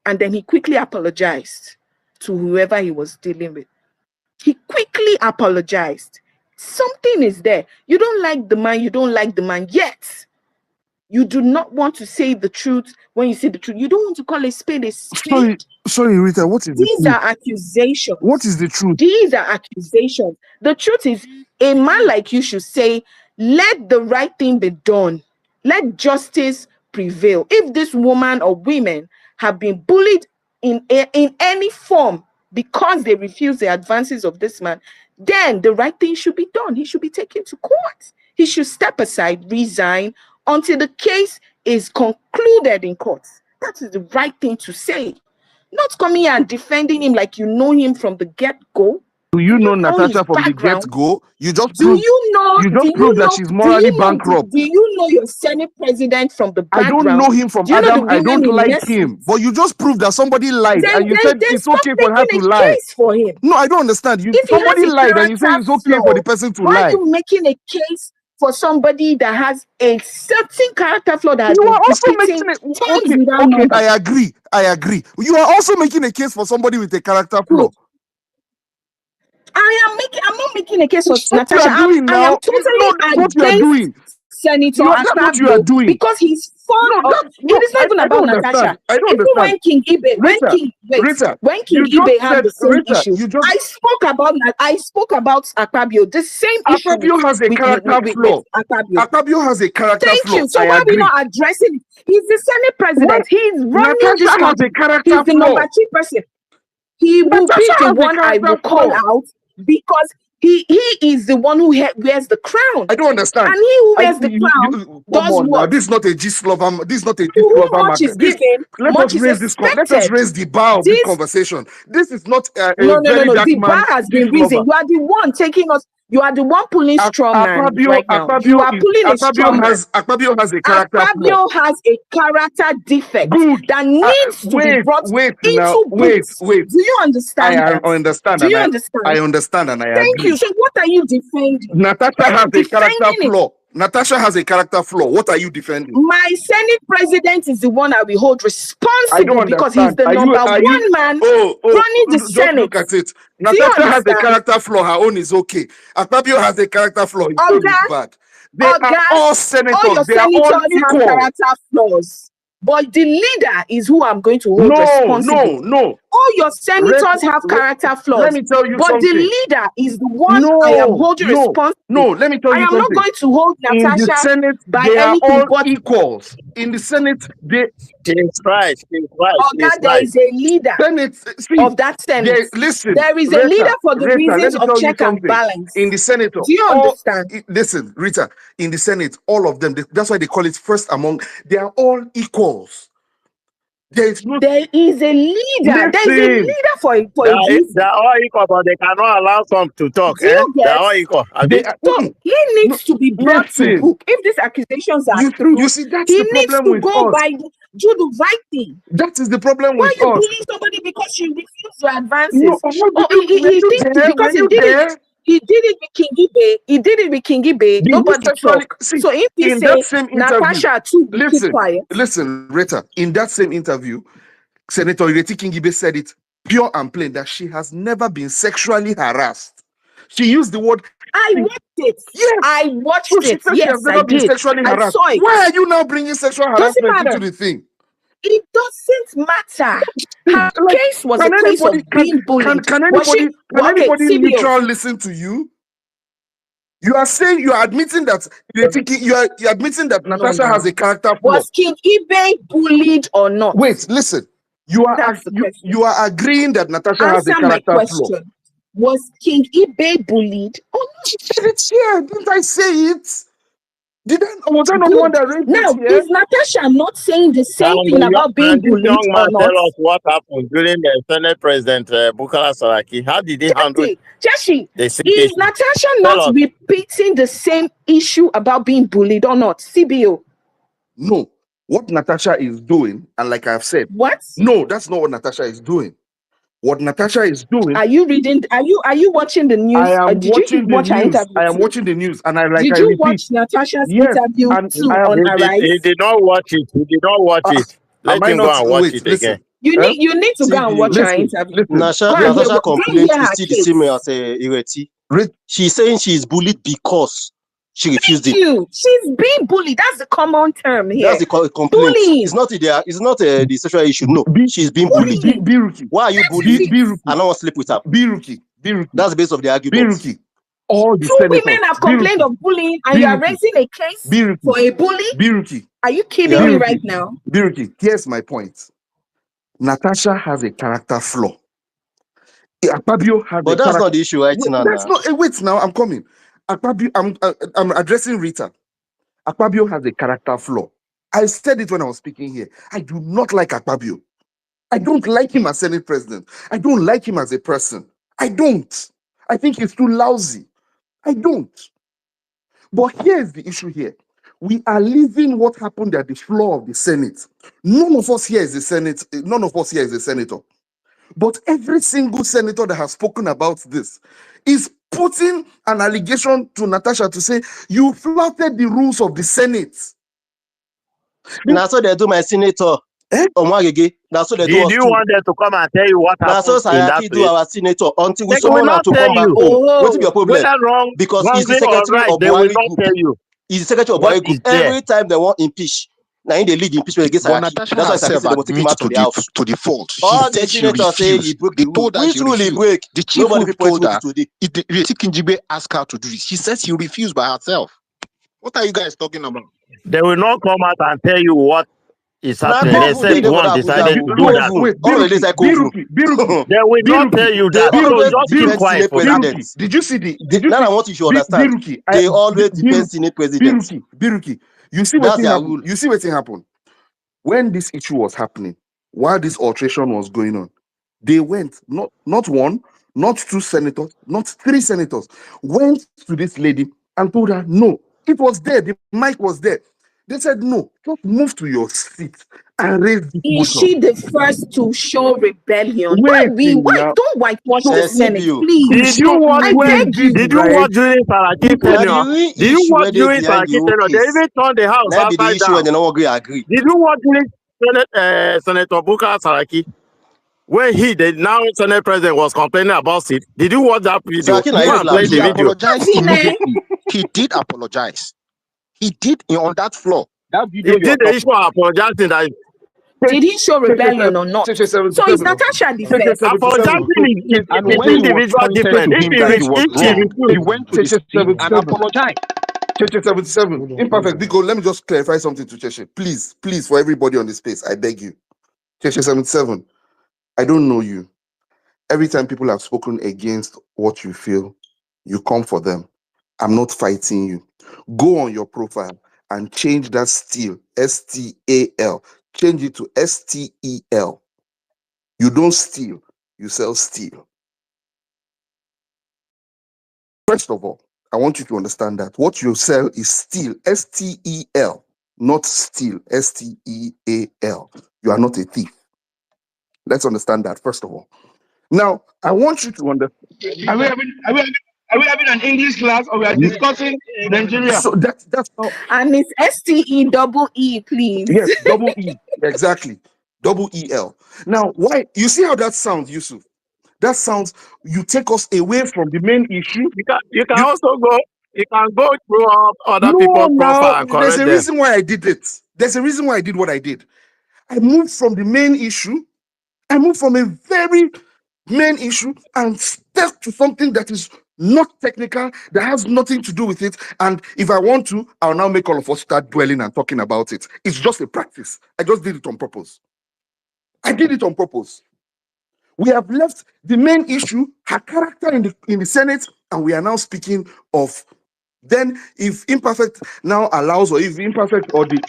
Speaker 19: And then he quickly apologized to whoever he was dealing with. He quickly apologized. Something is there. You don't like the man, yet you do not want to say the truth. When you say the truth, you don't want to call a spade a spade.
Speaker 11: Sorry, Rita, what is the
Speaker 19: These
Speaker 11: truth?
Speaker 19: are accusations.
Speaker 11: What is the truth?
Speaker 19: These are accusations. The truth is, a man like you should say, let the right thing be done. Let justice prevail. If this woman or women have been bullied in any form because they refuse the advances of this man, then the right thing should be done. He should be taken to court. He should step aside, resign until the case is concluded in court. That is the right thing to say. Not coming here and defending him like you know him from the get-go.
Speaker 11: Do you know Natasha
Speaker 19: his
Speaker 11: from the
Speaker 19: background?
Speaker 11: get-go? You just
Speaker 19: Do
Speaker 11: proved
Speaker 19: you know
Speaker 11: that she's morally bankrupt.
Speaker 19: do you know your Senate president from the
Speaker 11: I
Speaker 19: background?
Speaker 11: don't know him from
Speaker 19: Do you know
Speaker 11: Adam.
Speaker 19: the
Speaker 11: I
Speaker 19: women
Speaker 11: don't
Speaker 19: he
Speaker 11: like
Speaker 19: messes
Speaker 11: him.
Speaker 19: with?
Speaker 11: But you just proved that somebody lied and you said it's
Speaker 19: stop
Speaker 11: okay for her
Speaker 19: making
Speaker 11: to
Speaker 19: a
Speaker 11: lie.
Speaker 19: case for him.
Speaker 11: No, I don't understand.
Speaker 19: If
Speaker 11: Somebody
Speaker 19: he has a
Speaker 11: lied and you say it's okay for the person to
Speaker 19: why
Speaker 11: lie.
Speaker 19: are you making a case for somebody that has a certain character flaw that has
Speaker 11: You
Speaker 19: been
Speaker 11: are also
Speaker 19: repeating
Speaker 11: making
Speaker 19: times without
Speaker 11: okay,
Speaker 19: number?
Speaker 11: I agree. You are also making a case for somebody with a character flaw.
Speaker 19: Good. I'm not making a case for
Speaker 11: It's what you
Speaker 19: Natasha.
Speaker 11: are doing
Speaker 19: I
Speaker 11: now.
Speaker 19: am totally
Speaker 11: No, that's what you are
Speaker 19: against
Speaker 11: doing.
Speaker 19: Senator
Speaker 11: That's what you are
Speaker 19: Akpabio
Speaker 11: doing.
Speaker 19: because he's fond
Speaker 11: No,
Speaker 19: of it is not even
Speaker 11: I
Speaker 19: about
Speaker 11: don't
Speaker 19: Natasha.
Speaker 11: understand. I don't
Speaker 19: Even
Speaker 11: understand.
Speaker 19: when King Ibe,
Speaker 11: Rita,
Speaker 19: when King
Speaker 11: you just
Speaker 19: Ibe had
Speaker 11: said,
Speaker 19: the same
Speaker 11: Rita,
Speaker 19: issue,
Speaker 11: you just
Speaker 19: I spoke about Akpabio, the same issue
Speaker 11: Akpabio has a character flaw.
Speaker 19: with Akpabio.
Speaker 11: Akpabio has a character
Speaker 19: Thank
Speaker 11: flaw.
Speaker 19: you. So
Speaker 11: I
Speaker 19: why are we
Speaker 11: agree.
Speaker 19: not addressing it? He's the Senate president. He's running this
Speaker 11: Natasha has
Speaker 19: country.
Speaker 11: a character
Speaker 19: He's the
Speaker 11: flaw.
Speaker 19: number 2 person. He will be
Speaker 11: Natasha
Speaker 19: the
Speaker 11: has a
Speaker 19: one I
Speaker 11: character
Speaker 19: will call
Speaker 11: flaw.
Speaker 19: out because he is the one who wears the crown.
Speaker 11: I don't understand.
Speaker 19: And he who wears the crown
Speaker 11: Come
Speaker 19: does
Speaker 11: on now.
Speaker 19: what?
Speaker 11: This is not a Gist lover. This is not a
Speaker 19: To
Speaker 11: Gist
Speaker 19: whom
Speaker 11: lover
Speaker 19: much is
Speaker 11: market.
Speaker 19: given, much is
Speaker 11: Let us
Speaker 19: expected.
Speaker 11: raise the bar of this conversation. This is not a
Speaker 19: No.
Speaker 11: very dark
Speaker 19: The
Speaker 11: man
Speaker 19: bar has been
Speaker 11: Gist
Speaker 19: risen.
Speaker 11: lover.
Speaker 19: You are the one taking us. You are the one pulling straw man right now.
Speaker 11: Akpabio
Speaker 19: You are pulling a straw man.
Speaker 11: Akpabio has a character flaw.
Speaker 19: Akpabio has a character defect
Speaker 11: Good.
Speaker 19: that needs to be brought into books.
Speaker 11: Wait.
Speaker 19: Do you understand that?
Speaker 11: Understand.
Speaker 19: Do you understand?
Speaker 11: I understand and I
Speaker 19: Thank
Speaker 11: agree.
Speaker 19: you. So what are you defending?
Speaker 11: Natasha
Speaker 19: Why are
Speaker 11: has
Speaker 19: you
Speaker 11: a character
Speaker 19: defending it?
Speaker 11: flaw. Natasha has a character flaw. What are you defending?
Speaker 19: My Senate president is the one I will hold responsible because he's the number 1 man running the
Speaker 11: just
Speaker 19: Senate.
Speaker 11: look at it.
Speaker 19: Do you
Speaker 11: Natasha has a
Speaker 19: understand?
Speaker 11: character flaw. Her own is okay. Akpabio has a character flaw. His own is bad. They are all senators.
Speaker 19: All your
Speaker 11: They are all
Speaker 19: senators have
Speaker 11: equal.
Speaker 19: character flaws. But the leader is who I'm going to hold responsible.
Speaker 11: No.
Speaker 19: All your senators have character flaws.
Speaker 11: Let me tell you
Speaker 19: but
Speaker 11: something.
Speaker 19: The leader is the one I am holding responsible.
Speaker 11: No, let me tell you something.
Speaker 19: I am not going to hold Natasha
Speaker 11: in the Senate,
Speaker 19: by
Speaker 11: they are
Speaker 19: anything
Speaker 11: all
Speaker 19: but
Speaker 11: equals. In the Senate,
Speaker 16: She's right.
Speaker 19: there is a leader of that Senate. There is a leader for the reasons of check and balance.
Speaker 11: In the Senate,
Speaker 19: do you understand?
Speaker 11: Listen, Rita, in the Senate, all of them, that's why they call it first among, they are all equals. There is a leader.
Speaker 19: There is a leader for a reason.
Speaker 16: They're all equal, but they cannot allow some to talk.
Speaker 19: Do you get?
Speaker 16: They're all equal.
Speaker 19: So he needs to be brought to book. If these accusations are true,
Speaker 11: you see, that's
Speaker 19: he
Speaker 11: the
Speaker 19: needs
Speaker 11: problem
Speaker 19: to
Speaker 11: with
Speaker 19: go
Speaker 11: us.
Speaker 19: by do the right thing.
Speaker 11: That is the problem
Speaker 19: Why
Speaker 11: with
Speaker 19: are you
Speaker 11: us.
Speaker 19: bullying somebody because she refused your advances?
Speaker 11: No,
Speaker 19: He thinks because he did it. He did it with King Ibe. He did it with King Ibe.
Speaker 11: Did he
Speaker 19: Nobody
Speaker 11: sexually
Speaker 19: talk.
Speaker 11: see
Speaker 19: So if he
Speaker 11: in that
Speaker 19: say
Speaker 11: same interview?
Speaker 19: Natasha too, keep
Speaker 11: Listen,
Speaker 19: quiet.
Speaker 11: listen, Rita. In that same interview, Senator Ireti Kingibe said it pure and plain that she has never been sexually harassed. She used the word.
Speaker 19: I watched it.
Speaker 11: Yes.
Speaker 19: I
Speaker 11: So
Speaker 19: watched
Speaker 11: she
Speaker 19: it.
Speaker 11: said she has
Speaker 19: Yes,
Speaker 11: never
Speaker 19: I
Speaker 11: been
Speaker 19: did.
Speaker 11: sexually
Speaker 19: I
Speaker 11: harassed.
Speaker 19: saw it.
Speaker 11: Why are you now bringing sexual
Speaker 19: Doesn't
Speaker 11: harassment
Speaker 19: matter.
Speaker 11: into the thing?
Speaker 19: It doesn't matter. Her
Speaker 11: Like,
Speaker 19: case was
Speaker 11: can
Speaker 19: a case
Speaker 11: anybody
Speaker 19: of being bullied.
Speaker 11: can
Speaker 19: Was she?
Speaker 11: anybody
Speaker 19: Okay, CBO.
Speaker 11: neutral listen to you? You are saying you are admitting that you're admitting that Natasha has a character flaw.
Speaker 19: Was King Ibe bullied or not?
Speaker 11: Wait, listen. You are agreeing that Natasha has a
Speaker 19: Answer my
Speaker 11: character flaw.
Speaker 19: question. Was King Ibe bullied or not?
Speaker 11: She said it here. Didn't I say it? Was I not the one that raised
Speaker 19: Now,
Speaker 11: it here?
Speaker 19: is Natasha not saying the same thing about being
Speaker 16: This
Speaker 19: bullied
Speaker 16: young
Speaker 19: or
Speaker 16: man
Speaker 19: not?
Speaker 16: tell us what happened during the Senate President Bukola Saraki. How did he handle
Speaker 19: Jeshi,
Speaker 16: the
Speaker 19: is
Speaker 16: situation?
Speaker 19: Natasha
Speaker 16: Tell
Speaker 19: not
Speaker 16: us.
Speaker 19: repeating the same issue about being bullied or not? CBO.
Speaker 11: No. What Natasha is doing, and like I've said,
Speaker 19: what?
Speaker 11: No, that's not what Natasha is doing. What Natasha is doing.
Speaker 19: Are you reading? Are you watching the news?
Speaker 11: I am watching the
Speaker 19: watch her
Speaker 11: news.
Speaker 19: interview?
Speaker 11: I am watching the news, and I
Speaker 19: Did you watch Natasha's interview too on Arise?
Speaker 16: He did not watch it. He did not watch it. Let him go and watch it again.
Speaker 19: You need to go and watch her interview.
Speaker 15: Natasha complaint is still the same as Ireti. She's saying she is bullied because she refused it.
Speaker 19: She's being bullied. That's the common term here.
Speaker 15: That's the complaint.
Speaker 19: Bullying.
Speaker 15: It's not the sexual issue. No, she's being bullied. Why are you bullied? I don't want to sleep with her. That's the base of the argument.
Speaker 11: All the
Speaker 19: Two women have complained of bullying, and you are raising a case for a bully? Are you kidding me right now?
Speaker 11: Here's my point. Natasha has a character flaw. Akpabio has
Speaker 15: but that's not the issue right now.
Speaker 11: Wait now, I'm coming. Akpabio, I'm addressing Rita. Akpabio has a character flaw. I said it when I was speaking here. I do not like Akpabio. I don't like him as Senate president. I don't like him as a person. I don't. I think he's too lousy. I don't. But here's the issue here. We are leaving what happened at the floor of the Senate. None of us here is a Senate. None of us here is a senator. But every single senator that has spoken about this is putting an allegation to Natasha to say, you flouted the rules of the Senate.
Speaker 15: That's what they do, my senator. That's what they do.
Speaker 16: Did you want them to come and tell you what happened
Speaker 15: in that place? Do our senator until we summon her to come back home. What's your problem?
Speaker 16: Whether wrong,
Speaker 15: because he's the secretary of Buhari Group. He's the secretary of Buhari Group. Every time they want impeach, now they lead impeachment against Saraki. That's why Saraki said they must take him out of the house.
Speaker 2: To the fault.
Speaker 15: All the senators say he broke the rule. Which rule he break?
Speaker 2: The chief
Speaker 15: Nobody
Speaker 2: told her.
Speaker 15: Today.
Speaker 2: Kingibe asked her to do this. She says she refused by herself. What are you guys talking about?
Speaker 16: They will not come out and tell you what is happening. Except one decided to do that. They will not tell you that. So just keep quiet for that.
Speaker 11: Did you see the?
Speaker 15: Now I want you to understand. They always defend Senate presidents.
Speaker 11: Biruki. You see what happened? You see what happened when this issue was happening. While this alteration was going on, they went not one, not two senators, not three senators went to this lady and told her no. It was there. The mic was there. They said no. Just move to your seat and raise this motion.
Speaker 19: Is she the first to show rebellion? Why don't whitewash the Senate, please?
Speaker 16: Did you watch during Saraki tenure? Did you watch during Saraki tenure? They even turned the house upside down.
Speaker 15: Did
Speaker 16: you watch during Senator Bukola Saraki? When the now Senate president was complaining about it, did you watch that video?
Speaker 2: He apologized immediately. He did apologize. He did on that floor. That video.
Speaker 16: He did the issue of apologizing. That
Speaker 19: did he show rebellion or not? So is Natasha the first?
Speaker 16: Apologizing is individual different.
Speaker 2: He went to the street and apologized.
Speaker 11: Cheche 77. Imperfect. Because let me just clarify something to Cheche. Please, for everybody on the space, I beg you. Cheche 77. I don't know you. Every time people have spoken against what you feel, you come for them. I'm not fighting you. Go on your profile and change that steal, S-T-A-L. Change it to S-T-E-L. You don't steal, you sell steel. First of all, I want you to understand that what you sell is steel, S-T-E-L, not steal, S-T-E-A-L. You are not a thief. Let's understand that, first of all. Now, I want you to understand.
Speaker 20: Are we having an English class or we are discussing Nigeria?
Speaker 11: So that's how.
Speaker 19: And it's STE double E, please.
Speaker 11: Yes, double E. Exactly. Double EL. Now, why you see how that sounds, Yusuf? That sounds you take us away from the main issue.
Speaker 16: You can
Speaker 11: You
Speaker 16: also go. You can go through other
Speaker 11: no
Speaker 16: people's profile
Speaker 11: now
Speaker 16: and
Speaker 11: there's
Speaker 16: correct
Speaker 11: a
Speaker 16: them.
Speaker 11: reason why I did it. There's a reason why I did what I did. I moved from the main issue. I moved from a very main issue and step to something that is not technical, that has nothing to do with it. And if I want to, I'll now make all of us start dwelling and talking about it. It's just a practice. I just did it on purpose. I did it on purpose. We have left the main issue, her character in the Senate, and we are now speaking of. Then, if imperfect now allows, or if imperfect or the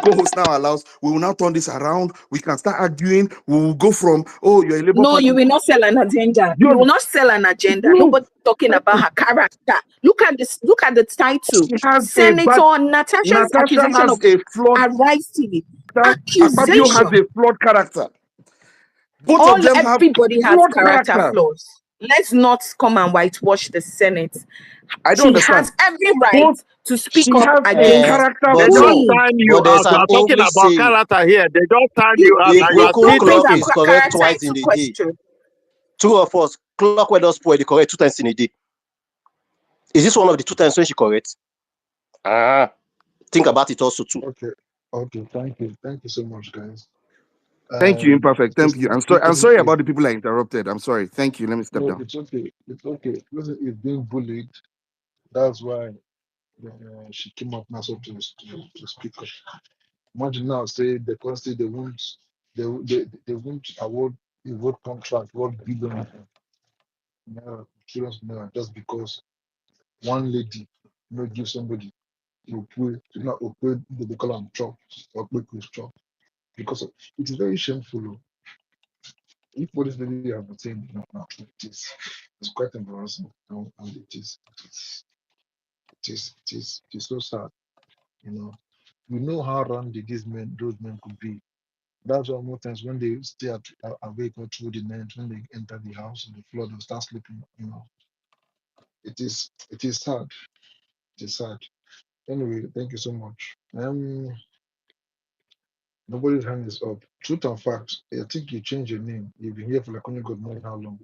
Speaker 11: co-host now allows, we will now turn this around. We can start arguing. We will go from, oh, you're a Labour
Speaker 19: No,
Speaker 11: Party.
Speaker 19: you will not sell an agenda.
Speaker 11: You
Speaker 19: You will not sell an agenda.
Speaker 11: no,
Speaker 19: Nobody talking about her character. Look at this. Look at the title.
Speaker 11: she has a bad.
Speaker 19: Senator Natasha's
Speaker 11: Natasha
Speaker 19: accusation
Speaker 11: has
Speaker 19: of
Speaker 11: a flawed
Speaker 19: Arise TV.
Speaker 11: character. Akpabio has
Speaker 19: Accusation.
Speaker 11: a flawed character. Both of
Speaker 19: All
Speaker 11: them have
Speaker 19: everybody has
Speaker 11: flawed
Speaker 19: character
Speaker 11: characters.
Speaker 19: flaws. Let's not come and whitewash the Senate.
Speaker 11: I don't
Speaker 19: She
Speaker 11: understand.
Speaker 19: has every right
Speaker 11: Both
Speaker 19: to
Speaker 11: she
Speaker 19: speak up
Speaker 11: has a
Speaker 19: against
Speaker 11: character
Speaker 16: They
Speaker 2: But
Speaker 16: just
Speaker 11: flaw.
Speaker 16: sign you
Speaker 2: but there's
Speaker 16: out. You
Speaker 2: an
Speaker 16: are talking
Speaker 2: old
Speaker 16: about
Speaker 2: saying:
Speaker 16: character here. They just sign
Speaker 19: you.
Speaker 16: you out,
Speaker 2: a
Speaker 16: and you are
Speaker 2: broken
Speaker 16: still
Speaker 19: Don't bring
Speaker 2: clock
Speaker 19: her
Speaker 16: talking.
Speaker 2: is correct
Speaker 19: character
Speaker 2: twice in
Speaker 19: into
Speaker 2: a day.
Speaker 19: question.
Speaker 2: Two of us, clock when does spoil, they correct 2 times in a day. Is this one of the 2 times when she corrects? Ah, think about it also too.
Speaker 5: Okay. Okay. Thank you so much, guys.
Speaker 11: Thank you, imperfect. Thank
Speaker 5: Just
Speaker 11: you.
Speaker 5: to
Speaker 11: I'm
Speaker 5: quickly,
Speaker 11: sorry about the people I interrupted. I'm sorry. Thank you. Let me step
Speaker 5: no,
Speaker 11: down.
Speaker 5: it's okay. It's okay. Listen, it's being bullied. That's why she came up now so to speak up. Imagine now, say the country they won't award a vote contract, $1 billion insurance now just because one lady give somebody they call them chop or quick chop because of, it is very shameful. If what this lady have been saying now, it's quite embarrassing and it is so sad, you know. We know how randy those men could be. That's why most times when they stay awake or through the night, when they enter the house and the floor, they'll start sleeping, you know. It is sad. It is sad. Anyway, thank you so much. Nobody's hand is up. Truth and facts. I think you changed your name. You've been here for like only God knows how long.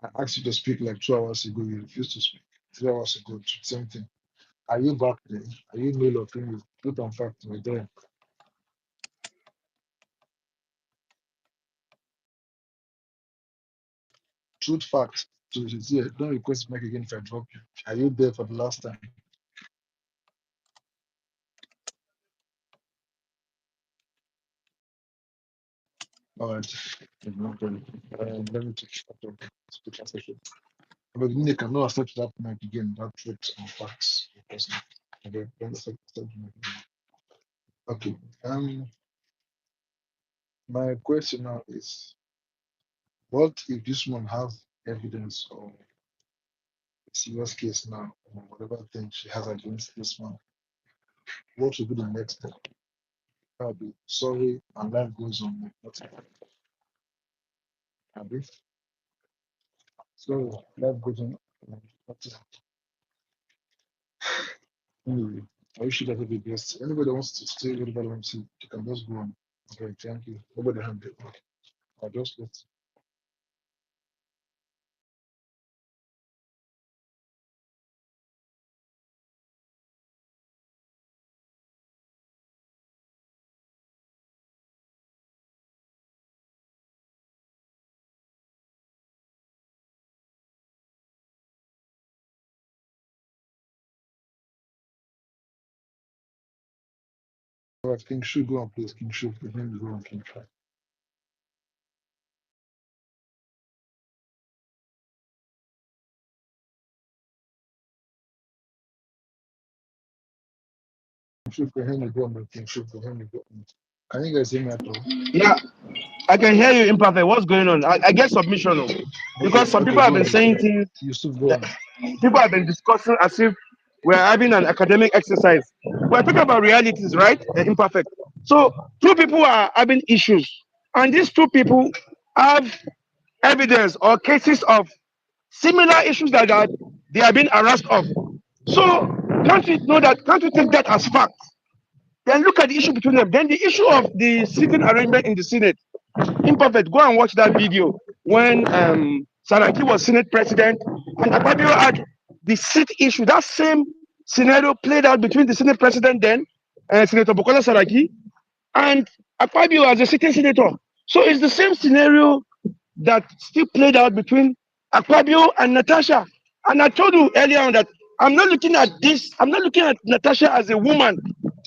Speaker 5: I asked you to speak like 2 hours ago. You refused to speak. 3 hours ago, same thing. Are you back then? Are you male or female? Truth and facts, right there. Truth facts. So yeah, don't request Mike again if I drop you. Are you there for the last time? All right. No problem. Let me take speak a second. But Nick cannot accept that mic again. That truth and facts. Okay. Accept the mic again. Okay. My question now is, what if this one has evidence or a serious case now, or whatever thing she has against this one? What should be the next step? I'll be sorry, and life goes on. Like nothing. Abi? So life goes on. Like nothing. Anyway, I wish you guys the best. Anybody wants to stay, everybody wants to, you can just go on. Okay, thank you. Nobody hand it. I just let. All right, King Shu, go on, please. King Shu, the name is go on, King Shu. King Shu, the name is go on, King Shu, the name is go on. Can you guys hear me at all?
Speaker 20: Yeah, I can hear you, imperfect. What's going on? I get submission because
Speaker 5: Okay,
Speaker 20: some
Speaker 5: okay,
Speaker 20: people have
Speaker 5: go
Speaker 20: been
Speaker 5: on.
Speaker 20: saying things
Speaker 5: Yusuf, go
Speaker 20: that
Speaker 5: on.
Speaker 20: people have been discussing as if we're having an academic exercise. We're talking about realities, right? Imperfect. So two people are having issues, and these two people have evidence or cases of similar issues like that they are being harassed of. So can't we know that? Can't we take that as fact? Then look at the issue between them. Then the issue of the seating arrangement in the Senate. Imperfect. Go and watch that video when Saraki was Senate president and Akpabio had the seat issue. That same scenario played out between the Senate president then, Senator Bukola Saraki, and Akpabio as a sitting senator. So it's the same scenario that still played out between Akpabio and Natasha. And I told you earlier on that I'm not looking at this, I'm not looking at Natasha as a woman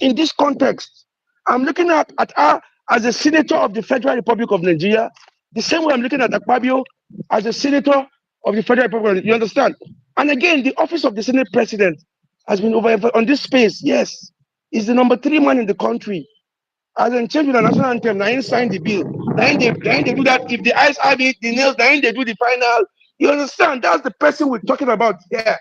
Speaker 20: in this context. I'm looking at her as a senator of the Federal Republic of Nigeria, the same way I'm looking at Akpabio as a senator of the Federal Republic of Nigeria. You understand? And again, the office of the Senate president has been over on this space. Yes, is the number 3 man in the country. As in change with the national anthem, now sign the bill. Then they do that. If the eyes have it, the nails, then they do the final. You understand? That's the person we're talking about here.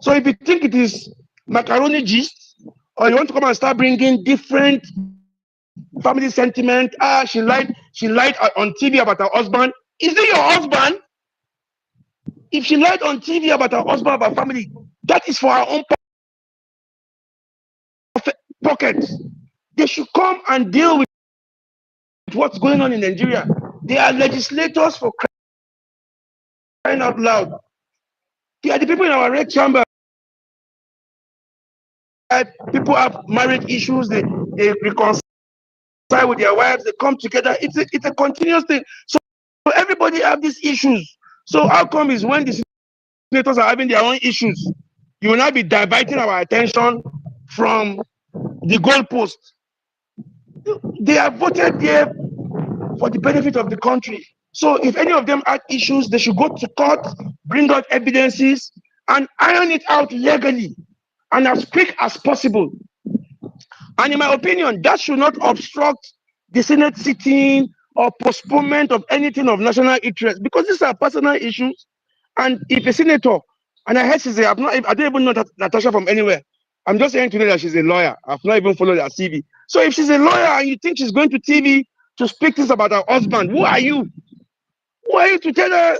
Speaker 20: So if you think it is macaroni gist, or you want to come and start bringing different family sentiment, she lied on TV about her husband. Is it your husband? If she lied on TV about her husband, about family, that is for her own pocket. They should come and deal with what's going on in Nigeria. They are legislators for crying out loud. They are the people in our red chamber. People have marriage issues. They reconcile with their wives. They come together. It's a continuous thing. So everybody have these issues. So how come is when the senators are having their own issues, you will not be diverting our attention from the goalpost. They are voted there for the benefit of the country. So if any of them had issues, they should go to court, bring out evidences, and iron it out legally and as quick as possible. And in my opinion, that should not obstruct the Senate sitting or postponement of anything of national interest because these are personal issues. And if a senator, and I heard she's a, I don't even know Natasha from anywhere. I'm just saying today that she's a lawyer. I've not even followed her CV. So if she's a lawyer and you think she's going to TV to speak things about her husband, who are you? Who are you to tell her,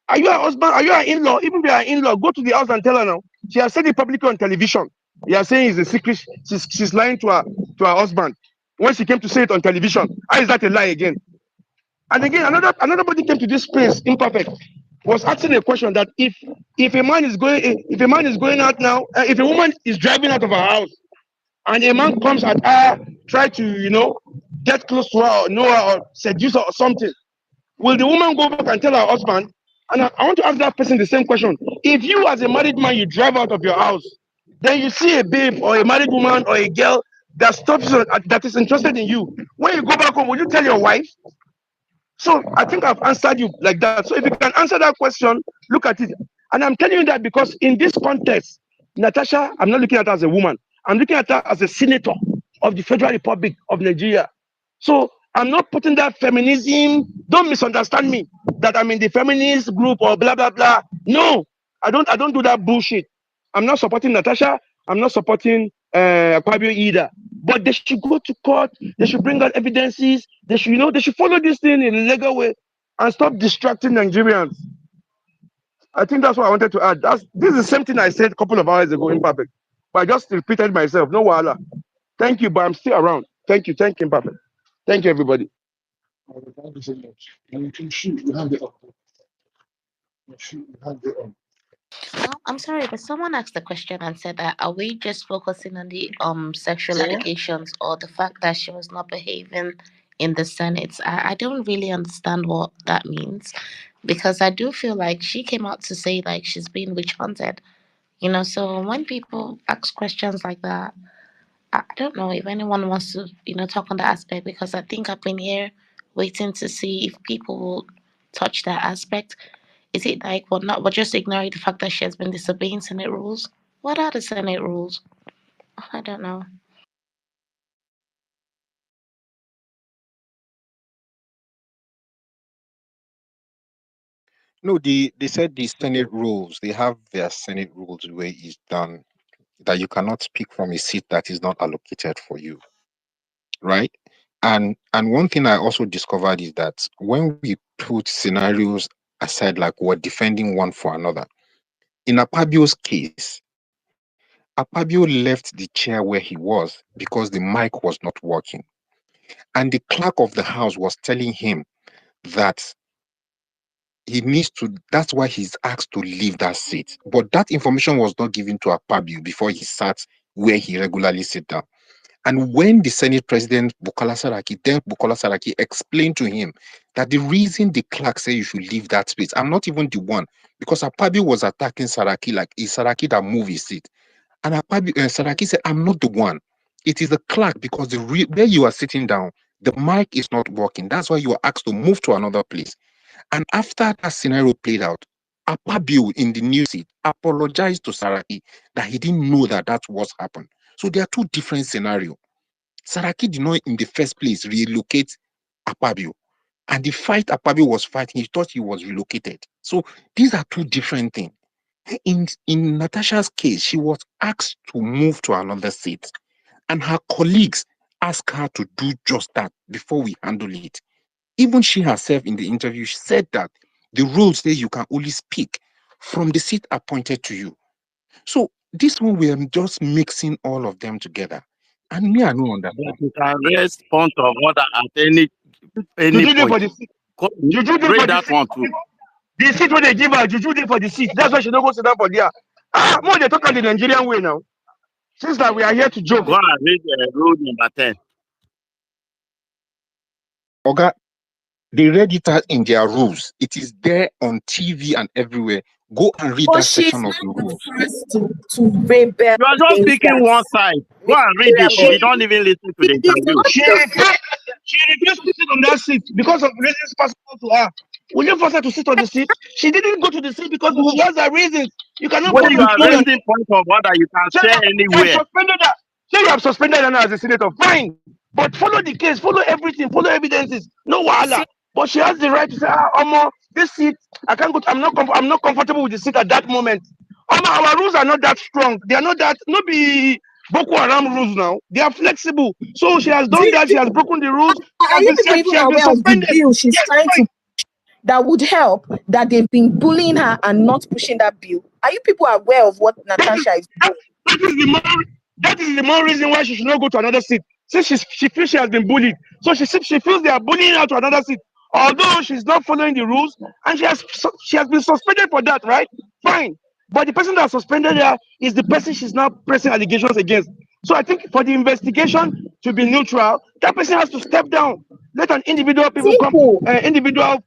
Speaker 20: are you her husband? Are you her in-law? Even if you are in-law, go to the house and tell her now. She has said it publicly on television. You are saying it's a secret. She's lying to her husband. When she came to say it on television, how is that a lie again? And again, another body came to this space, imperfect, was asking a question that if a man is going out now, if a woman is driving out of her house and a man comes at her, try to get close to her or know her or seduce her or something, will the woman go back and tell her husband? And I want to ask that person the same question. If you as a married man, you drive out of your house, then you see a babe or a married woman or a girl that stops you, that is interested in you. When you go back home, will you tell your wife? So I think I've answered you like that. So if you can answer that question, look at it. And I'm telling you that because in this context, Natasha, I'm not looking at her as a woman. I'm looking at her as a senator of the Federal Republic of Nigeria. So I'm not putting that feminism. Don't misunderstand me that I'm in the feminist group or blah blah blah. No, I don't do that bullshit. I'm not supporting Natasha. I'm not supporting Akpabio either. But they should go to court. They should bring out evidences. They should, they should follow this thing in a legal way and stop distracting Nigerians. I think that's what I wanted to add. This is the same thing I said a couple of hours ago, imperfect. But I just repeated myself. No wahala. Thank you, but I'm still around. Thank you, imperfect. Thank you, everybody.
Speaker 5: Thank you so much. And you should you have the up. You have the up.
Speaker 17: I'm sorry, but someone asked the question and said that are we just focusing on the sexual allegations or the fact that she was not behaving in the Senate? I don't really understand what that means because I do feel like she came out to say like she's being witch hunted. So when people ask questions like that, I don't know if anyone wants to, talk on that aspect because I think I've been here waiting to see if people will touch that aspect. Is it like we're just ignoring the fact that she has been disobeying Senate rules? What are the Senate rules? I don't know.
Speaker 15: No, they said the Senate rules, they have their Senate rules where it's done that you cannot speak from a seat that is not allocated for you, right? And one thing I also discovered is that when we put scenarios aside, like we're defending one for another, in Akpabio's case, Akpabio left the chair where he was because the mic was not working. And the clerk of the house was telling him that he needs to, that's why he's asked to leave that seat. But that information was not given to Akpabio before he sat where he regularly sit down. And when the Senate President then Bukola Saraki explained to him that the reason the clerk said you should leave that space, I'm not even the one, because Akpabio was attacking Saraki like it's Saraki that moved his seat. And Saraki said, I'm not the one. It is the clerk because where you are sitting down, the mic is not working. That's why you are asked to move to another place. And after that scenario played out, Akpabio in the news seat apologized to Saraki that he didn't know that that was happened. So there are two different scenarios. Saraki did not in the first place relocate Akpabio. And the fight Akpabio was fighting, he thought he was relocated. So these are two different things. In Natasha's case, she was asked to move to another seat. And her colleagues asked her to do just that before we handle it. Even she herself in the interview, she said that the rule says you can only speak from the seat appointed to you. So this one, we are just mixing all of them together. And me, I don't
Speaker 16: But
Speaker 15: understand.
Speaker 16: you can raise point of order at any
Speaker 20: Juju dey for
Speaker 16: point.
Speaker 20: the seat. Juju dey
Speaker 16: Read
Speaker 20: for the
Speaker 16: that one too.
Speaker 20: seat. The seat where they give her, Juju dey for the seat. That's why she don't go sit down for there. More they talk on the Nigerian way now. Since that we are here to joke.
Speaker 16: Go and read rule number 10.
Speaker 15: Oga, they read it out in their rules. It is there on TV and everywhere. Go and read
Speaker 19: But
Speaker 15: that
Speaker 19: she's
Speaker 15: section of the
Speaker 19: not the
Speaker 15: rules.
Speaker 19: first to rebel
Speaker 16: You are just
Speaker 19: against
Speaker 16: picking one side. Go and read it.
Speaker 20: She
Speaker 16: You don't even listen to the
Speaker 19: It's
Speaker 16: interview.
Speaker 19: not
Speaker 20: she
Speaker 19: the
Speaker 20: refused she refused to sit on that seat because of reasons possible to her. Will you force her to sit on the seat? She didn't go to the seat because she has her reasons. You cannot
Speaker 16: When
Speaker 20: force
Speaker 16: you
Speaker 20: a
Speaker 16: are
Speaker 20: woman.
Speaker 16: raising point of order, you can
Speaker 20: Say
Speaker 16: share
Speaker 20: you have
Speaker 16: anywhere.
Speaker 20: suspended her. Say you have suspended her now as a senator. Fine. But follow the case, follow everything, follow evidences. No wahala.
Speaker 19: see.
Speaker 20: But she has the right to say, Omo, this seat, I can't go. I'm not comfortable with the seat at that moment. Omo, our rules are not that strong. They are not that. Not be Boko Haram rules now. They are flexible. So she has done that. She has broken the rules.
Speaker 19: Are you people
Speaker 20: She
Speaker 19: even
Speaker 20: has been
Speaker 19: aware of the
Speaker 20: suspended.
Speaker 19: bill she's
Speaker 20: Yes,
Speaker 19: trying
Speaker 20: fine.
Speaker 19: to that would help that they've been bullying her and not pushing that bill? Are you people aware of what
Speaker 20: That is
Speaker 19: Natasha is
Speaker 20: that,
Speaker 19: doing?
Speaker 20: that is the more reason why she should not go to another seat. Since she feels she has been bullied, so she feels they are bullying her to another seat. Although she's not following the rules and she has been suspended for that, right? Fine. But the person that suspended her is the person she's now pressing allegations against. So I think for the investigation to be neutral, that person has to step down. Let an individual people come,
Speaker 19: Simple.
Speaker 20: individual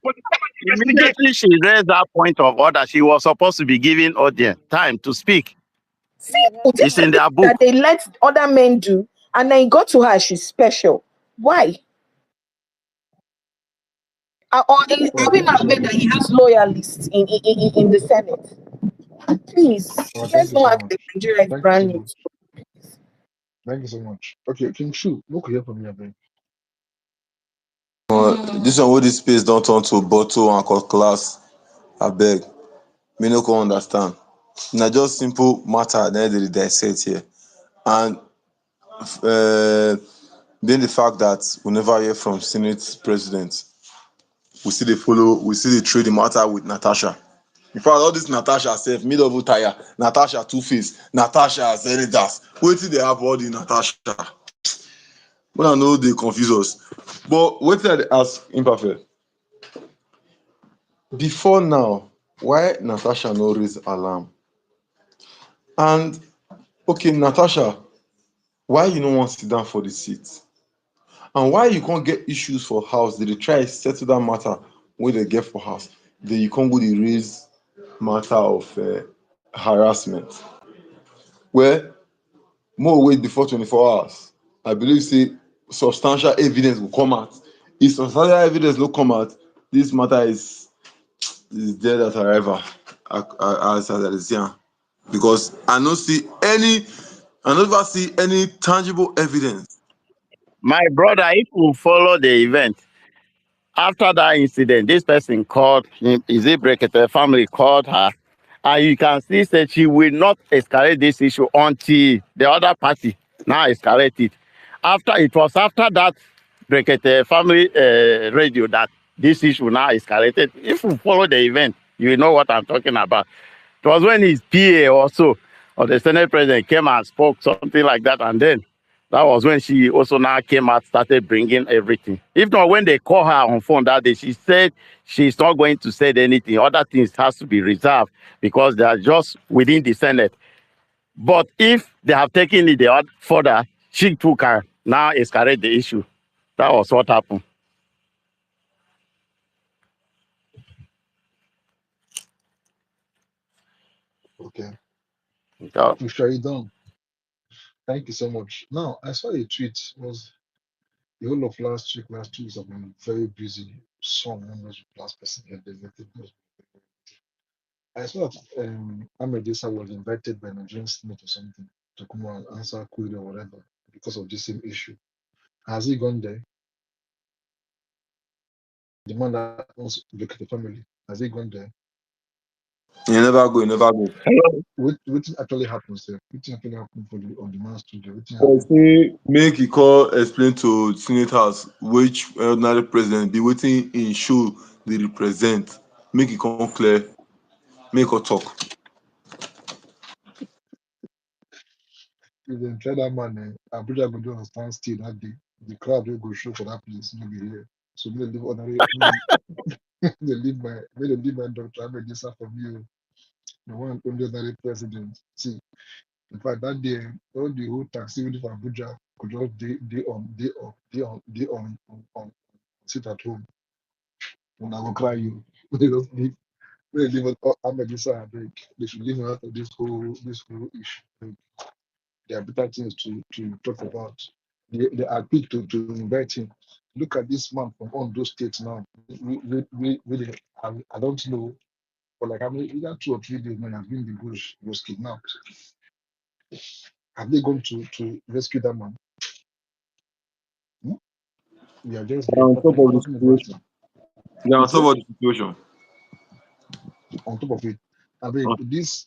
Speaker 20: investigate.
Speaker 16: Immediately she raised that point of order, she was supposed to be giving audience time to speak.
Speaker 19: Simple. This
Speaker 16: It's
Speaker 19: is
Speaker 16: in their
Speaker 19: that
Speaker 16: book.
Speaker 19: they let other men do, and then it got to her, she's special. Why?
Speaker 5: Well,
Speaker 19: Are we
Speaker 5: thank you
Speaker 19: not
Speaker 5: so
Speaker 19: aware that
Speaker 5: much.
Speaker 19: he has loyalists in the Senate? Please,
Speaker 5: Well, thank
Speaker 19: let's
Speaker 5: you so
Speaker 19: not act
Speaker 5: much.
Speaker 19: like Nigeria is
Speaker 5: Thank you so
Speaker 19: brand new.
Speaker 5: much. Thank you so much. Okay, King Shu, look here for me, I beg.
Speaker 4: This one wey this space don turn to bottle and cutlass, abeg, me no come understand. Na just simple matter at the end of the day dissect here. And being the fact that we never hear from Senate President, we still dey follow, we still dey trade the matter with Natasha. In fact, all this Natasha sef, me don even tire. Natasha Two-Face, Natasha Senators. Wetin dey happen all the Natasha? Una no dey confuse us. But wetin I dey ask Imperfect, before now, why Natasha no raise alarm? And okay, Natasha, why you no wan sit down for the seat? And why you can't get issues for house? They dey try settle that matter wey they get for house. Then you can't go dey raise matter of harassment. Well, more wait before 24 hours. I believe say substantial evidence will come out. If substantial evidence no come out, this matter is dead at arrival as I see am. Because I never see any tangible evidence.
Speaker 16: My brother, if you follow the event, after that incident, this person called him, is it Brekete family called her, and you can see that she will not escalate this issue until the other party now escalate it. After that Brekete family radio that this issue now escalated. If you follow the event, you will know what I'm talking about. It was when his PA also, or the Senate president, came and spoke something like that, and then that was when she also now came out, started bringing everything. If not, when they called her on phone that day, she said she's not going to say anything. Other things has to be reserved because they are just within the Senate. But if they have taken it further, she too can now escalate the issue. That was what happened.
Speaker 5: Okay.
Speaker 16: Yeah.
Speaker 5: We share it down. Thank you so much. Now, I saw a tweet. Was the whole of last week, last 2 weeks have been very busy. Some members of last person here, I saw that Ahmedisa was invited by Nigerian Senate or something to come and answer query or whatever because of the same issue. Has he gone there? The man that wants to look at the family, has he gone there?
Speaker 4: You never go, you never go.
Speaker 5: What actually happens there? What actually happened for the on the man's studio? What happened?
Speaker 4: Person make e call explain to senators which ordinary president be wetin im show dey represent, make e come clear, make us talk.
Speaker 5: If they try that man, Abuja go do on stand still that day. The crowd will go show for that place, no be here. So may they leave ordinary, may they leave my doctor Ahmedisa for me. The one only ordinary president. See, in fact, that day, all the whole taxi with Abuja could just sit at home. And I will cry you. They just leave. They leave Ahmedisa. They should leave out of this whole issue. Like, there are better things to talk about. They are quick to invite him. Look at this man from all those states now. I don't know, for like how many, either 2 or 3 days now, he has been in the bush, he was kidnapped. Have they gone to rescue that man? Hmm? We are just
Speaker 4: They
Speaker 5: there
Speaker 4: on top of the
Speaker 5: talking about
Speaker 4: situation.
Speaker 5: him.
Speaker 4: They
Speaker 5: You
Speaker 4: on top
Speaker 5: say
Speaker 4: of the situation.
Speaker 5: on top of it. I mean, this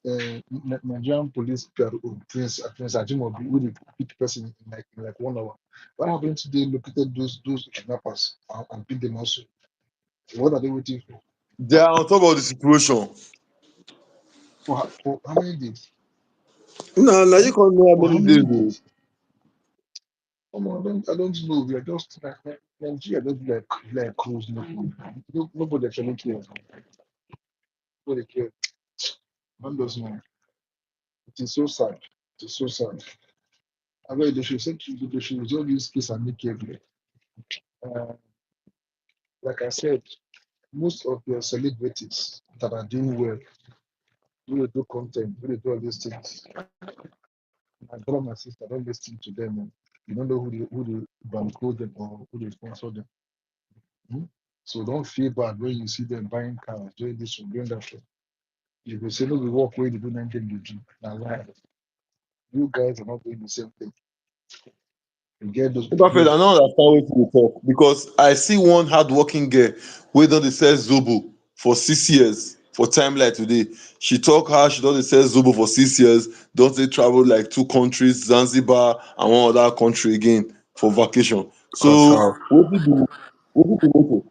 Speaker 5: Nigerian police PRO, Prince Ajimobi, who they pick person in like 1 hour. What happened today? Located those kidnappers and beat them also. What are they waiting for?
Speaker 4: They are on top of the situation.
Speaker 5: For how many days?
Speaker 4: Now
Speaker 5: Hmm?
Speaker 4: you come know how
Speaker 5: For how
Speaker 4: many
Speaker 5: many
Speaker 4: days o.
Speaker 5: days? I don't know. We are just like Nigeria, just like cruise. Nobody actually cares. Nobody cares. One does know. It is so sad. It is so sad. I mean, they should resolve this case amicably. Uh, like I said, most of the celebrities that are doing well, who will do content, who will do all these things. My brother, my sister, don't listen to them. You don't know who they bankroll them or who they sponsor them. Hmm? So don't feel bad when you see them buying cars, doing this or doing that. You will say, no, we walk away to do 19 to do. Now, lie. You guys are not doing the same thing. You get
Speaker 4: Perfect. I
Speaker 5: those.
Speaker 4: don't understand wetin you talk because I see one hardworking girl wey don dey sell zobo for 6 years for timeline today. She talk how she don dey sell zobo for 6 years, don dey travel like 2 countries, Zanzibar and one other country again for vacation.
Speaker 3: Clubhouse.
Speaker 4: So wetin be motive?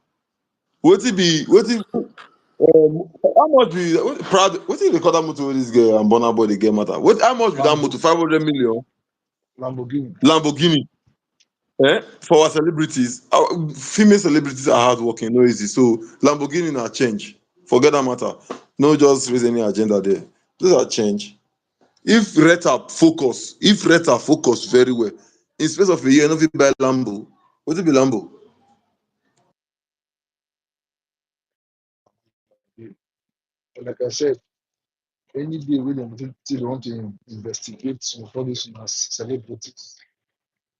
Speaker 4: Wetin be how much be proud wetin dey call that motor wey this girl and Burna Boy dey get matter? How much be that motor?
Speaker 5: Lambo,
Speaker 4: 500 million?
Speaker 5: Lamborghini.
Speaker 4: Lamborghini. For our celebrities, our female celebrities are hardworking, no easy. So Lamborghini na change. Forget that matter. No just raise any agenda there. Those are change. If Reta focus very well, in space of a year, no fit buy Lambo. What be Lambo?
Speaker 5: Like I said, any day when they still want to investigate some of all these celebrities,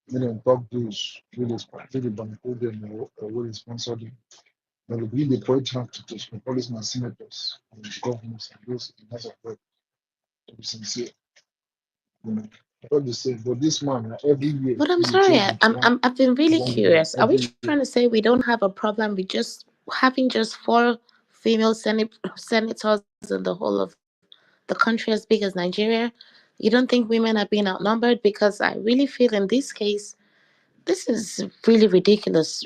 Speaker 5: when they talk those, when they bankroll them or when they sponsor them, they will be the point out to some all these senators and governors and those in the House of Rep to be sincere. You know, all the same. But this man, every year,
Speaker 17: But I'm
Speaker 5: he
Speaker 17: sorry,
Speaker 5: change
Speaker 17: I've been really
Speaker 5: one woman
Speaker 17: curious. Are we
Speaker 5: every year.
Speaker 17: trying to say we don't have a problem with just having just four female senators in the whole of the country as big as Nigeria? You don't think women are being outnumbered? Because I really feel in this case, this is really ridiculous.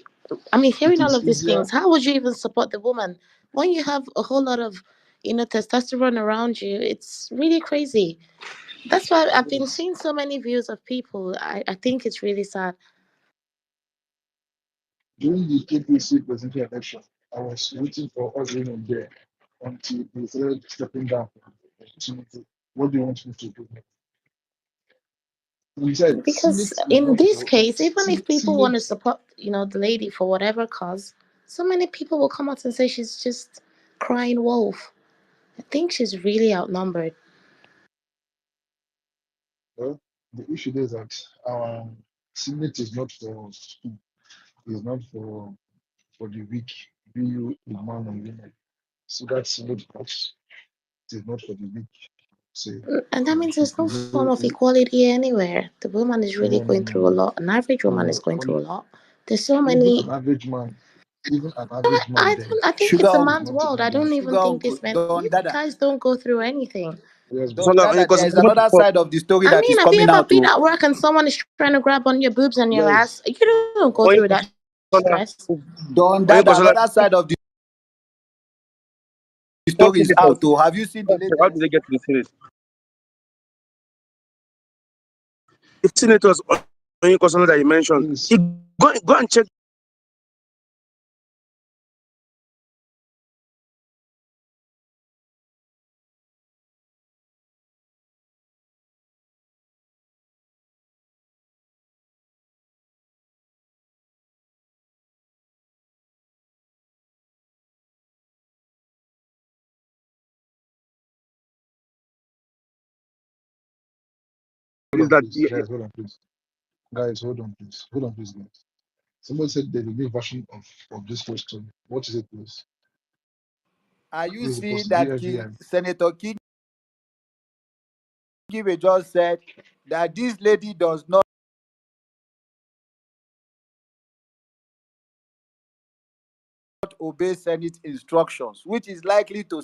Speaker 17: I mean,
Speaker 5: It
Speaker 17: hearing all
Speaker 5: is
Speaker 17: of these
Speaker 5: easier.
Speaker 17: things, how would you even support the woman when you have a whole lot of, testosterone around you. It's really crazy. That's why I've been seeing so many views of people. I think it's really sad.
Speaker 5: During the APC presidential election, I was waiting for us in there until they started stepping down from the opportunity. What do you want me to do? And he said,
Speaker 17: Because
Speaker 5: Senate is
Speaker 17: in
Speaker 5: not
Speaker 17: this
Speaker 5: for
Speaker 17: case, even if people want to
Speaker 5: Senate.
Speaker 17: support, the lady for whatever cause, so many people will come out and say she's just crying wolf. I think she's really outnumbered.
Speaker 5: Well, the issue is that our Senate is not for school. It's not for the weak, be you a man or woman. So that's not much. It is not for the weak. Say
Speaker 17: And that means there's no
Speaker 5: no,
Speaker 17: form of equality anywhere. The woman is really
Speaker 5: no, no,
Speaker 17: going
Speaker 5: no,
Speaker 17: through a
Speaker 5: no,
Speaker 17: lot. An average woman is
Speaker 5: no.
Speaker 17: going through a lot. There's so
Speaker 5: Even
Speaker 17: many.
Speaker 5: an average man, even an
Speaker 17: I,
Speaker 5: average man
Speaker 17: I
Speaker 5: then
Speaker 17: don't. I think
Speaker 1: Sugar
Speaker 17: it's a
Speaker 5: is
Speaker 17: man's
Speaker 1: uncle,
Speaker 5: not
Speaker 17: world.
Speaker 5: even
Speaker 17: I don't
Speaker 5: going.
Speaker 17: even
Speaker 1: sugar
Speaker 17: think
Speaker 1: uncle,
Speaker 17: this man.
Speaker 1: Don
Speaker 17: You
Speaker 1: Dada,
Speaker 17: guys don't go through anything.
Speaker 5: Yes,
Speaker 1: Don
Speaker 5: bro.
Speaker 1: Dada. There is another side of the story
Speaker 17: I
Speaker 1: that
Speaker 17: mean,
Speaker 1: is
Speaker 17: have you
Speaker 1: coming
Speaker 17: ever
Speaker 1: out.
Speaker 17: been
Speaker 1: To
Speaker 17: at work and someone is trying to grab on your boobs and your ass?
Speaker 5: Yes.
Speaker 17: You don't go through that stress.
Speaker 1: Don Dada, another side of the story is out. To have you seen the
Speaker 20: How did
Speaker 1: latest?
Speaker 20: they get to the Senate? The senators on Kosana that you mentioned,
Speaker 5: Please,
Speaker 20: go and check.
Speaker 5: hold
Speaker 20: Is
Speaker 5: on,
Speaker 20: that
Speaker 5: please, guys. Hold on, please, guys. Hold on, please, guys. Somebody said there's a new version of this whole story. What is it, please?
Speaker 1: Are you
Speaker 5: This is
Speaker 1: seeing
Speaker 5: supposed to be
Speaker 1: that
Speaker 5: FBI.
Speaker 1: Senator Kingibe just said that this lady does not obey Senate instructions, which is likely to.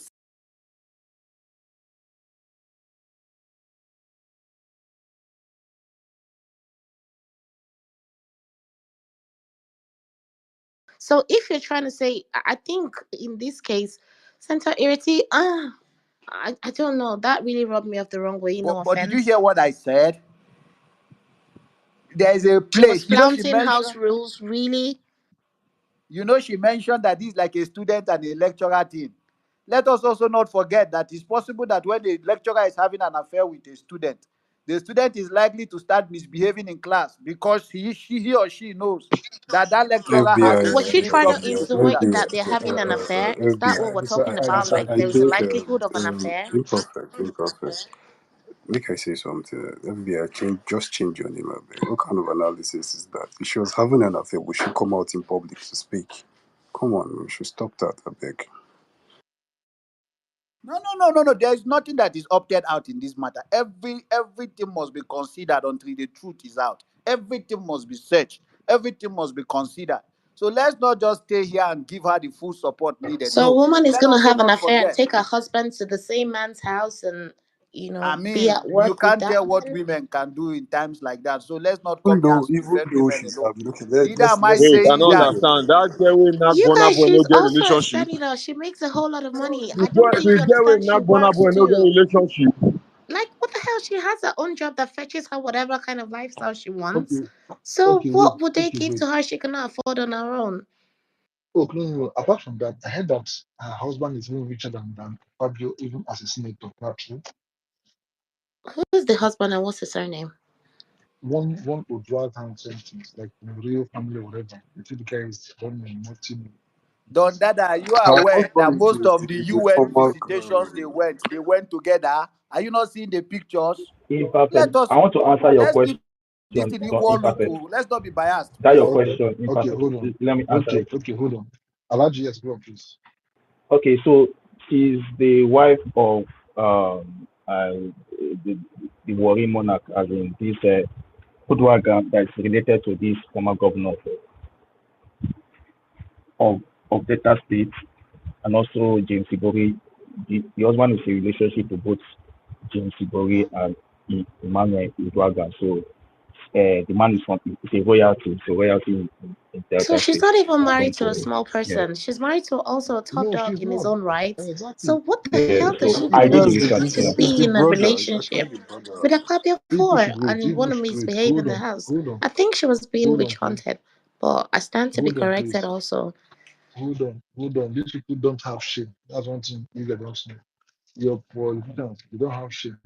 Speaker 17: So if you're trying to say, I think in this case, Santa Iriti, I don't know. That really rubbed me off the wrong way. No
Speaker 1: But did you
Speaker 17: offense.
Speaker 1: hear what I said? There is a
Speaker 17: She was
Speaker 1: place.
Speaker 17: flaunting house rules. Really?
Speaker 1: She mentioned that this is like a student and a lecturer thing. Let us also not forget that it's possible that when the lecturer is having an affair with a student, the student is likely to start misbehaving in class because he or she knows that that lecturer has a
Speaker 17: Was she
Speaker 1: secret
Speaker 17: trying to
Speaker 1: government secret
Speaker 17: insinuate
Speaker 1: that
Speaker 17: that they're having an affair? Is that what
Speaker 5: I
Speaker 17: we're
Speaker 5: decide.
Speaker 17: talking
Speaker 5: I
Speaker 17: about?
Speaker 5: decide.
Speaker 17: Like
Speaker 5: I
Speaker 17: there is a
Speaker 5: decide.
Speaker 17: likelihood of an affair?
Speaker 2: Imperfect. Make I say something. FBI, change your name, abeg. What kind of analysis is that? If she was having an affair, we should come out in public to speak. Come on, we should stop that, abeg.
Speaker 1: No. There is nothing that is opted out in this matter. Everything must be considered until the truth is out. Everything must be searched. Everything must be considered. So let's not just stay here and give her the full support needed.
Speaker 17: So a
Speaker 1: No,
Speaker 17: woman is
Speaker 1: let
Speaker 17: gonna
Speaker 1: also
Speaker 17: have an
Speaker 1: not
Speaker 17: affair and
Speaker 1: forget.
Speaker 17: take her husband to the same man's house and
Speaker 1: I
Speaker 17: be
Speaker 1: mean,
Speaker 17: at
Speaker 1: you
Speaker 17: work with
Speaker 1: can't
Speaker 17: that
Speaker 1: tell what
Speaker 17: man.
Speaker 1: women can do in times like that. So let's not come here and
Speaker 2: Even
Speaker 1: defend
Speaker 2: though
Speaker 1: women
Speaker 2: she's
Speaker 1: alone.
Speaker 2: having, okay,
Speaker 1: Neither am I
Speaker 20: Wait, I
Speaker 1: saying
Speaker 20: don't
Speaker 1: that.
Speaker 20: understand. That girl will not
Speaker 17: You
Speaker 20: gonna
Speaker 17: guys,
Speaker 20: boy no
Speaker 17: she's
Speaker 20: get
Speaker 17: also a
Speaker 20: relationship.
Speaker 17: senator. She makes a whole lot of money.
Speaker 20: The
Speaker 17: I don't think you
Speaker 20: girl will
Speaker 17: understand. She
Speaker 20: not gonna
Speaker 17: works
Speaker 20: boy no get
Speaker 17: too.
Speaker 20: relationship.
Speaker 17: Like, what the hell? She has her own job that fetches her whatever kind of lifestyle she wants.
Speaker 5: Okay.
Speaker 17: So
Speaker 5: Okay. Wait.
Speaker 17: what would they
Speaker 5: Okay.
Speaker 17: give
Speaker 5: Wait.
Speaker 17: to her she cannot afford on her own?
Speaker 5: Oh, no. Apart from that, I heard that her husband is even richer than Fabio, even as a senator. Not true.
Speaker 17: Who's the husband and what's his surname?
Speaker 5: One would drive hand sentence, like in real family or whatever. The two guys don't know nothing.
Speaker 1: Don Dada, are you
Speaker 2: her
Speaker 1: aware that
Speaker 2: husband
Speaker 1: most of the
Speaker 2: is a
Speaker 1: UN
Speaker 2: former
Speaker 1: visitations they went together? Are you not seeing the pictures?
Speaker 10: Imperfect.
Speaker 1: Let us
Speaker 10: I want to answer your
Speaker 1: let's give
Speaker 10: question.
Speaker 1: this in equal look.
Speaker 10: Imperfect.
Speaker 1: Oh. Let's not be biased,
Speaker 10: That your
Speaker 1: please.
Speaker 5: Okay.
Speaker 10: question.
Speaker 5: Okay.
Speaker 10: Imperfect.
Speaker 5: Hold on.
Speaker 10: Let me answer it.
Speaker 5: Okay. Hold on. Alaji, yes, go on, please.
Speaker 10: Okay, so she's the wife of the, the Warri monarch, as in this Kudwaga that's related to this former governor of Delta State, and also James Igori. The husband is a relationship to both James Igori and Emmanuel Udwaga. So the man is from it's a royalty in
Speaker 17: So
Speaker 14: Delta
Speaker 17: she's
Speaker 14: State.
Speaker 17: not even
Speaker 14: I
Speaker 17: married
Speaker 14: think,
Speaker 17: to a small
Speaker 14: yeah.
Speaker 17: person. She's married to also a top
Speaker 5: No,
Speaker 17: dog
Speaker 5: she's
Speaker 17: in his
Speaker 5: not.
Speaker 17: own right. So
Speaker 5: Exactly.
Speaker 17: what the
Speaker 14: Yeah.
Speaker 17: hell does
Speaker 14: So
Speaker 17: she
Speaker 5: Exactly.
Speaker 14: I do
Speaker 17: deserve
Speaker 14: believe that.
Speaker 17: to
Speaker 14: Yeah.
Speaker 5: It's
Speaker 17: be
Speaker 5: the
Speaker 17: in a
Speaker 5: brother. It's
Speaker 17: relationship
Speaker 5: actually the brother.
Speaker 17: with Akpabio
Speaker 5: People
Speaker 17: for
Speaker 5: should wait.
Speaker 17: and
Speaker 5: People
Speaker 17: want to
Speaker 5: should wait.
Speaker 17: misbehave in
Speaker 5: Hold
Speaker 17: the
Speaker 5: on.
Speaker 17: house?
Speaker 5: Hold on.
Speaker 17: I think she was being
Speaker 5: Hold on,
Speaker 17: witch
Speaker 5: please.
Speaker 17: hunted, but I stand to be
Speaker 5: Hold on,
Speaker 17: corrected
Speaker 5: please.
Speaker 17: also.
Speaker 5: Hold on. Hold on. These people don't have shame. That's one thing you guys don't know. Your politicians, they don't have shame.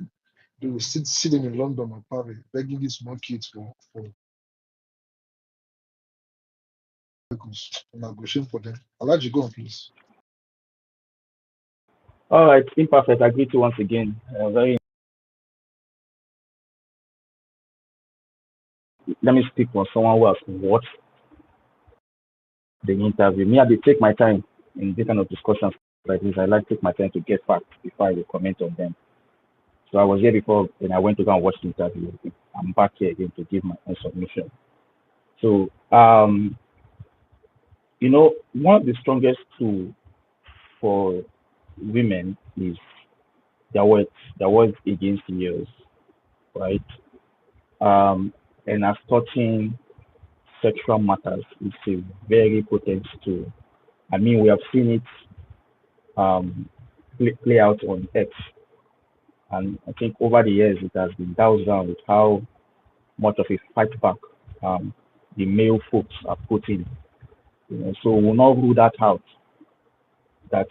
Speaker 5: They will sit in London or Paris begging these small kids for negotiation for them. I'll let you go on, please.
Speaker 2: All right, imperfect. I greet you once again. Very. Let me speak for someone who has watched the interview. Me, I did take my time in this kind of discussions like this. I like to take my time to get facts before I will comment on them. So I was here before, and I went to go and watch the interview. I'm back here again to give my own submission. So, one of the strongest tools for women is their words, their words against males, right? Um, and as touching sexual matters is a very potent tool. I mean, we have seen it play out on X, and I think over the years it has been doused down with how much of a fight back um, the male folks are putting. So we'll not rule that out that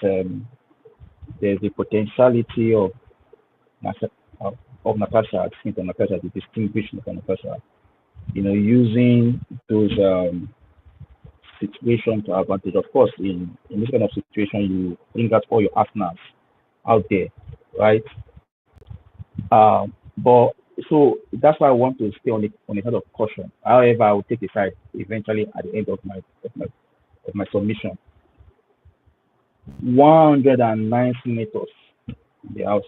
Speaker 2: there's a potentiality of of, of Natasha, I think of Natasha, the distinguished Natasha, using those situation to advantage. Of course, in this kind of situation, you bring out all your arsenals out there, right? But so that's why I want to stay on the side of caution. However, I will take a side eventually at the end of my submission. 109 senators in the House,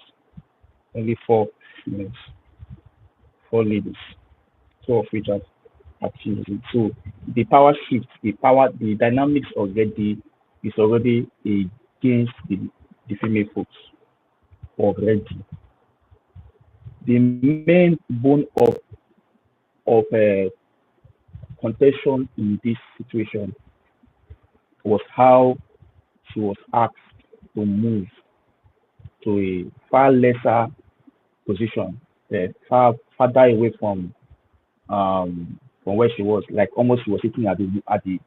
Speaker 2: only four females, four ladies, two of which have children. So the power shift, the dynamics already is already against the female folks already. The main bone of contention in this situation was how she was asked to move to a far lesser position, farther away from where she was, like almost she was sitting at the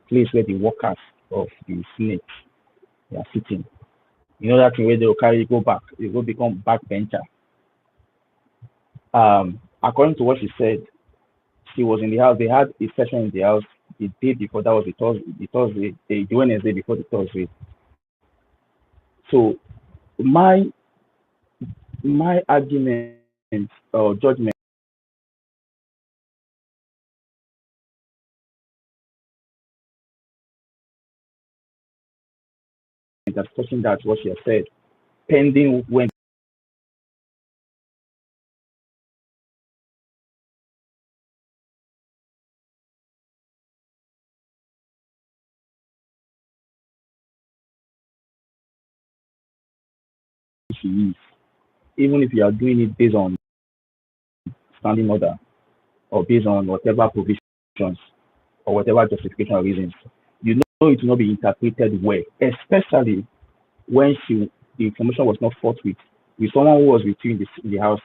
Speaker 2: place where the workers of the Senate are sitting. You know that thing where they will carry you go back, you go become backbencher. According to what she said, she was in the house. They had a session in the house the day before. That was the Wednesday before the Thursday. So my my argument or judgment as person that what she has said, pending when she is, even if you are doing it based on standing order or based on whatever provisions or whatever justification or reasons, you know it will not be interpreted well, especially when the information was not forthwith with someone who was with you in the house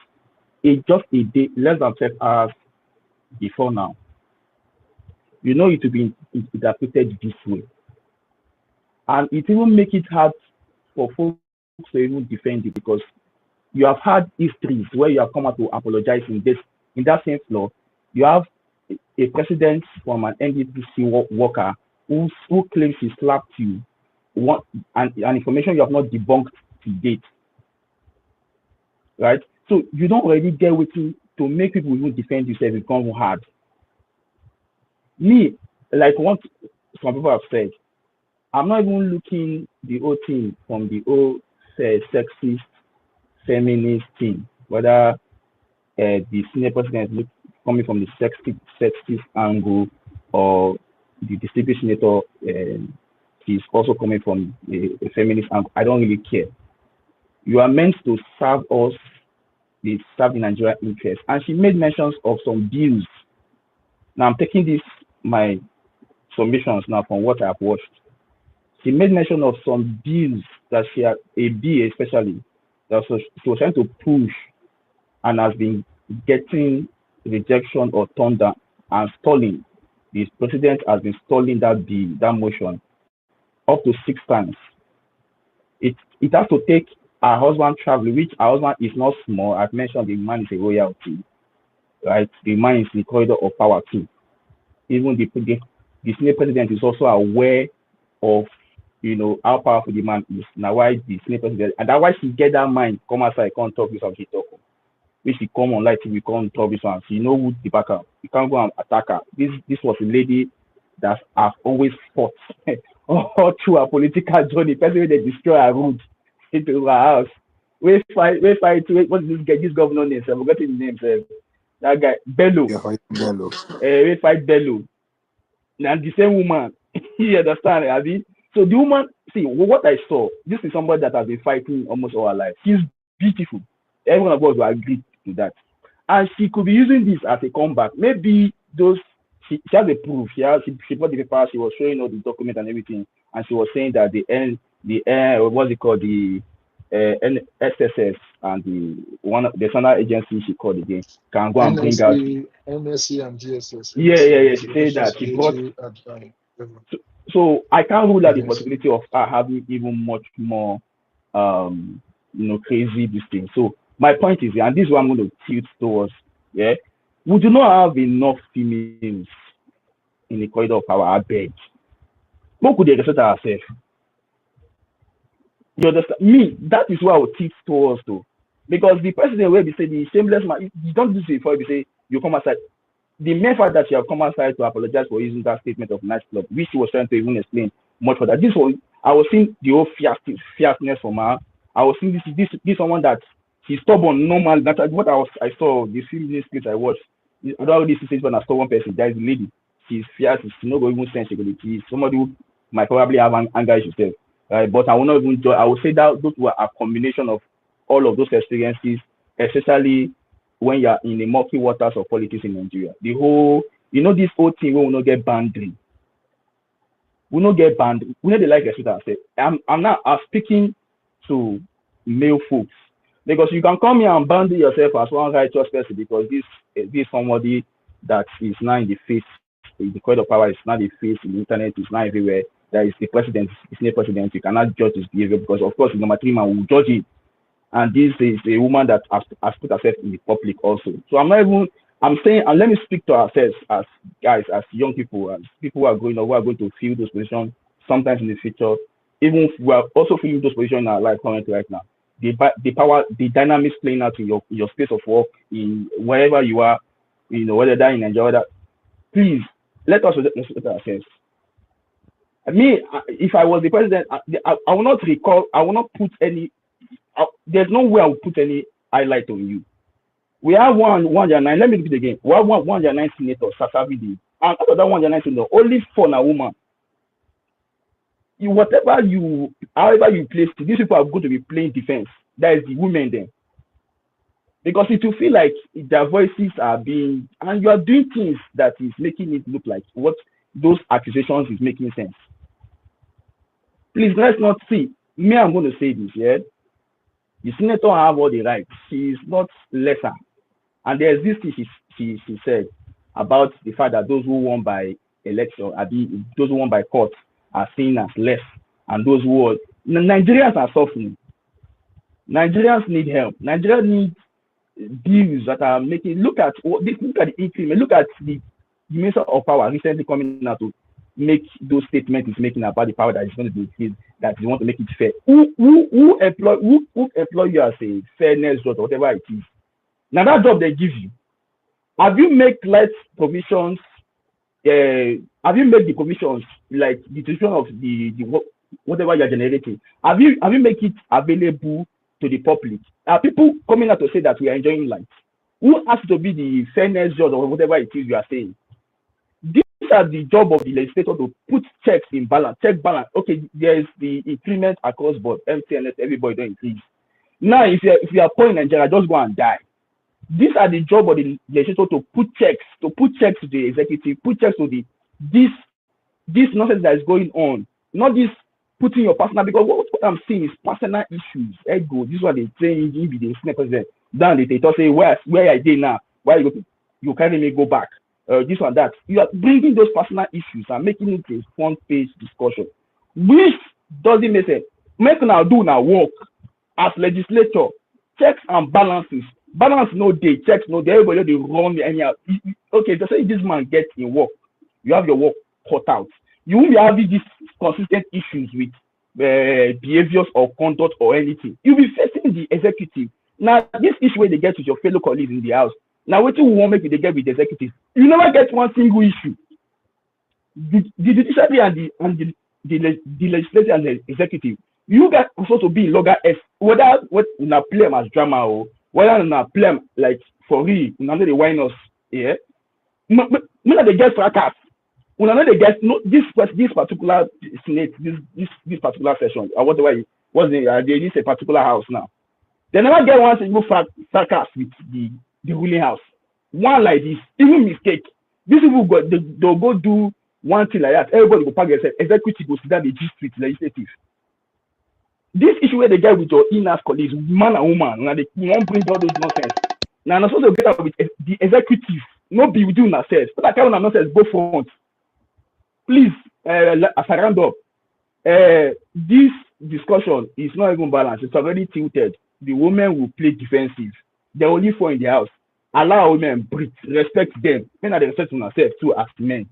Speaker 2: just a day, less than 12 hours before now. You know it will be interpreted this way. And it even make it hard for folks to even defend it because you have had histories where you have come out to apologize in that same floor. You have a president from an NDPC worker who claims he slapped you, and information you have not debunked to date, right? So you don't already get waiting to make people even defend yourself become hard. Me, like what some people have said, I'm not even looking the whole thing from the whole sexist, feminist thing, whether the senior president is coming from the sexist angle or the distinguished senator is also coming from a feminist angle. I don't really care. You are meant to serve us, serve the Nigerian interest. And she made mentions of some bills. Now I'm taking this my submissions now from what I've watched. She made mention of some bills that she had, a bill especially, that she was trying to push and has been getting rejection or turned down and stalling. The president has been stalling that bill, that motion, up to 6 times. It has to take her husband traveling, which her husband is not small. I've mentioned the man is a royalty, right? The man is the corridor of power too. Even the Senate president is also aware of how powerful the man is. Now why the Senate president and that's why she get that mind come outside, can't talk this and she talk. Which she come on light TV, come talk this one. She know who the backer. You can't go and attack her. This was a lady that have always fought all through her political journey. Person wey dey destroy her road into her house. What is this guy? This governor name? I forgot his name. That guy Bello.
Speaker 6: Yeah, Bello.
Speaker 2: We fight Bello. Now the same woman. You understand, Abi? So the woman, see what I saw. This is somebody that has been fighting almost all her life. She's beautiful. Every one of us will agree to that. And she could be using this as a comeback. Maybe she has a proof. She brought the paper. She was showing all the document and everything, and she was saying that what's it called, the SSS and the national agency she called again can go and bring out.
Speaker 5: NSC and GSS.
Speaker 2: Yeah. She said that she brought. So I can't rule out the possibility of her having even much more, crazy this thing. So my point is, and this is what I'm going to tilt towards. Yeah, we do not have enough females in the corridor of power. I beg. What could they respect ourselves? You understand? Me, that is what I would teach towards though. Because the president where we say the shameless man, you don't do this before we say you come outside. The mere fact that she have come outside to apologize for using that statement of nightclub, which she was trying to even explain much for that. This one, I was seeing the whole fierceness from her. I was seeing this someone that she's stubborn, normal. That's what I saw the few minutes clips I watched. I don't really see when I saw one person, there is a lady. She's fierce, she's not going to even sense she's somebody who might probably have anger issues. Right? But I will not even I will say that those were a combination of all of those experiences, especially when you're in the murky waters of politics in Nigeria. The whole, this whole thing we will not get boundary. We will not get boundary. We know they like respect ourselves. I'm speaking to male folks. Because you can come here and boundary yourself as one righteous person because this somebody that is now in the face, the court of power is not the face, in the internet is not everywhere. There is the president, is the president. You cannot judge his behavior because, of course, the number 3 man will judge him. And this is a woman that has put herself in the public also. So I'm saying, and let me speak to ourselves as guys, as young people, as people who are going or who are going to fill those positions sometimes in the future. Even if we are also filling those positions in our life currently right now. The power, the dynamics playing out in your space of work, in wherever you are, whether that in Nigeria, please let us respect ourselves. If I was the president, I will not recall, I will not put any. There's no way I will put any highlight on you. We have 109. Let me repeat again. We have 109 senators, Sasavidi, and out of that 109 senators, only 4 are women. However you place it, these people are going to be playing defense. That is the women then. Because it will feel like their voices are being, and you are doing things that is making it look like what those accusations is making sense. Please, let's not see. I'm going to say this, yeah? The senator have all the rights. She is not lesser. And there's this thing she said about the fact that those who won by election, those who won by court, are seen as less, and those who are Nigerians are suffering. Nigerians need help. Nigerians need bills that are making. Look at the increment. Look at the Minister of Power recently coming out to make those statements he's making about the power that is going to be that you want to make it fair. Who employ you as a fairness judge or whatever it is? Now that job they give you, have you made light provisions? Have you made the provisions like the distribution of the whatever you're generating? Have you made it available to the public? Are people coming out to say that we are enjoying life? Who has to be the fairness judge or whatever it is you are saying? These are the job of the legislator to put checks in balance, check balance. Okay, there is the increment across board, MTNS, everybody don't increase. Now, if you are poor in Nigeria, just go and die. These are the job of the legislator to put checks to the executive, put checks to the
Speaker 20: this this nonsense that is going on, not this putting your personal, because what I'm saying is personal issues. Ego, this is what they say in be the senior president. Then they talk say where I dey now, why you carry me go back. This one that. You are bringing those personal issues and making it a front page discussion, which doesn't make sense. Make now do now work as legislator, checks and balances. Balance no dey, checks no dey. Everybody dey run anyhow. Okay, to say this man get in work, you have your work cut out. You won't be having these consistent issues with behaviors or conduct or anything. You'll be facing the executive. Now, this issue where they get with your fellow colleagues in the house. Now, what you want make they get with the executive? You never get one single issue. The judiciary and the legislature and the executive, you guys are supposed to be in logger whether what una play as drama or whether una play like for real, una know dey whine us, yeah. Me they get fracas. Una know they get no this particular senate, this particular session or whatever what's they use a particular house now. They never get one single fracas with the ruling house. One like this, even mistake. These people they'll go do one thing like that. Everybody will pack themselves. Executive will sit down the gist with legislative. This issue where they get with your in-house colleagues, man and woman, now they won't bring all those nonsense. Now I'm supposed to get up with the executive, not be with you yourself. But that kind of nonsense, go front. Please, as I round up, this discussion is not even balanced. It's already tilted. The women will play defensive. They're only four in the house. Allow women breathe. Respect them. Men are the respect themselves too as men.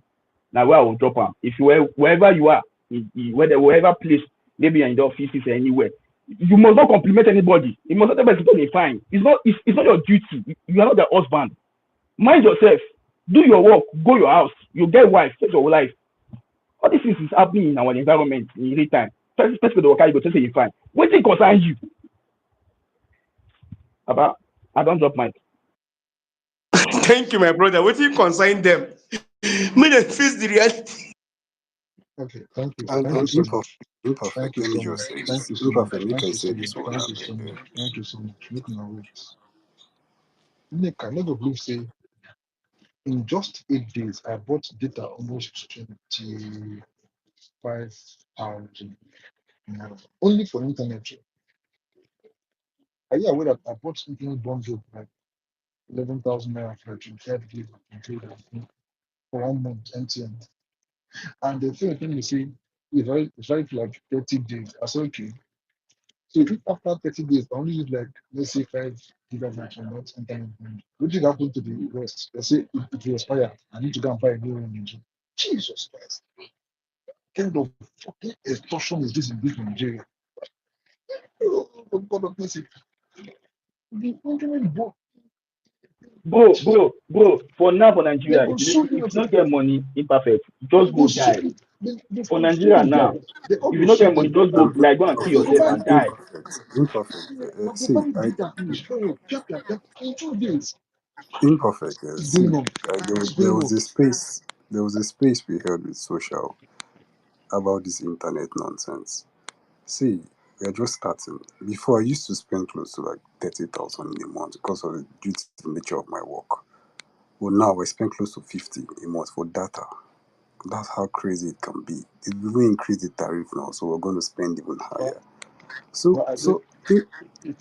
Speaker 20: Now where I will drop them. If you wherever you are, wherever place, maybe you're in the offices or anywhere, you must not compliment anybody. You must not tell people they fine. It's not your duty. You are not the husband. Mind yourself. Do your work. Go your house. You get wife. Take your life. All these things is happening in our environment in real time. First the worker you go to say you fine. What thing concern you? About I don't drop my. Thank you, my brother. What you consign them? Me they face the reality.
Speaker 5: Okay, thank you.
Speaker 11: And
Speaker 5: Thank you so much.
Speaker 11: imperfect.
Speaker 5: Thank you
Speaker 11: Let me
Speaker 5: so
Speaker 11: just
Speaker 5: much.
Speaker 11: say
Speaker 5: Thank
Speaker 11: this.
Speaker 5: you so much.
Speaker 11: Imperfect. Make
Speaker 5: Thank
Speaker 11: I
Speaker 5: you
Speaker 11: say
Speaker 5: so
Speaker 11: this
Speaker 5: much.
Speaker 11: one.
Speaker 5: Thank you so much. Thank you so much. Make my words. Nick, I never believe say in just 8 days I bought data almost 25,000 only for internet. Are you aware that I bought internet bundle like 11,000 naira for 25 days for 1 month MTN? And the thing they say it's right like 30 days. I said okay. So if after 30 days I only use like let's say 5 gigabytes or not internet, what did happen to the rest? They say it will expire. I need to go and buy a new one again. Jesus Christ. What kind of fucking extortion is this in this Nigeria? Oh, for God of mercy. The internet bought
Speaker 20: Bro, for now for
Speaker 5: they
Speaker 20: Nigeria,
Speaker 5: go
Speaker 20: if
Speaker 5: sue you.
Speaker 20: you don't get money, imperfect,
Speaker 5: They
Speaker 20: just
Speaker 5: go
Speaker 20: go
Speaker 5: sue
Speaker 20: die.
Speaker 5: you. They
Speaker 20: For
Speaker 5: for sue
Speaker 20: Nigeria
Speaker 5: you
Speaker 20: now,
Speaker 5: guys. They all
Speaker 20: if
Speaker 5: go
Speaker 20: you don't
Speaker 5: sue
Speaker 20: get money,
Speaker 5: them.
Speaker 20: just go like go and kill
Speaker 5: They go
Speaker 20: yourself
Speaker 5: buy
Speaker 20: and die.
Speaker 5: they
Speaker 11: See,
Speaker 5: buy data finish. In 2 days.
Speaker 11: imperfect.
Speaker 5: What's
Speaker 11: See,
Speaker 5: going on? What's
Speaker 11: there
Speaker 5: going
Speaker 11: was
Speaker 5: on?
Speaker 11: a space. There was a space we held with social about this internet nonsense. See, we are just starting. Before, I used to spend close to like 30,000 in a month because of the due to the nature of my work. But now I spend close to 50 a month for data. That's how crazy it can be. It will increase the tariff now, so we're going to spend even
Speaker 5: But,
Speaker 11: higher. So,
Speaker 5: but I did
Speaker 11: so think, you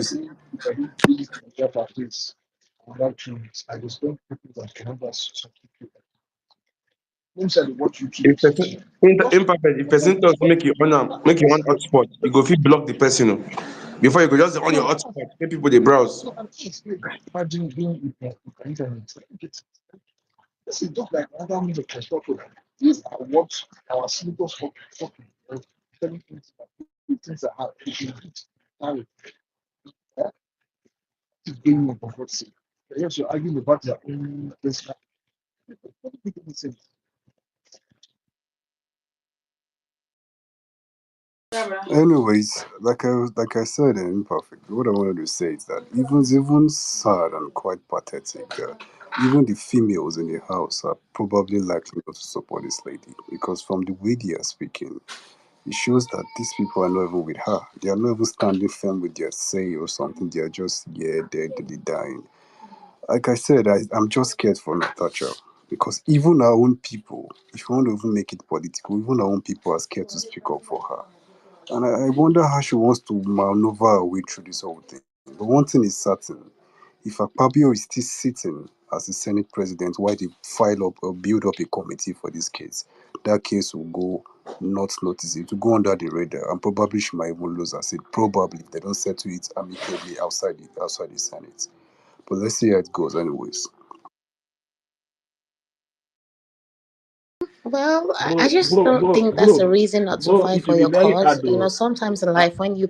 Speaker 11: see,
Speaker 5: if I do this Nigeria practice without tunes, I just don't people that can have us substitute. Let me say watch YouTube.
Speaker 20: If person
Speaker 5: Just
Speaker 20: imperfect, if
Speaker 5: just
Speaker 20: person does
Speaker 5: just
Speaker 20: make you one hotspot, you go fit block the person. Before you go just on your
Speaker 5: no
Speaker 20: hotspot, make people they browse.
Speaker 5: no I'm explaining. Imagine doing it with the internet. This is just like another means of construction. These are what our seniors fucking telling things that have now it's going on for God's sake. Yes, you're arguing about their own personal. What do you think?
Speaker 11: anyways, like I said, imperfect. What I wanted to say is that even sad and quite pathetic that even the females in the house are probably likely not to support this lady because from the way they are speaking, it shows that these people are not even with her. They are not even standing firm with their say or something. They are just dead, dying. Like I said, I'm just scared for Natasha
Speaker 2: Because even our own people, if you want to even make it political, even our own people are scared to speak up for her. And I wonder how she wants to maneuver her way through this whole thing. But one thing is certain, if Akpabio is still sitting as the Senate president while they file up or build up a committee for this case, that case will go not noticed. It will go under the radar and probably she might even lose her seat. Probably if they don't settle it amicably outside the Senate. But let's see how it goes anyways.
Speaker 17: Well, I
Speaker 12: Bro,
Speaker 17: just
Speaker 12: bro,
Speaker 17: don't
Speaker 12: bro,
Speaker 17: think that's a
Speaker 12: bro,
Speaker 17: reason not to
Speaker 12: bro,
Speaker 17: fight
Speaker 12: it
Speaker 17: for
Speaker 12: will be
Speaker 17: your
Speaker 12: very
Speaker 17: cause.
Speaker 12: hard
Speaker 17: You know,
Speaker 12: though.
Speaker 17: sometimes in
Speaker 12: Uh,
Speaker 17: life, when you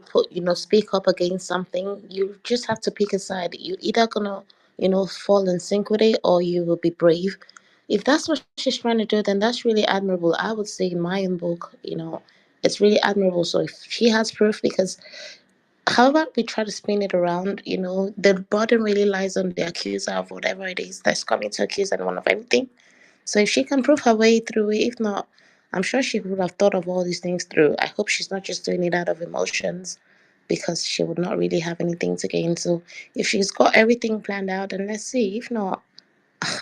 Speaker 17: speak up against something, you just have to pick a side. You either gonna, fall in sync with it, or you will be brave. If that's what she's trying to do, then that's really admirable. I would say in my own book, it's really admirable. So if she has proof, because however we try to spin it around, the burden really lies on the accuser of whatever it is that's coming to accuse anyone of anything. So if she can prove her way through it, if not, I'm sure she would have thought of all these things through. I hope she's not just doing it out of emotions because she would not really have anything to gain. So if she's got everything planned out, then let's see. If not,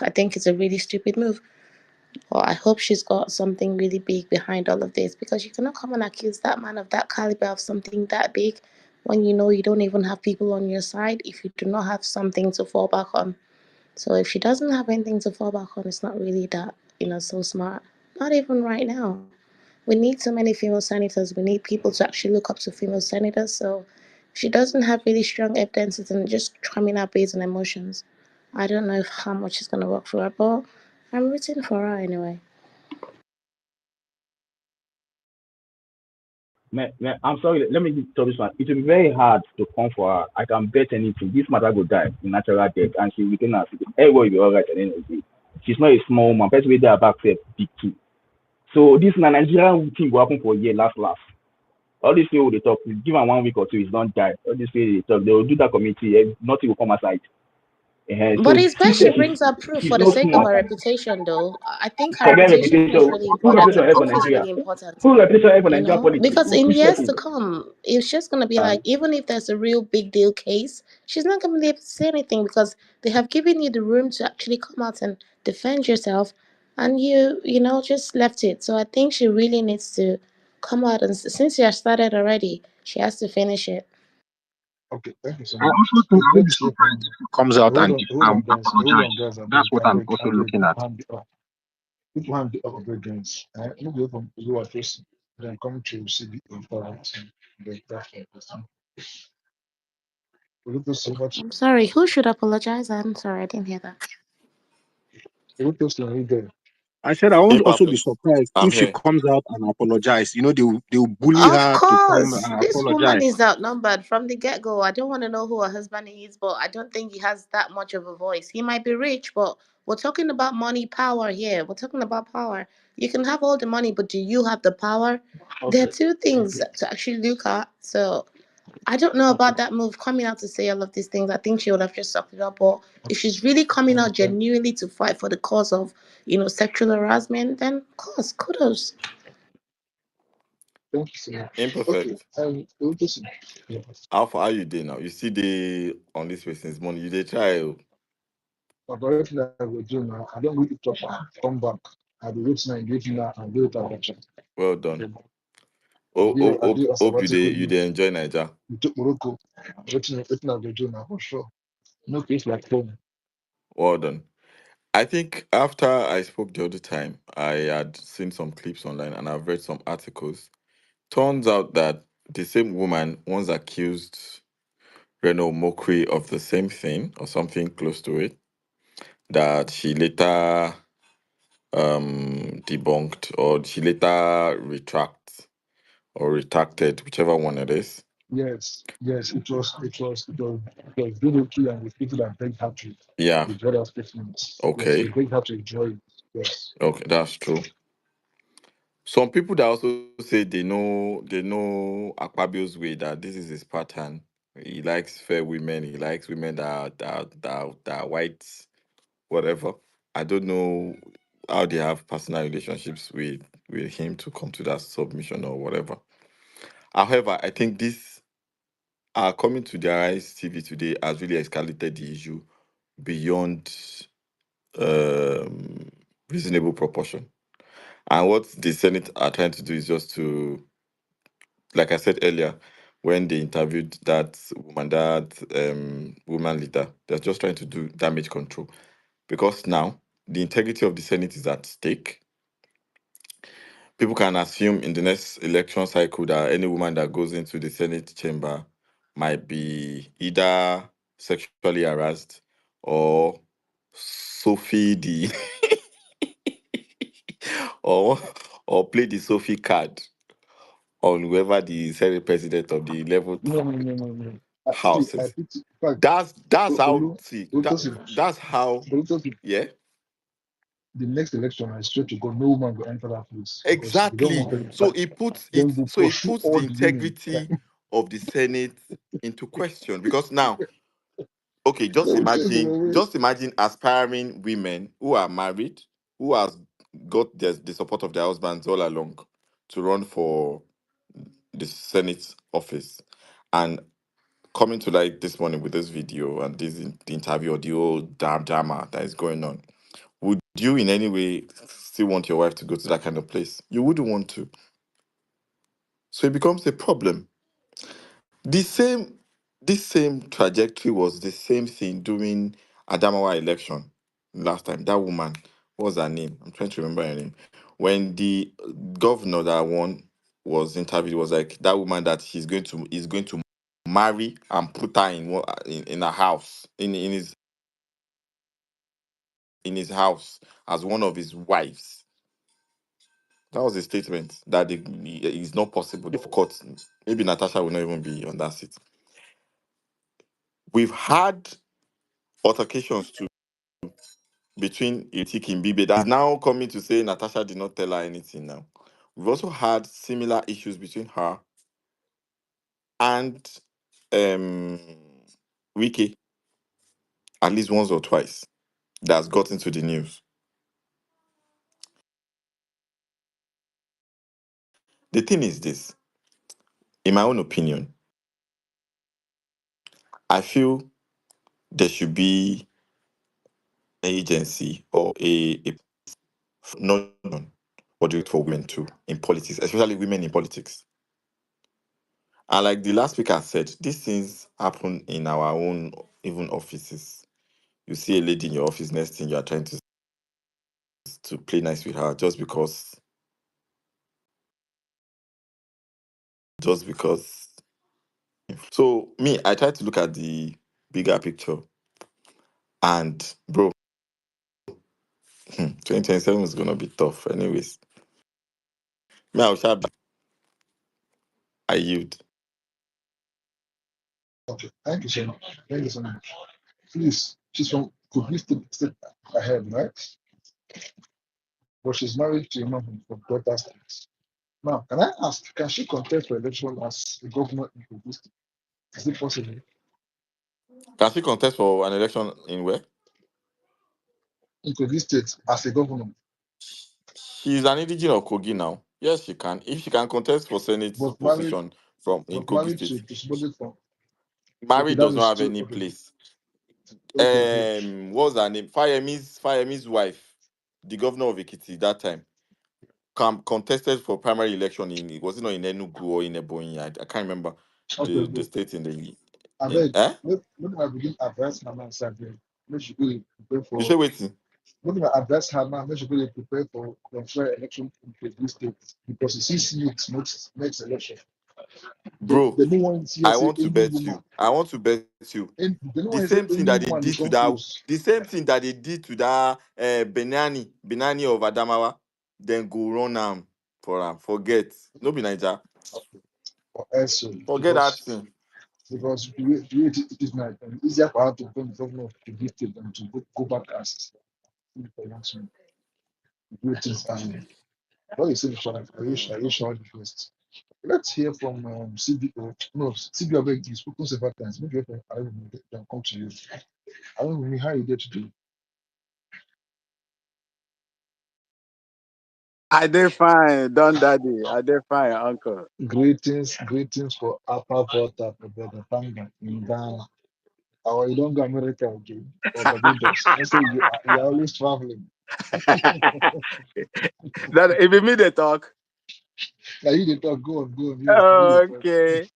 Speaker 17: I think it's a really stupid move. Well, I hope she's got something really big behind all of this, because you cannot come and accuse that man of that caliber of something that big when you know you don't even have people on your side if you do not have something to fall back on. So if she doesn't have anything to fall back on, it's not really that, so smart. Not even right now. We need so many female senators. We need people to actually look up to female senators. So if she doesn't have really strong evidences and just coming out based on emotions, I don't know if how much is gonna work for her, but I'm rooting for her anyway.
Speaker 14: Man, I'm sorry. Let me just tell this one. It will be very hard to come for her. I can bet anything. This matter will die in natural death, and she will return her. Everybody will be all right at the end of the day. She's not a small woman. Person with their back say big too. So this na Nigerian thing will happen for a year, last. All this thing they talk, you give am 1 week or two, it's don't die. All this thing they talk, they will do that committee, nothing will come aside.
Speaker 17: But
Speaker 14: So
Speaker 17: it's
Speaker 14: she
Speaker 17: best she
Speaker 14: said
Speaker 17: brings up proof
Speaker 14: she's
Speaker 17: for the
Speaker 14: not
Speaker 17: sake of
Speaker 14: small.
Speaker 17: her reputation, though. I think her
Speaker 14: Forget
Speaker 17: reputation is
Speaker 14: reputation.
Speaker 17: really
Speaker 14: Who
Speaker 17: important,
Speaker 14: reputation
Speaker 17: and
Speaker 14: help for
Speaker 17: proof is
Speaker 14: Nigeria?
Speaker 17: really important.
Speaker 14: Who reputation help for Nigerian politics?
Speaker 17: Because in
Speaker 14: Which
Speaker 17: years
Speaker 14: person?
Speaker 17: to come, it's just going to be
Speaker 14: Uh,
Speaker 17: like, even if there's a real big deal case, she's not going to be able to say anything because they have given you the room to actually come out and defend yourself, and you just left it. So I think she really needs to come out, and since she has started already, she has to finish it.
Speaker 5: Okay, thank you so
Speaker 15: I
Speaker 5: much.
Speaker 15: also think I will be
Speaker 5: Let's hear
Speaker 15: surprised
Speaker 5: from
Speaker 15: if he comes out and
Speaker 5: hold on,
Speaker 15: apologize.
Speaker 5: guys,
Speaker 15: That's what I'm also
Speaker 5: I beg,
Speaker 15: looking at.
Speaker 5: hand it up. People hand it up, I beg, guys. Move away from you are first, then come to CB for the platform. Will you so much?
Speaker 17: I'm sorry, who should apologize? I'm sorry, I didn't hear that.
Speaker 5: Will you post on there?
Speaker 15: I said I won't also be
Speaker 8: Imperfect.
Speaker 15: surprised
Speaker 8: I'm
Speaker 15: if she
Speaker 8: here.
Speaker 15: comes out and apologize. They will bully
Speaker 17: Of
Speaker 15: her to come
Speaker 17: course,
Speaker 15: and
Speaker 17: this woman
Speaker 15: apologize.
Speaker 17: is outnumbered from the get go. I don't want to know who her husband is, but I don't think he has that much of a voice. He might be rich, but we're talking about money, power here. We're talking about power. You can have all the money, but do you have the power? There are
Speaker 5: Okay,
Speaker 17: two things
Speaker 5: okay,
Speaker 17: to actually look at. So I don't know
Speaker 5: okay,
Speaker 17: about that move coming out to say all of these things. I think she would have just sucked it up. But if
Speaker 5: okay.
Speaker 17: she's really coming out
Speaker 5: Thank,
Speaker 17: genuinely to fight for the cause of, sexual harassment, then of course, kudos.
Speaker 5: thank you so much. Okay,
Speaker 8: Imperfect.
Speaker 5: we'll just yeah.
Speaker 8: How far are you there now? You see the on this person's money. You they try.
Speaker 5: But everything I will do now, I don't really talk come back. I'll be waiting and engaging now and do it at
Speaker 8: Well done.
Speaker 5: okay. I do a
Speaker 8: Hope
Speaker 5: sabbatical
Speaker 8: you
Speaker 5: leave.
Speaker 8: they enjoy Niger.
Speaker 5: We took Morocco. Everything I will do now for sure. No place like home.
Speaker 8: Well done. I think after I spoke the other time, I had seen some clips online and I've read some articles. Turns out that the same woman once accused Reno Mokri of the same thing or something close to it that she later debunked, or she later retracted, whichever one it is.
Speaker 5: Yes, it was really key and the people that begged her to
Speaker 8: Yeah.
Speaker 5: withdraw that statement. Yes, they
Speaker 8: Okay.
Speaker 5: begged her to withdraw it. Yes.
Speaker 8: Okay, that's true. Some people that also say they know Akpabio's way, that this is his pattern. He likes fair women. He likes women that are white, whatever. I don't know how they have personal relationships with him to come to that submission or whatever. However, I think this coming to the Rise TV today has really escalated the issue beyond um
Speaker 4: reasonable proportion. And what the Senate are trying to do is just to, like I said earlier, when they interviewed that woman, that woman leader, they're just trying to do damage control. Because now the integrity of the Senate is at stake. People can assume in the next election cycle that any woman that goes into the Senate chamber might be either sexually harassed or Sophie the or play the Sophie card on whoever the Senate president of the 11th
Speaker 5: No. See,
Speaker 4: house
Speaker 5: I
Speaker 4: is.
Speaker 5: put in fact,
Speaker 4: That's how,
Speaker 5: Olu,
Speaker 4: see that
Speaker 5: Olu,
Speaker 4: that's how,
Speaker 5: Olu,
Speaker 4: yeah.
Speaker 5: the next election, I swear to God, no woman will enter that place because they don't
Speaker 4: Exactly.
Speaker 5: want any
Speaker 4: So
Speaker 5: fight.
Speaker 4: it puts
Speaker 5: Then
Speaker 4: it
Speaker 5: we will
Speaker 4: so it
Speaker 5: pursue
Speaker 4: puts
Speaker 5: all
Speaker 4: the
Speaker 5: the women.
Speaker 4: integrity of the Senate into question, because now, okay,
Speaker 5: They will chase them away.
Speaker 4: just imagine aspiring women who are married, who has got the support of their husbands all along to run for the Senate office, and coming to light this morning with this video and the interview or the whole drama that is going on. Would you in any way still want your wife to go to that kind of place? You wouldn't want to. So it becomes a problem. The same this same trajectory was the same thing during Adamawa election last time. That woman, what was her name? I'm trying to remember her name. When the governor that won was interviewed, was like that woman that is going to marry and put her in a house in his house as one of his wives. That was a statement that is not possible. If court, maybe Natasha will not even be on that seat. We've had altercations too between Itik Mbibe that is now coming to say Natasha did not tell her anything now. We've also had similar issues between her and um Wiki at least once or twice that's got into the news. The thing is this, in my own opinion, I feel there should be an agency or a not done or do it for women too in politics, especially women in politics. And like the last speaker said, these things happen in our own even offices. You see a lady in your office, next thing you are trying to play nice with her just because. So me, I try to look at the bigger picture, and bro, 2027 is gonna be tough. Anyways, me, I yield.
Speaker 5: Okay, thank you so much. Thank you so much. Please, she's from Kogi State ahead, right? But she's married to a man from Delta State. Now, can I ask, can she contest for election as a governor in Kogi State? Is it possible?
Speaker 4: Can she contest for an election in where?
Speaker 5: In Kogi State as a governor,
Speaker 4: She's an indigenous of Kogi now. Yes, she can. If she can contest for Senate
Speaker 5: but married,
Speaker 4: position from in
Speaker 5: but
Speaker 4: Kogi
Speaker 5: married
Speaker 4: State,
Speaker 5: to somebody from, okay,
Speaker 4: married
Speaker 5: that
Speaker 4: does
Speaker 5: means
Speaker 4: not have
Speaker 5: two,
Speaker 4: any
Speaker 5: okay,
Speaker 4: place.
Speaker 5: okay, good.
Speaker 4: What's her name? Fayemi's wife, the governor of Ekiti that time, contested for primary election in, was it not in Enugu or in Ebonyi? I can't remember
Speaker 5: Okay,
Speaker 4: the
Speaker 5: good.
Speaker 4: state in the
Speaker 5: I
Speaker 4: in
Speaker 5: beg,
Speaker 4: eh.
Speaker 5: when I begin advice my man side there, make sure you prepare
Speaker 4: You
Speaker 5: for,
Speaker 4: say waiting,
Speaker 5: when I advise her man, make sure you prepare for the fair election in Kogi State because you see next election.
Speaker 4: bro.
Speaker 5: The new one here
Speaker 4: I
Speaker 5: say
Speaker 4: want to
Speaker 5: any
Speaker 4: bet
Speaker 5: woman,
Speaker 4: you. I want to bet you.
Speaker 5: and the new
Speaker 4: The
Speaker 5: one say
Speaker 4: same thing
Speaker 5: any
Speaker 4: that they
Speaker 5: woman they
Speaker 4: did to
Speaker 5: come
Speaker 4: that,
Speaker 5: close.
Speaker 4: the same thing that they did to that Benani of Adamawa, then go run for Forget. No be Naija.
Speaker 5: Or else
Speaker 4: Forget that
Speaker 5: because
Speaker 4: thing.
Speaker 5: the way it is now, it's easier for her to become the governor of the state than to go back as election. The way it is, what you say, Sean,
Speaker 4: Hmm.
Speaker 5: are you sure the first? Let's hear from CBO. No, CBO, I beg you, spoken several times. Maybe I will come to you. I don't know how you did today.
Speaker 16: I did fine, Don Daddy. I did fine, Uncle.
Speaker 5: Greetings for Akpabio, brother Tanga in Ghana. Or you don't go America again or Barbados. I say you're always traveling.
Speaker 2: That if you meet the talk,
Speaker 5: Now you dey talk, go on, you the first.
Speaker 2: okay.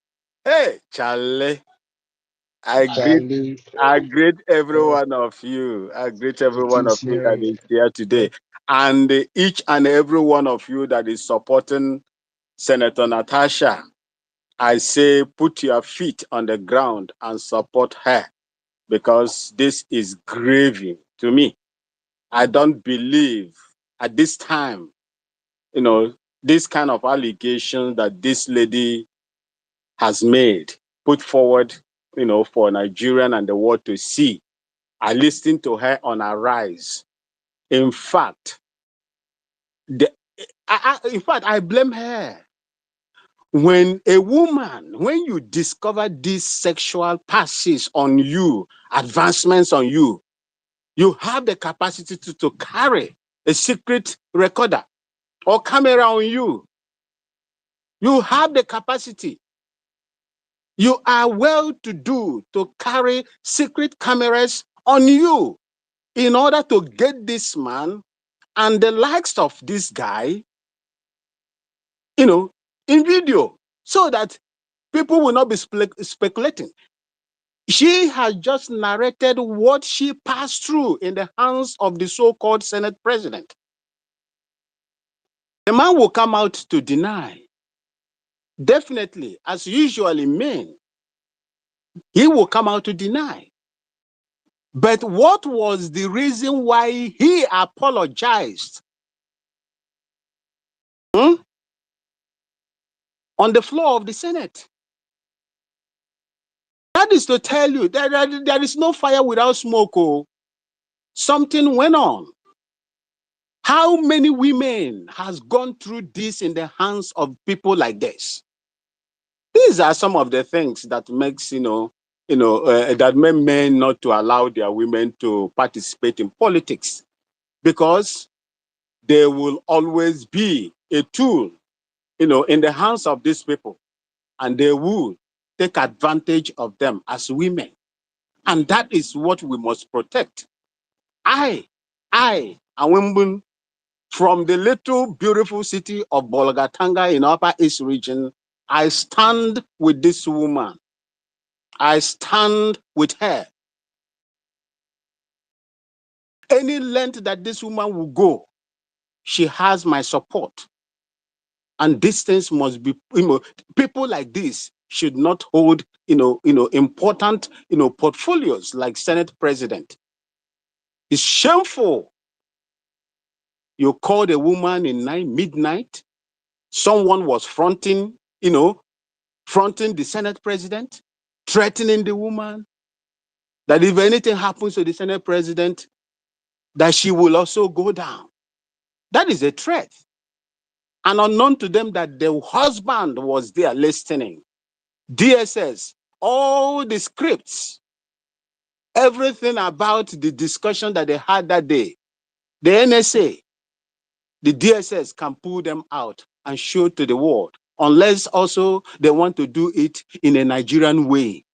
Speaker 2: Hey, Charlie, I greet,
Speaker 5: Charlie,
Speaker 2: I greet every
Speaker 5: uh,
Speaker 2: one of you. I greet every
Speaker 5: it
Speaker 2: one of
Speaker 5: is
Speaker 2: you that
Speaker 5: here.
Speaker 2: is here today, and each and every one of you that is supporting Senator Natasha. I say, put your feet on the ground and support her because this is grieving to me. I don't believe at this time, this kind of allegation that this lady has made, put forward, for Nigerian and the world to see. I listened to her on Arise. In fact, I blame her. When you discover these sexual passes on you, advancements on you, you have the capacity to carry a secret recorder or camera on you. You have the capacity. You are well to do to carry secret cameras on you in order to get this man and the likes of this guy, in video so that people will not be speculating. She has just narrated what she passed through in the hands of the so-called Senate president. The man will come out to deny. Definitely, as usually men, he will come out to deny. But what was the reason why he apologized on the floor of the Senate? That is to tell you that there is no fire without smoke. Oh. Something went on. How many women has gone through this in the hands of people like this? These are some of the things that makes, that make men not to allow their women to participate in politics because they will always be a tool, in the hands of these people, and they will take advantage of them as women. And that is what we must protect. I, Awimbun, from the little beautiful city of Bolgatanga in Upper East region, I stand with this woman. I stand with her. Any length that this woman will go, she has my support. And these things must be, people like this should not hold, important, portfolios like Senate president. It's shameful. You called a woman in midnight. Someone was fronting the Senate president, threatening the woman that if anything happens to the Senate president, that she will also go down. That is a threat. And unknown to them that the husband was there listening. DSS, all the scripts, everything about the discussion that they had that day, the NSA, the DSS can pull them out and show to the world, unless also they want to do it in a Nigerian way,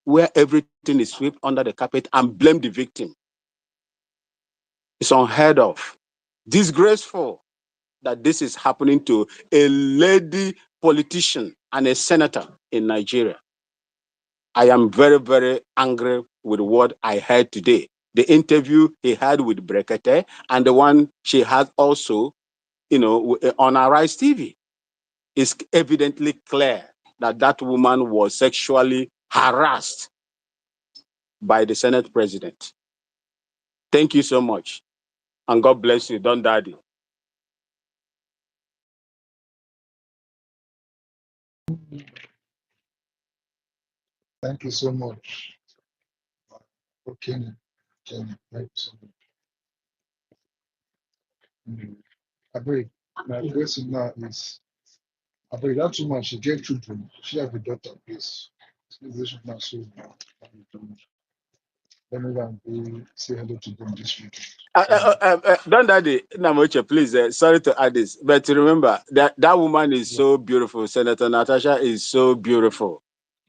Speaker 2: where everything is swept under the carpet and blame the victim. It's unheard of. Disgraceful that this is happening to a lady politician and a senator in Nigeria. I am very, very angry with what I heard today. The interview he had with Brekete and the one she had also, on Arise TV. It's evidently clear that that woman was sexually harassed by the Senate president. Thank you so much. And God bless you, DonDada.
Speaker 5: Thank you so much. Okay, right. Abeg, my question now is, Abeg, that woman, she get children. She have a daughter, please. This should not so now. Let me go and go say hello to them this weekend.
Speaker 2: DonDada, Namoche, please, sorry to add this, but remember that that woman is
Speaker 5: Yeah.
Speaker 2: so beautiful. Senator Natasha is so beautiful.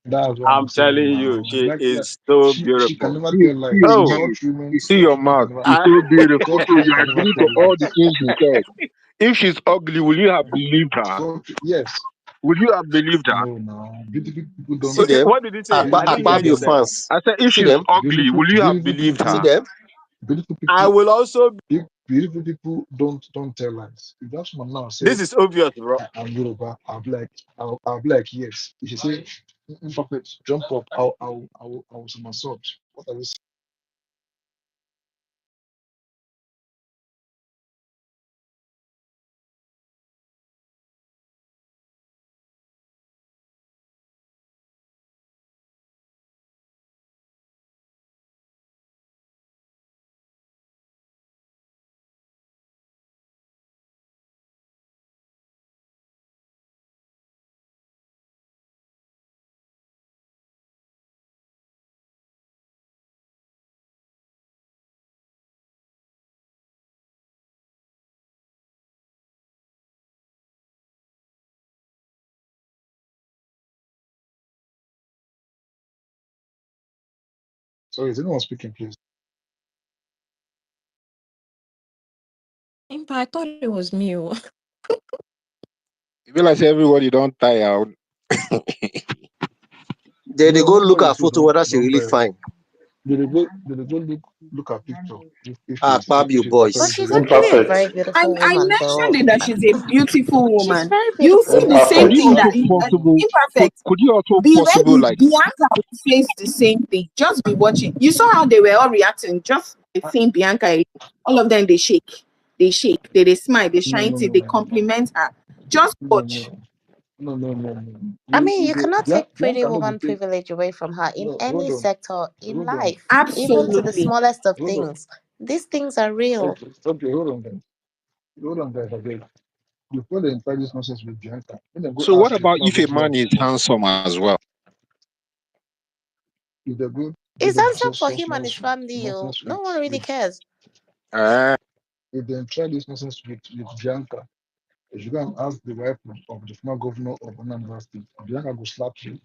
Speaker 5: That's what I'm
Speaker 6: I'm
Speaker 5: saying
Speaker 6: telling you,
Speaker 5: now.
Speaker 6: she
Speaker 5: Like
Speaker 6: is so
Speaker 5: she can
Speaker 6: beautiful.
Speaker 5: never
Speaker 11: See,
Speaker 5: tell lies.
Speaker 11: see,
Speaker 6: Oh,
Speaker 11: you
Speaker 5: Such
Speaker 11: see your
Speaker 5: women
Speaker 11: mouth.
Speaker 5: can never
Speaker 11: It's
Speaker 6: I,
Speaker 11: so beautiful.
Speaker 5: such
Speaker 11: So
Speaker 5: women
Speaker 11: you
Speaker 5: can never
Speaker 11: agree to
Speaker 5: tell
Speaker 11: all the
Speaker 5: lies.
Speaker 11: things you said. If she's ugly, will you have believed her?
Speaker 5: Such yes.
Speaker 11: Would you have believed her?
Speaker 5: No, no. Beautiful people
Speaker 2: See
Speaker 5: don't.
Speaker 6: okay,
Speaker 2: them,
Speaker 6: what did you say? I didn't hear
Speaker 2: Akpa
Speaker 6: what you
Speaker 2: your
Speaker 5: Beautiful
Speaker 6: said.
Speaker 2: fans.
Speaker 11: I said, if
Speaker 2: See
Speaker 11: she's
Speaker 2: them,
Speaker 11: ugly, will you have
Speaker 5: beautiful
Speaker 11: believed
Speaker 2: see
Speaker 11: her?
Speaker 5: people
Speaker 2: them.
Speaker 5: beautiful
Speaker 6: I
Speaker 5: people
Speaker 6: will also.
Speaker 5: beautiful people don't tell lies. If that woman now
Speaker 6: This
Speaker 5: say
Speaker 6: is obvious, bro.
Speaker 5: I'm Yoruba, I'll be like yes. If she say perfect, jump up, I'll somersault. What are you saying? Sorry, is anyone speaking, please?
Speaker 13: Impa, I thought it was me. Oh.
Speaker 11: You realize everybody don't tie out.
Speaker 2: They
Speaker 5: No,
Speaker 2: go look
Speaker 5: nobody
Speaker 2: at
Speaker 5: say
Speaker 2: photo whether she
Speaker 5: don't
Speaker 2: really
Speaker 5: tell.
Speaker 2: fine.
Speaker 5: Did they go look at picture if
Speaker 2: Akpabio
Speaker 5: she's
Speaker 17: But
Speaker 5: actually
Speaker 2: boys.
Speaker 17: she's actually a
Speaker 5: beautiful.
Speaker 17: very
Speaker 19: Imperfect.
Speaker 17: beautiful
Speaker 19: I
Speaker 17: woman,
Speaker 19: mentioned
Speaker 17: though.
Speaker 19: it that she's a beautiful
Speaker 17: She's
Speaker 19: woman.
Speaker 17: very
Speaker 19: You see
Speaker 17: beautiful.
Speaker 19: the
Speaker 11: Could
Speaker 19: same
Speaker 11: you
Speaker 19: thing
Speaker 18: Imperfect.
Speaker 19: that
Speaker 11: also possible?
Speaker 19: imperfect.
Speaker 11: Could you also
Speaker 19: Be
Speaker 11: possible
Speaker 19: ready.
Speaker 11: like?
Speaker 19: Bianca will face the same thing. Just be watching. You saw how they were all reacting. Just seeing Bianca, all of them they shake, they smile, they
Speaker 5: No,
Speaker 19: shine
Speaker 5: no,
Speaker 19: teeth,
Speaker 5: no,
Speaker 19: they
Speaker 5: no,
Speaker 19: compliment her. Just
Speaker 5: no,
Speaker 19: watch.
Speaker 5: no, no.
Speaker 17: I mean, you cannot take pretty
Speaker 5: Bianca no
Speaker 17: woman
Speaker 5: go take.
Speaker 17: privilege away from her in
Speaker 5: No,
Speaker 17: any sector in
Speaker 5: hold on,
Speaker 17: life, even to the
Speaker 19: Absolutely.
Speaker 17: smallest of
Speaker 5: hold on.
Speaker 17: things. These things are real.
Speaker 5: Okay, hold on, guys. Again, before they invite this nonsense with Bianca, when they go
Speaker 11: So what
Speaker 5: ask the
Speaker 11: about if a
Speaker 5: Fabio's
Speaker 11: man
Speaker 5: wife,
Speaker 11: is handsome as well?
Speaker 5: if they go give
Speaker 17: It's
Speaker 5: them
Speaker 17: handsome for him and his family. Oh.
Speaker 5: nonsense
Speaker 17: No one really cares.
Speaker 11: Uh,
Speaker 5: if they try this nonsense with Bianca, if you go and ask the wife of the former governor of Anambra State, Bianca go slap you.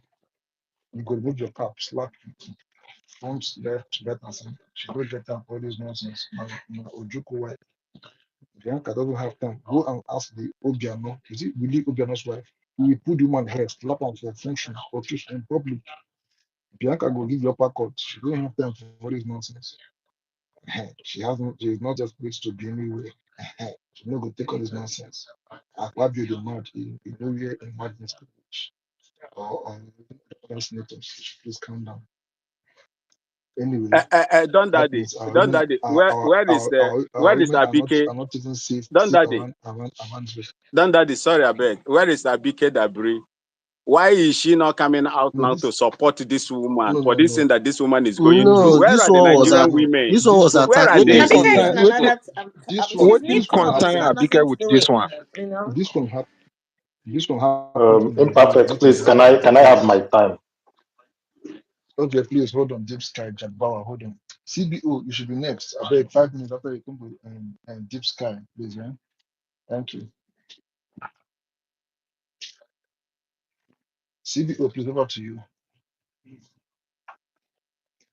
Speaker 5: You go remove your cap, slap you. Front, left, right, and center. She go get down all this nonsense. Ojuku wife. Bianca doesn't have time. Go and ask the Obiano. Is it really Obiano's wife? He put the woman head, slap on for function, or kiss in public. Bianca go give you uppercut. She don't have time for this nonsense. She has no, she is not just placed to be anywhere. She no go take all this nonsense. Akpabio the mad, he nowhere in madness or other senators. Please calm down. Anyway, that
Speaker 6: DonDada,
Speaker 5: means our women
Speaker 6: DonDada, where
Speaker 5: our
Speaker 6: is
Speaker 5: women
Speaker 6: Abike?
Speaker 5: are not even safe
Speaker 6: DonDada,
Speaker 5: around this.
Speaker 6: DonDada, sorry, I beg. Where is Abike Dabri? Why is she not coming out
Speaker 5: No,
Speaker 6: now to
Speaker 5: this
Speaker 6: support this woman
Speaker 5: no
Speaker 6: for
Speaker 5: no
Speaker 6: this thing
Speaker 5: no
Speaker 6: that this woman is going
Speaker 5: no
Speaker 6: through?
Speaker 2: No,
Speaker 6: Where
Speaker 2: this
Speaker 6: are the
Speaker 2: one was
Speaker 5: no
Speaker 6: Nigerian
Speaker 2: at
Speaker 5: no.
Speaker 6: women?
Speaker 2: this one
Speaker 5: This
Speaker 2: was
Speaker 5: one
Speaker 6: Where
Speaker 2: attacked.
Speaker 6: are
Speaker 2: What
Speaker 11: waiting
Speaker 2: they
Speaker 6: they?
Speaker 2: say
Speaker 11: concern,
Speaker 17: Abike is
Speaker 2: here.
Speaker 11: waiting,
Speaker 17: another.
Speaker 5: this one
Speaker 17: She's
Speaker 11: waiting
Speaker 5: this
Speaker 17: little,
Speaker 5: one
Speaker 17: but
Speaker 11: concern
Speaker 17: she's
Speaker 5: happened.
Speaker 11: Abike
Speaker 17: nothing
Speaker 11: with
Speaker 17: to do
Speaker 11: this
Speaker 17: with,
Speaker 11: one.
Speaker 17: you know.
Speaker 5: This one happened. This one happened in Nigeria,
Speaker 18: Imperfect.
Speaker 5: not in
Speaker 18: Please, can
Speaker 5: Biafra.
Speaker 18: I
Speaker 5: But
Speaker 18: can I have my time?
Speaker 5: okay, please hold on. Deep Sky, Jack Bauer, hold on. CBO, you should be next. I beg 5 minutes after you come with Deep Sky, please, man. Thank you. CBO, please over to you.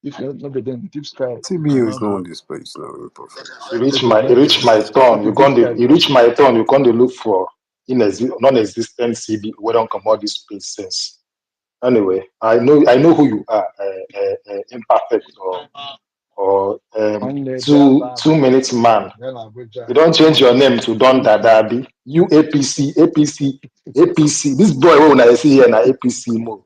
Speaker 5: If you're not then Deep Sky, you can
Speaker 6: TBU
Speaker 5: now
Speaker 6: is not
Speaker 5: go.
Speaker 6: on this page now. Imperfect.
Speaker 5: Okay,
Speaker 18: It reached my turn.
Speaker 5: okay, Deep Sky,
Speaker 18: You
Speaker 5: go.
Speaker 18: reach my turn. You can't look for non-existent CB. We don't come out this space since. Anyway, I know who you are. Imperfect or
Speaker 5: Monday,
Speaker 18: two minutes man.
Speaker 5: then Abuja,
Speaker 18: You don't change your name to Don
Speaker 5: APC.
Speaker 18: Dadabi. You APC. This boy when I see here na APC more.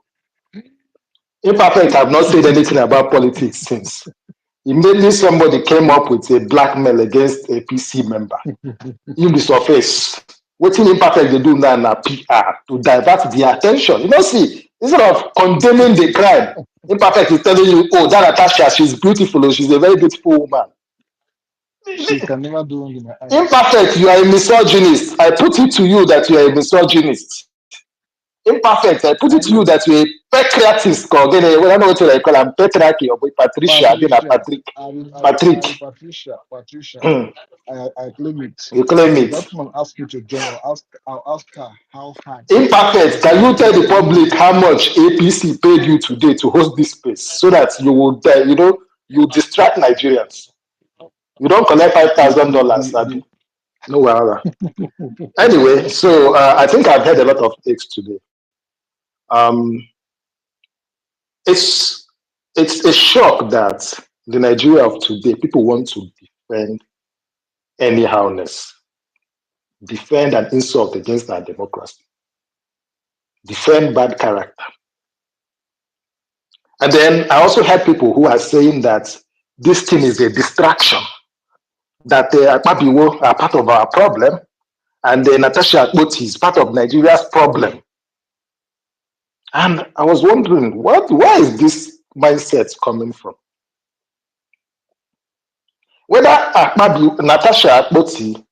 Speaker 18: Imperfect have not said anything about politics since. Immediately somebody came up with a blackmail against a PC member. In the surface, what imperfect they do now na PR to divert the attention. You know, see, instead of condemning the crime, imperfect is telling you, oh, that Natasha, she's beautiful, oh, she's a very beautiful woman.
Speaker 5: She can never do wrong in my eyes.
Speaker 18: Imperfect, you are a misogynist. I put it to you that you are a misogynist. Imperfect, I put it
Speaker 5: I
Speaker 18: to you
Speaker 5: know.
Speaker 18: that you're a
Speaker 2: patriarchist, again, I don't know what I call him, patriarchy, or Patricia, then a
Speaker 5: Patricia,
Speaker 2: Patrick.
Speaker 5: I
Speaker 2: Patrick,
Speaker 5: Patricia, I claim it.
Speaker 2: you claim
Speaker 5: If
Speaker 2: it.
Speaker 5: that woman asks me to join, I'll ask her how hard
Speaker 2: Imperfect,
Speaker 5: has
Speaker 2: can
Speaker 5: she
Speaker 2: you tell the
Speaker 5: been
Speaker 2: public
Speaker 5: losing.
Speaker 2: how much APC paid you today to host this space so that you will, you distract Nigerians? You don't collect $5,000, Abi. No, well. Anyway, so I think I've heard a lot of takes today. Um, it's it's a shock that the Nigeria of today, people want to defend anyhowness, defend an insult against our democracy, defend bad character. And then I also heard people who are saying that this thing is a distraction, that Akpabio are part of our problem, and Natasha Akpoti is part of Nigeria's problem. And I was wondering, where is this mindset coming from? Whether Natasha Akpoti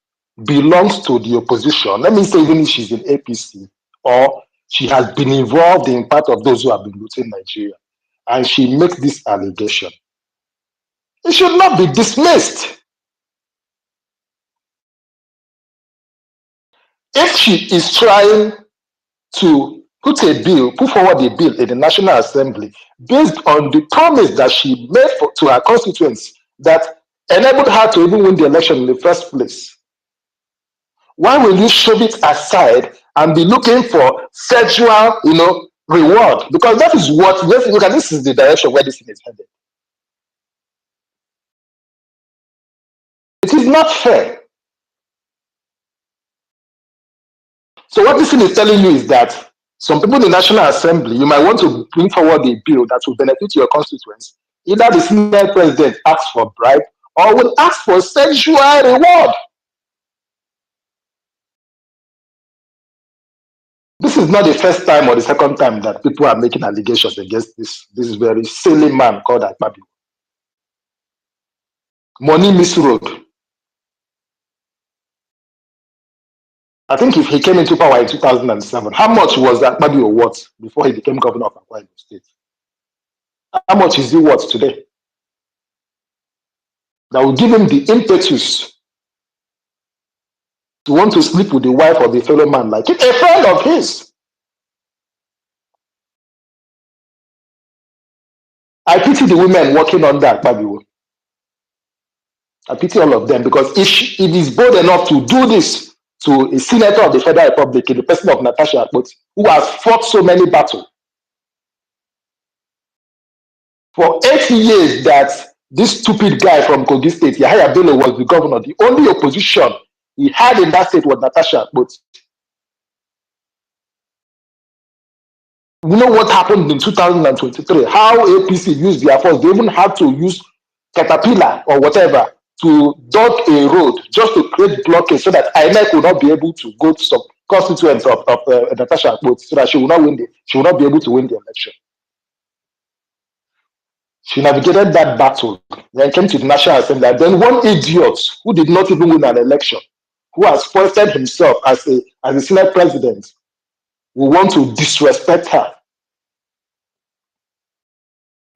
Speaker 2: belongs to the opposition, let me say even if she's in APC, or she has been involved in part of those who have been looting Nigeria, and she makes this allegation, it should not be dismissed. If she is trying to put forward a bill in the National Assembly based on the promise that she made to her constituents that enabled her to even win the election in the first place, why will you shove it aside and be looking for sexual, reward? Because that is what, look at, this is the direction where this thing is headed. It is not fair. So what this thing is telling you is that some people in the National Assembly, you might want to bring forward a bill that will benefit your constituents. Either the Senate President asks for bribe or will ask for sexual reward. This is not the first time or the second time that people are making allegations against this very silly man called Akpabio. Money misroad. I think if he came into power in 2007, how much was Akpabio worth before he became governor of Akwa Ibom State? How much is he worth today? That will give him the impetus to want to sleep with the wife of a fellow man like him, a friend of his. I pity the women working under Akpabio. I pity all of them because if he's bold enough to do this to a senator of the Federal Republic in the person of Natasha Akpoti, who has fought so many battles, for 8 years that this stupid guy from Kogi State, Yahaya Bello, was the governor, the only opposition he had in that state was Natasha Akpoti. You know what happened in 2023? How APC used their force. They even had to use caterpillar or whatever to dug a road just to create blockage so that INEC would not be able to go to some constituents of Natasha Akpoti so that she will not be able to win the election. She navigated that battle, then came to the National Assembly. And then one idiot who did not even win an election, who has foisted himself as a Senate president, will want to disrespect her.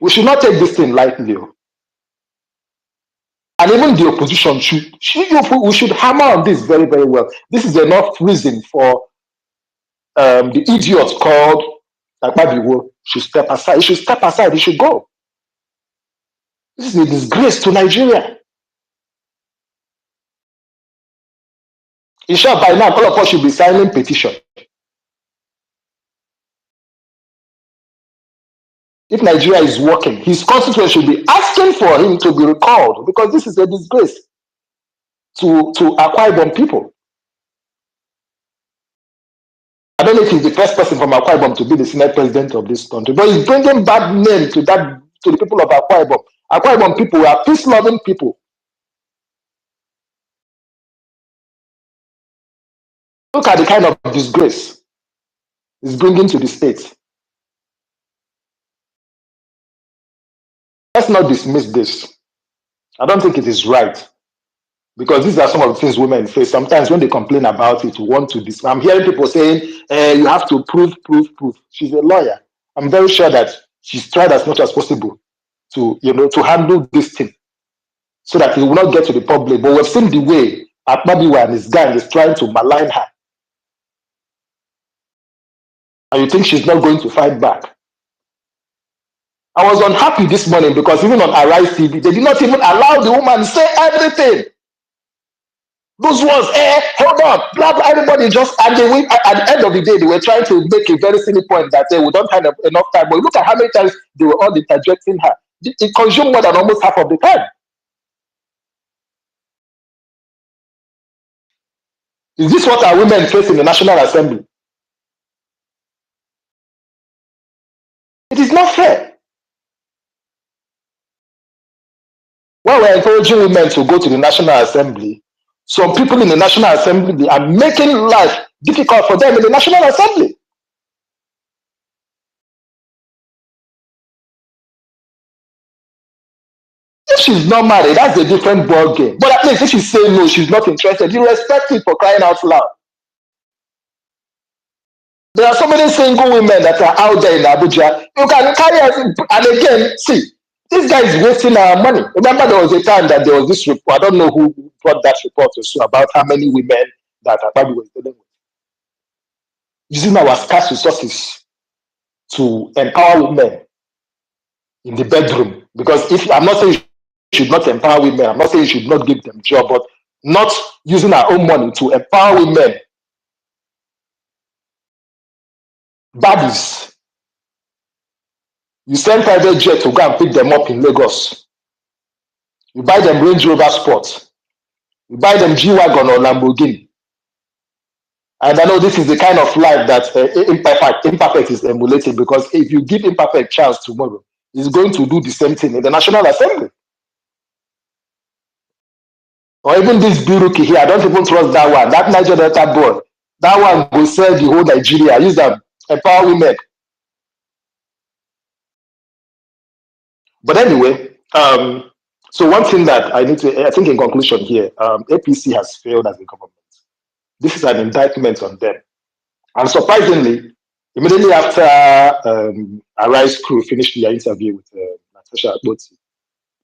Speaker 2: We should not take this thing lightly. And even the opposition we should hammer on this very, very well. This is enough reason for the idiot called Akpabio should step aside. He should step aside. He should go. This is a disgrace to Nigeria. In short, by now, all of us should be signing petition. If Nigeria is working, his constituents should be asking for him to be recalled because this is a disgrace to Akwa Ibom people. I don't know if he's the first person from Akwa Ibom to be the Senate president of this country, but he's bringing bad name to the people of Akwa Ibom. Akwa Ibom people are peace-loving people. Look at the kind of disgrace he's bringing to the state. Let's not dismiss this. I don't think it is right because these are some of the things women face. Sometimes when they complain about it, we want to dismiss. I'm hearing people saying, you have to prove. She's a lawyer.
Speaker 5: I'm very sure that she's tried as much as possible to, to handle this thing so that it will not get to the public. But we've seen the way Akpabio and his gang is trying to malign her. And you think she's not going to fight back? I was unhappy this morning because even on Arise TV, they did not even allow the woman to say everything. Those ones, hold on, blah, blah, everybody just, and they went, at the end of the day, they were trying to make a very silly point that we don't have enough time. But look at how many times they were all interjecting her. It consumed more than almost half of the time. Is this what our women face in the National Assembly? It is not fair. When we're encouraging women to go to the National Assembly, some people in the National Assembly are making life difficult for them in the National Assembly. If she's not married, that's a different ball game. But at least if she say no, she's not interested, you respect it for crying out loud. There are so many single women that are out there in Abuja. You can carry us, and again, see, this guy is wasting our money. Remember, there was a time that there was this report. I don't know who brought that report to show about how many women that Akpabio was dealing with. Using our scarce resources to empower women in the bedroom. Because if I'm not saying you should not empower women, I'm not saying you should not give them job, but not using our own money to empower women. Baddies. You send private jet to go and pick them up in Lagos. You buy them Range Rover Sport. You buy them G-Wagon or Lamborghini. And I know this is the kind of life that Imperfect is emulating, because if you give Imperfect chance tomorrow, he's going to do the same thing in the National Assembly. Or even this Biruki here, I don't even trust that one. That Niger Delta boy, that one will sell the whole Nigeria. Use them, empower women. But anyway, so one thing that I think in conclusion here, APC has failed as a government. This is an indictment on them. And surprisingly, immediately after Arise crew finished their interview with Natasha,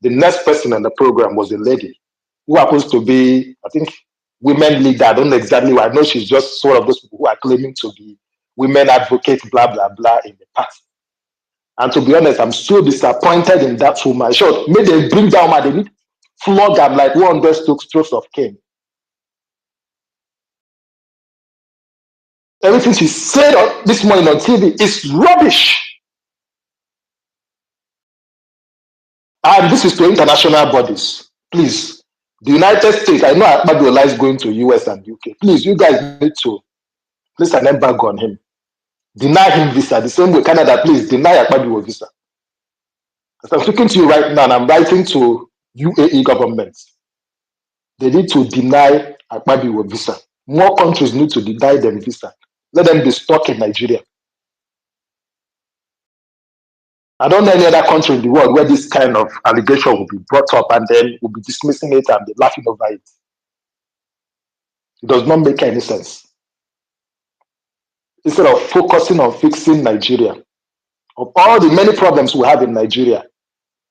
Speaker 5: the next person on the program was a lady who happens to be, I think, women leader. I don't know exactly why. I know she's just sort of those people who are claiming to be women advocates, blah, blah, blah, in the past. And to be honest, I'm so disappointed in that woman. Sure, maybe they bring down my, they need flog them like 100 strokes of cane. Everything she said this morning on TV is rubbish. And this is to international bodies. Please, the United States, I know Akpabio is going to US and UK. Please, you guys need to place an embargo on him. Deny him visa. The same way Canada, please deny Akpabio visa. As I'm speaking to you right now, and I'm writing to UAE government, they need to deny Akpabio visa. More countries need to deny them visa. Let them be stuck in Nigeria. I don't know any other country in the world where this kind of allegation will be brought up and then we'll be dismissing it and be laughing over it. It does not make any sense. Instead of focusing on fixing Nigeria, of all the many problems we have in Nigeria,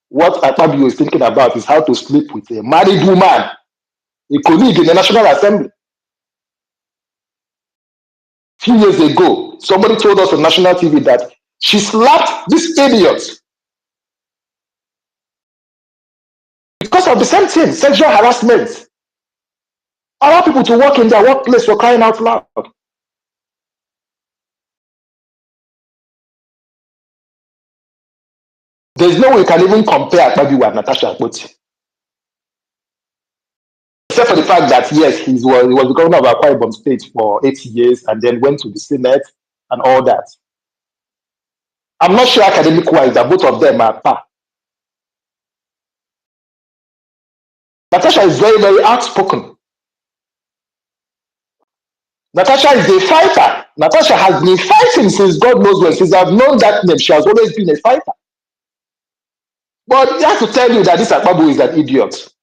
Speaker 5: what Akpabio is thinking about is how to sleep with a married woman, a colleague in the National Assembly. A few years ago, somebody told us on national TV that she slapped this idiot because of the same thing, sexual harassment. Allow people to work in their workplace for crying out loud. There's no way you can even compare Akpabio with Natasha Akpoti. Except for the fact that, yes, he was the governor of Akwa Ibom State for 8 years and then went to the Senate and all that. I'm not sure academic-wise that both of them are par. Natasha is very, very outspoken. Natasha is a fighter. Natasha has been fighting since God knows when. Since I've known that name, she has always been a fighter. But I have to tell you that this Akpabio is an idiot.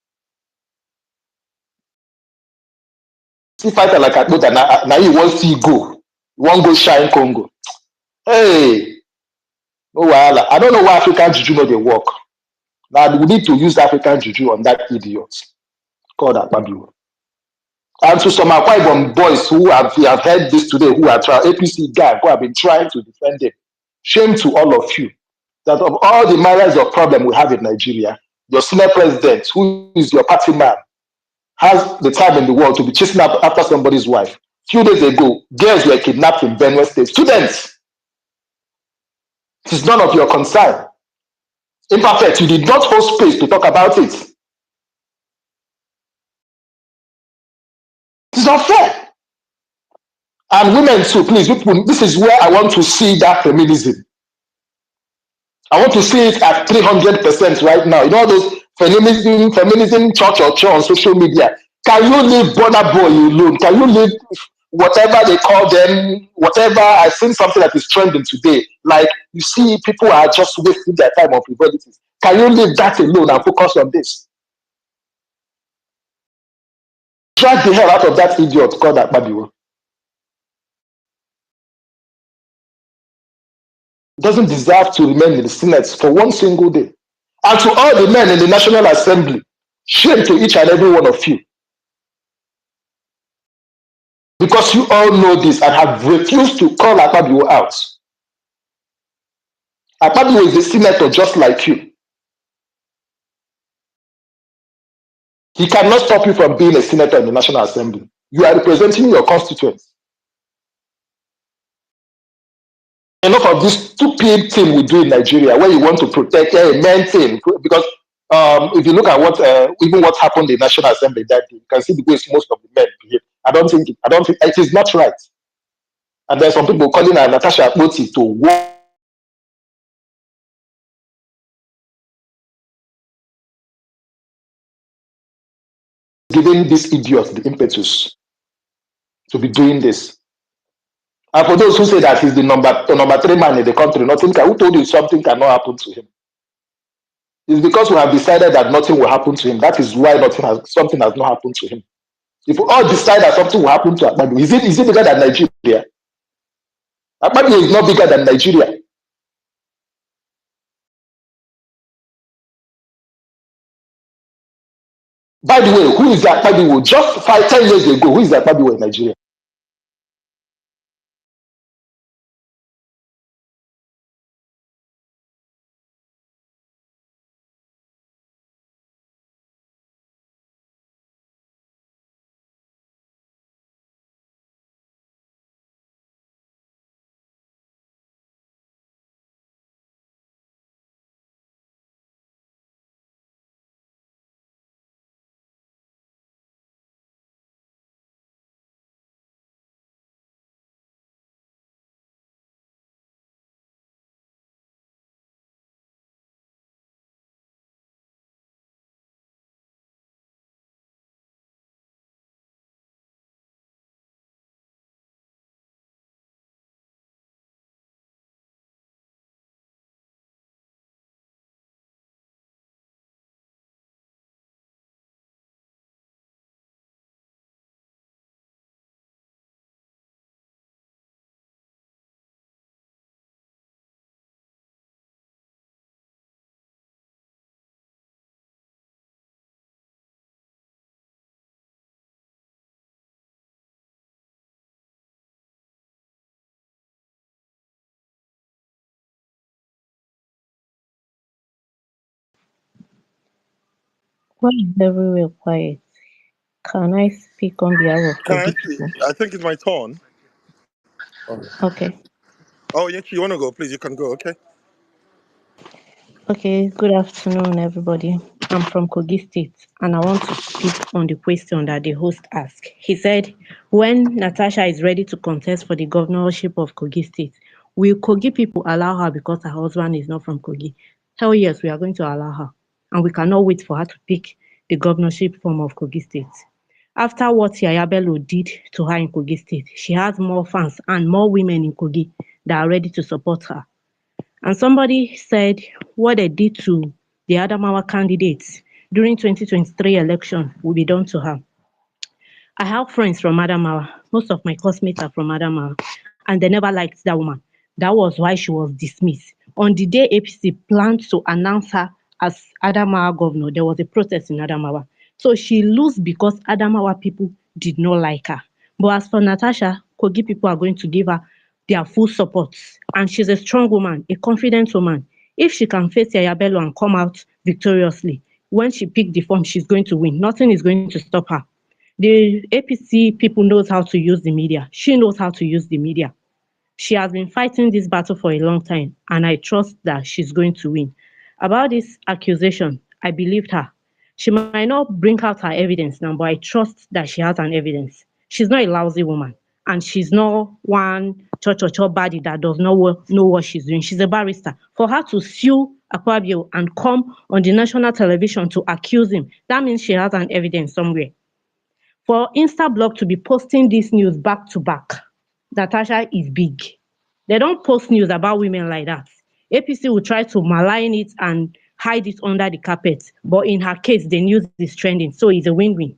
Speaker 5: See fighter like Akpabio, now he wants to go. He won't go shine Congo. Hey, No wahala. I don't know why African juju no dey work. Now we need to use African juju on that idiot called Akpabio. And to some Akwa Ibom boys who have heard this today, who are APC guy who have been trying to defend him. Shame to all of you that of all the myriads of problem we have in Nigeria, your senior president, who is your party man, has the time in the world to be chasing after somebody's wife. Few days ago, girls were kidnapped in Benue State. Students, it is none of your concern. Imperfect, you did not hold space to talk about it. It is not fair. And women too, please, this is where I want to see that feminism. I want to see it at 300% right now. You know those feminism church or church on social media. Can you leave Bonner Boy alone? Can you leave whatever they call them, whatever? I've seen something that is trending today. Like you see, people are just wasting their time on frivolities. Can you leave that alone and focus on this? Drag the hell out of that idiot called Akpabio. Doesn't deserve to remain in the Senate for one single day. And to all the men in the National Assembly, shame to each and every one of you. Because you all know this and have refused to call Akpabio out. Akpabio is a senator just like you. He cannot stop you from being a senator in the National Assembly. You are representing your constituents. Enough of this stupid thing we do in Nigeria where you want to protect a men thing. Because if you look at even what happened in the National Assembly that day, you can see the way most of the men behave. I don't think it is not right. And there are some people calling her Natasha to work, giving this idiot the impetus to be doing this. And for those who say that he's the number 3 man in the country, who told you something cannot happen to him? It's because we have decided that nothing will happen to him. That is why something has not happened to him. If we all decide that something will happen to Akpabio, is it bigger than Nigeria? Akpabio is not bigger than Nigeria. By the way, who is Akpabio? Just 5-10 years ago, who is Akpabio in Nigeria?
Speaker 17: Why is everywhere quiet? Can I speak on behalf of
Speaker 8: Can I
Speaker 17: Kogi
Speaker 8: speak?
Speaker 17: people?
Speaker 8: I think it's my turn.
Speaker 17: Okay.
Speaker 8: Oh, Yachi, you want to go? Please, you can go. Okay.
Speaker 17: Okay, good afternoon, everybody. I'm from Kogi State, and I want to speak on the question that the host asked. He said, when Natasha is ready to contest for the governorship of Kogi State, will Kogi people allow her because her husband is not from Kogi? Hell yes, we are going to allow her, and we cannot wait for her to pick the governorship form of Kogi State. After what Yaya Bello did to her in Kogi State, she has more fans and more women in Kogi that are ready to support her. And somebody said what they did to the Adamawa candidates during 2023 election will be done to her. I have friends from Adamawa. Most of my classmates are from Adamawa, and they never liked that woman. That was why she was dismissed.
Speaker 2: On the day APC planned to announce her as Adamawa governor, there was a protest in Adamawa. So she lost because Adamawa people did not like her. But as for Natasha, Kogi people are going to give her their full support. And she's a strong woman, a confident woman. If she can face Yaya Bello and come out victoriously, when she picked the form, she's going to win. Nothing is going to stop her. The APC people knows how to use the media. She knows how to use the media. She has been fighting this battle for a long time, and I trust that she's going to win. About this accusation, I believed her. She might not bring out her evidence now, but I trust that she has an evidence. She's not a lousy woman, and she's not one cho body that does not know what she's doing. She's a barrister. For her to sue Akpabio and come on the national television to accuse him, that means she has an evidence somewhere. For Instablog to be posting this news back to back, Natasha is big. They don't post news about women like that. APC will try to malign it and hide it under the carpet. But in her case, the news is trending. So it's a win-win.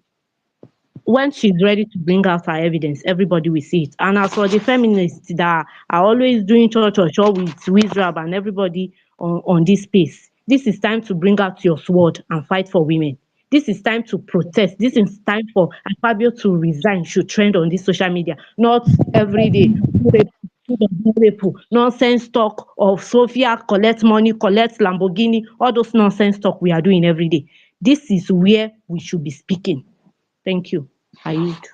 Speaker 2: When she's ready to bring out her evidence, everybody will see it. And as for the feminists that are always doing church or show with Wizrab and everybody on this space, this is time to bring out your sword and fight for women. This is time to protest. This is time for Akpabio to resign, should trend on this social media, not every day. Nonsense talk of Sophia collect money, collect Lamborghini, all those nonsense talk we are doing every day. This is where we should be speaking. Thank you. I yield.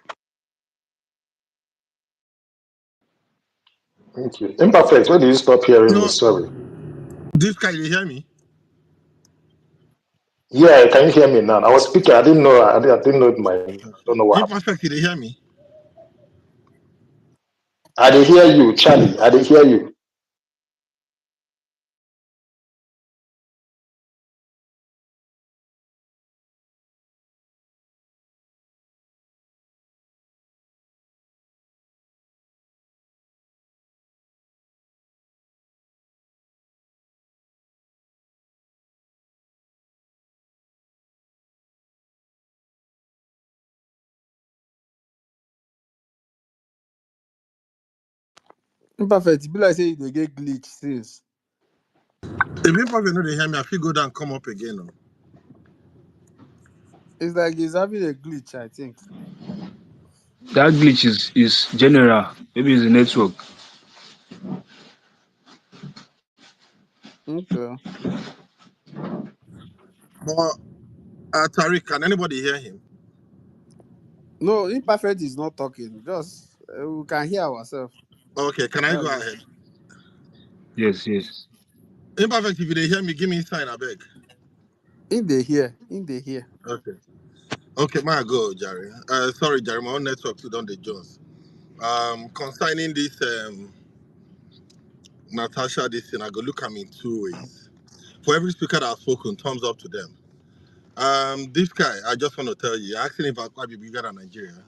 Speaker 5: Thank you. Imperfect. When did you stop hearing me?
Speaker 11: No,
Speaker 5: Sorry.
Speaker 11: this guy, you hear me?
Speaker 5: Yeah, can you hear me now? I was speaking. I didn't know. I didn't know my. I don't know what happened.
Speaker 11: Imperfect, you hear me?
Speaker 5: I did hear you, Charlie. I did hear you.
Speaker 12: Imperfect. Be like say they get glitch since.
Speaker 11: If Imperfect know they hear me, I feel go down, come up again. No?
Speaker 12: It's like he's having a glitch, I think.
Speaker 1: That glitch is general. Maybe it's the network.
Speaker 12: Okay.
Speaker 11: But Tariq, can anybody hear him?
Speaker 12: No, imperfect is not talking. Just we can hear ourselves.
Speaker 11: Okay, can I go
Speaker 12: That's it.
Speaker 11: ahead?
Speaker 1: Yes, yes.
Speaker 11: Imperfect, if you they hear me, give me a sign, I beg.
Speaker 12: In the here. In the here.
Speaker 11: Okay. Okay, my go, Jerry. Sorry, Jerry, my own network too done the Jones. Concerning this Natasha, this thing, I go look at me in two ways. For every speaker that has spoken, thumbs up to them. This guy, I just want to tell you, asking if Akpabio is bigger than Nigeria.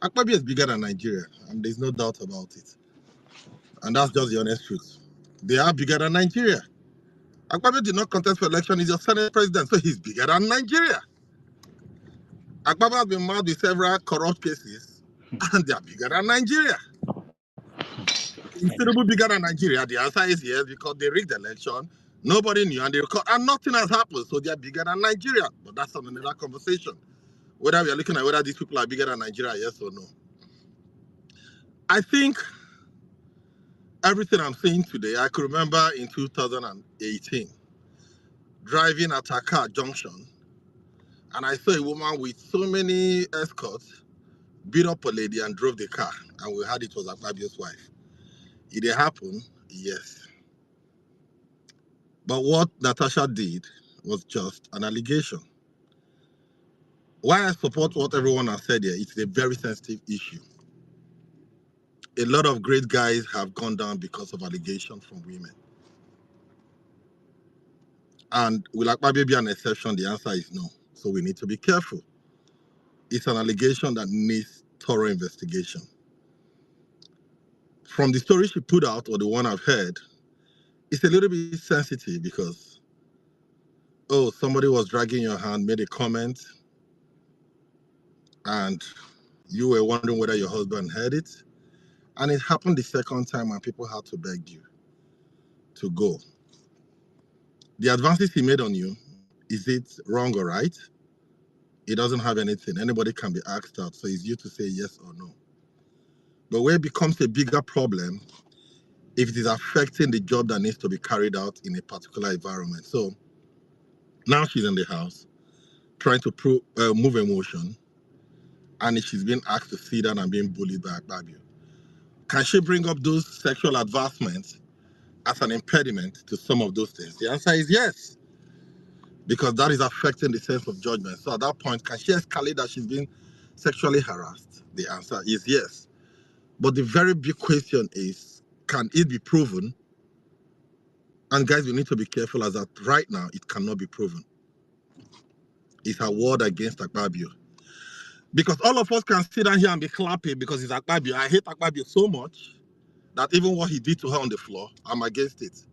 Speaker 11: Akpabio is bigger than Nigeria, and there's no doubt about it. And that's just the honest truth. They are bigger than Nigeria. Akpabio did not contest for election, he's your Senate president, so he's bigger than Nigeria. Akpabio has been marred with several corrupt cases, and they are bigger than Nigeria. Is Tinubu bigger than Nigeria? The answer is yes, because they rigged the election, nobody knew, and they record, and nothing has happened, so they are bigger than Nigeria. But that's on another conversation. Whether we are looking at whether these people are bigger than Nigeria, yes or no. I think everything I'm saying today, I could remember in 2018, driving at Taka Junction, and I saw a woman with so many escorts beat up a lady and drove the car, and we heard it was Akpabio's wife. Did it happen? Yes. But what Natasha did was just an allegation. Why I support what everyone has said here, it's a very sensitive issue. A lot of great guys have gone down because of allegations from women. And will Akpabio be an exception? The answer is no. So we need to be careful. It's an allegation that needs thorough investigation. From the story she put out or the one I've heard, it's a little bit sensitive because, oh, somebody was dragging your hand, made a comment, and you were wondering whether your husband heard it. And it happened the second time and people had to beg you to go. The advances he made on you, is it wrong or right? It doesn't have anything. Anybody can be asked out, so it's you to say yes or no. But where it becomes a bigger problem, if it is affecting the job that needs to be carried out in a particular environment. So now she's in the house trying to move emotion, and she's being asked to sit down and being bullied by Akpabio. Can she bring up those sexual advancements as an impediment to some of those things? The answer is yes, because that is affecting the sense of judgment. So at that point, can she escalate that she's being sexually harassed? The answer is yes. But the very big question is, can it be proven? And guys, we need to be careful as that right now, it cannot be proven. It's a word against Akpabio. Because all of us can sit down here and be clapping because it's Akpabio. I hate Akpabio so much that even what he did to her on the floor, I'm against it.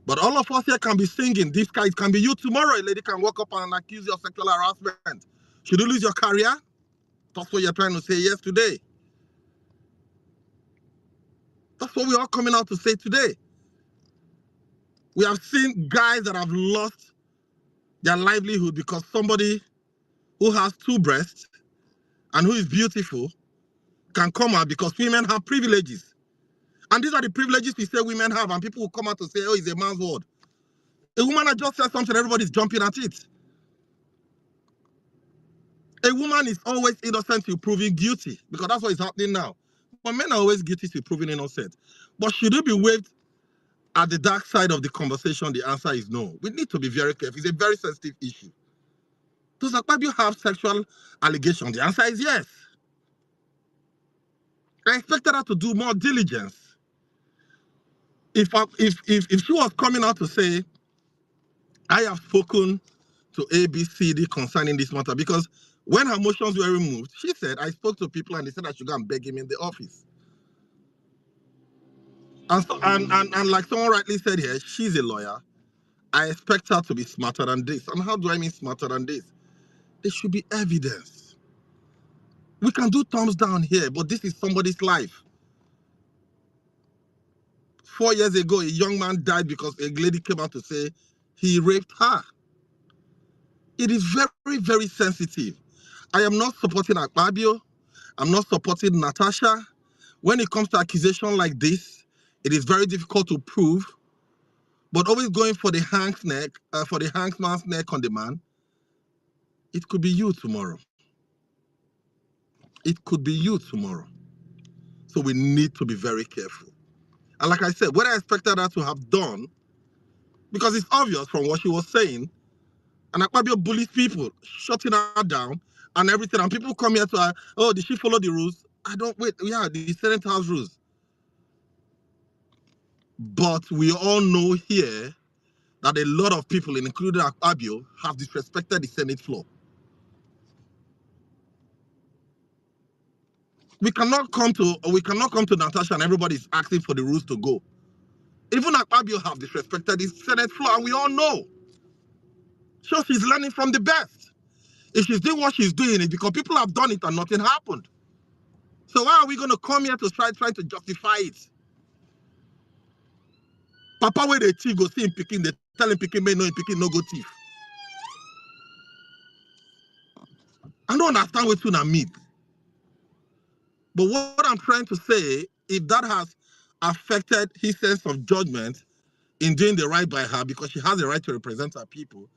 Speaker 11: But all of us here can be singing. This guy, it can be you tomorrow. A lady can walk up and accuse you of sexual harassment. Should you lose your career? That's what you're trying to say yes today. That's what we're all coming out to say today. We have seen guys that have lost their livelihood because somebody who has two breasts and who is beautiful can come out because women have privileges. And these are the privileges we say women have, and people will come out to say, oh, it's a man's word. A woman that just said something, everybody's jumping at it. A woman is always innocent till proven guilty, because that's what is happening now. But men are always guilty till proven innocent. But should it be waved at the dark side of the conversation? The answer is no. We need to be very careful. It's a very sensitive issue. Does Akpabio have sexual allegations? The answer is yes. I expected her to do more diligence. If she was coming out to say, I have spoken to A, B, C, D concerning this matter, because when her motions were removed, she said, I spoke to people and they said I should go and beg him in the office. And, so, and like someone rightly said here, she's a lawyer. I expect her to be smarter than this. And how do I mean smarter than this? There should be evidence. We can do thumbs down here, but this is somebody's life. 4 years ago, a young man died because a lady came out to say he raped her. It is very, very sensitive. I am not supporting Akpabio. I'm not supporting Natasha. When it comes to accusation like this, it is very difficult to prove. But always going for the hang's neck, for the hangman's neck on the man, it could be you tomorrow. It could be you tomorrow. So we need to be very careful. And like I said, what I expected her to have done, because it's obvious from what she was saying, and Akpabio bullies people, shutting her down and everything. And people come here to her, oh, did she follow the rules? I don't, wait, yeah, the Senate House rules. But we all know here that a lot of people, including Akpabio, have disrespected the Senate floor. We cannot come to Natasha and everybody's asking for the rules to go. Even Akpabio have disrespected the Senate floor, and we all know. So she's learning from the best. If she's doing what she's doing, it's because people have done it and nothing happened. So why are we going to come here to try to justify it? Papa, where the thief go see him picking, they tell him picking, may no him picking, no go thief. I don't understand what you mean. But what I'm trying to say, if that has affected his sense of judgment in doing the right by her, because she has the right to represent her people,